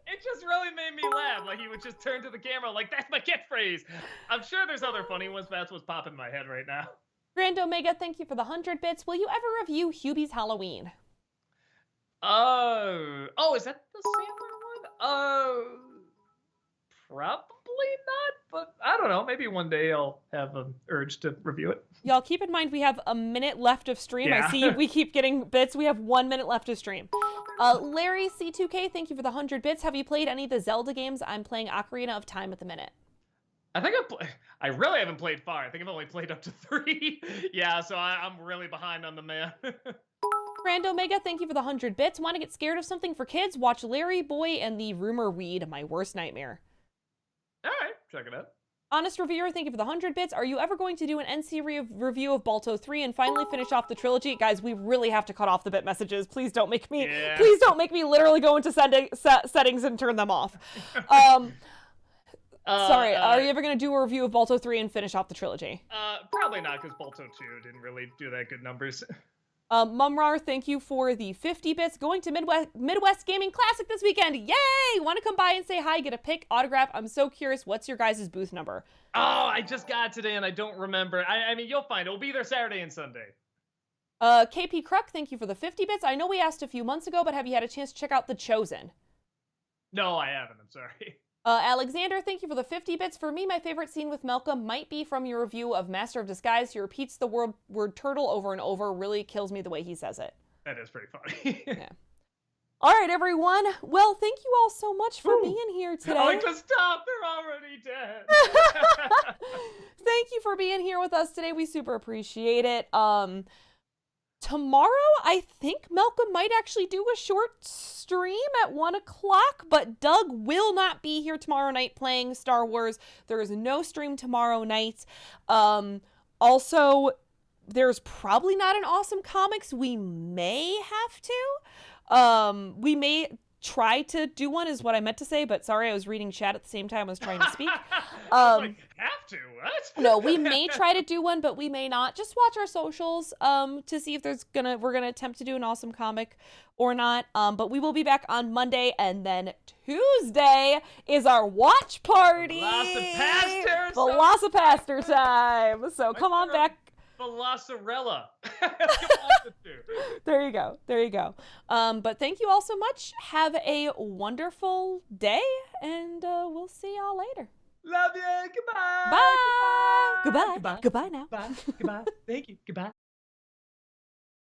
it just really made me laugh. Like he would just turn to the camera, like that's my catchphrase. I'm sure there's other funny ones, but that's what's popping in my head right now. Grand Omega, thank you for the 100 bits. Will you ever review Hubie's Halloween? Oh, is that the Sandler one? Probably not, but I don't know. Maybe one day I'll have an urge to review it. Y'all keep in mind we have a minute left of stream. Yeah. I see we keep getting bits. We have 1 minute left of stream. Larry C2K, thank you for the 100 bits. Have you played any of the Zelda games? I'm playing Ocarina of Time at the minute. I think I really haven't played far. I think I've only played up to 3. Yeah, so I'm really behind on the man. Grand Omega, thank you for the 100 bits. Want to get scared of something for kids? Watch Larry Boy and the Rumor Weed, My Worst Nightmare. All right, check it out. Honest Reviewer, thank you for the 100 bits. Are you ever going to do an NC review of Balto 3 and finally finish off the trilogy? Guys, we really have to cut off the bit messages. Please don't make me, please don't make me literally go into settings and turn them off. Sorry, are you ever going to do a review of Balto 3 and finish off the trilogy? Probably probably not, because Bolto 2 didn't really do that good numbers. Mumrar, thank you for the 50 bits. Going to Midwest Gaming Classic this weekend. Yay! Want to come by and say hi, get a pic, autograph. I'm so curious. What's your guys' booth number? Oh, I just got it today and I don't remember. I mean, you'll find it. It'll be there Saturday and Sunday. KP Kruk, thank you for the 50 bits. I know we asked a few months ago, but have you had a chance to check out The Chosen? No, I haven't. I'm sorry. Alexander, thank you for the 50 bits. For me, my favorite scene with Malcolm might be from your review of Master of Disguise. He repeats the word turtle over and over. Really kills me the way he says it. That is pretty funny. Yeah. All right, everyone. Well, thank you all so much for being here today. I like to stop. They're already dead. Thank you for being here with us today. We super appreciate it. Tomorrow, I think Malcolm might actually do a short stream at 1 o'clock, but Doug will not be here tomorrow night playing Star Wars. There is no stream tomorrow night. Also, there's probably not an Awesome Comics. We may have to. We may try to do one is what I meant to say, but sorry, I was reading chat at the same time I was trying to speak. I was like, have to? What? No, we may try to do one, but we may not. Just watch our socials to see if we're gonna attempt to do an Awesome Comic or not. But we will be back on Monday, and then Tuesday is our watch party. Velocipaster time. So come on back. Velocirella. There you go. There you go. But thank you all so much. Have a wonderful day, and we'll see y'all later. Love you. Goodbye. Bye. Goodbye. Goodbye now. Goodbye. Goodbye. Thank you. Goodbye.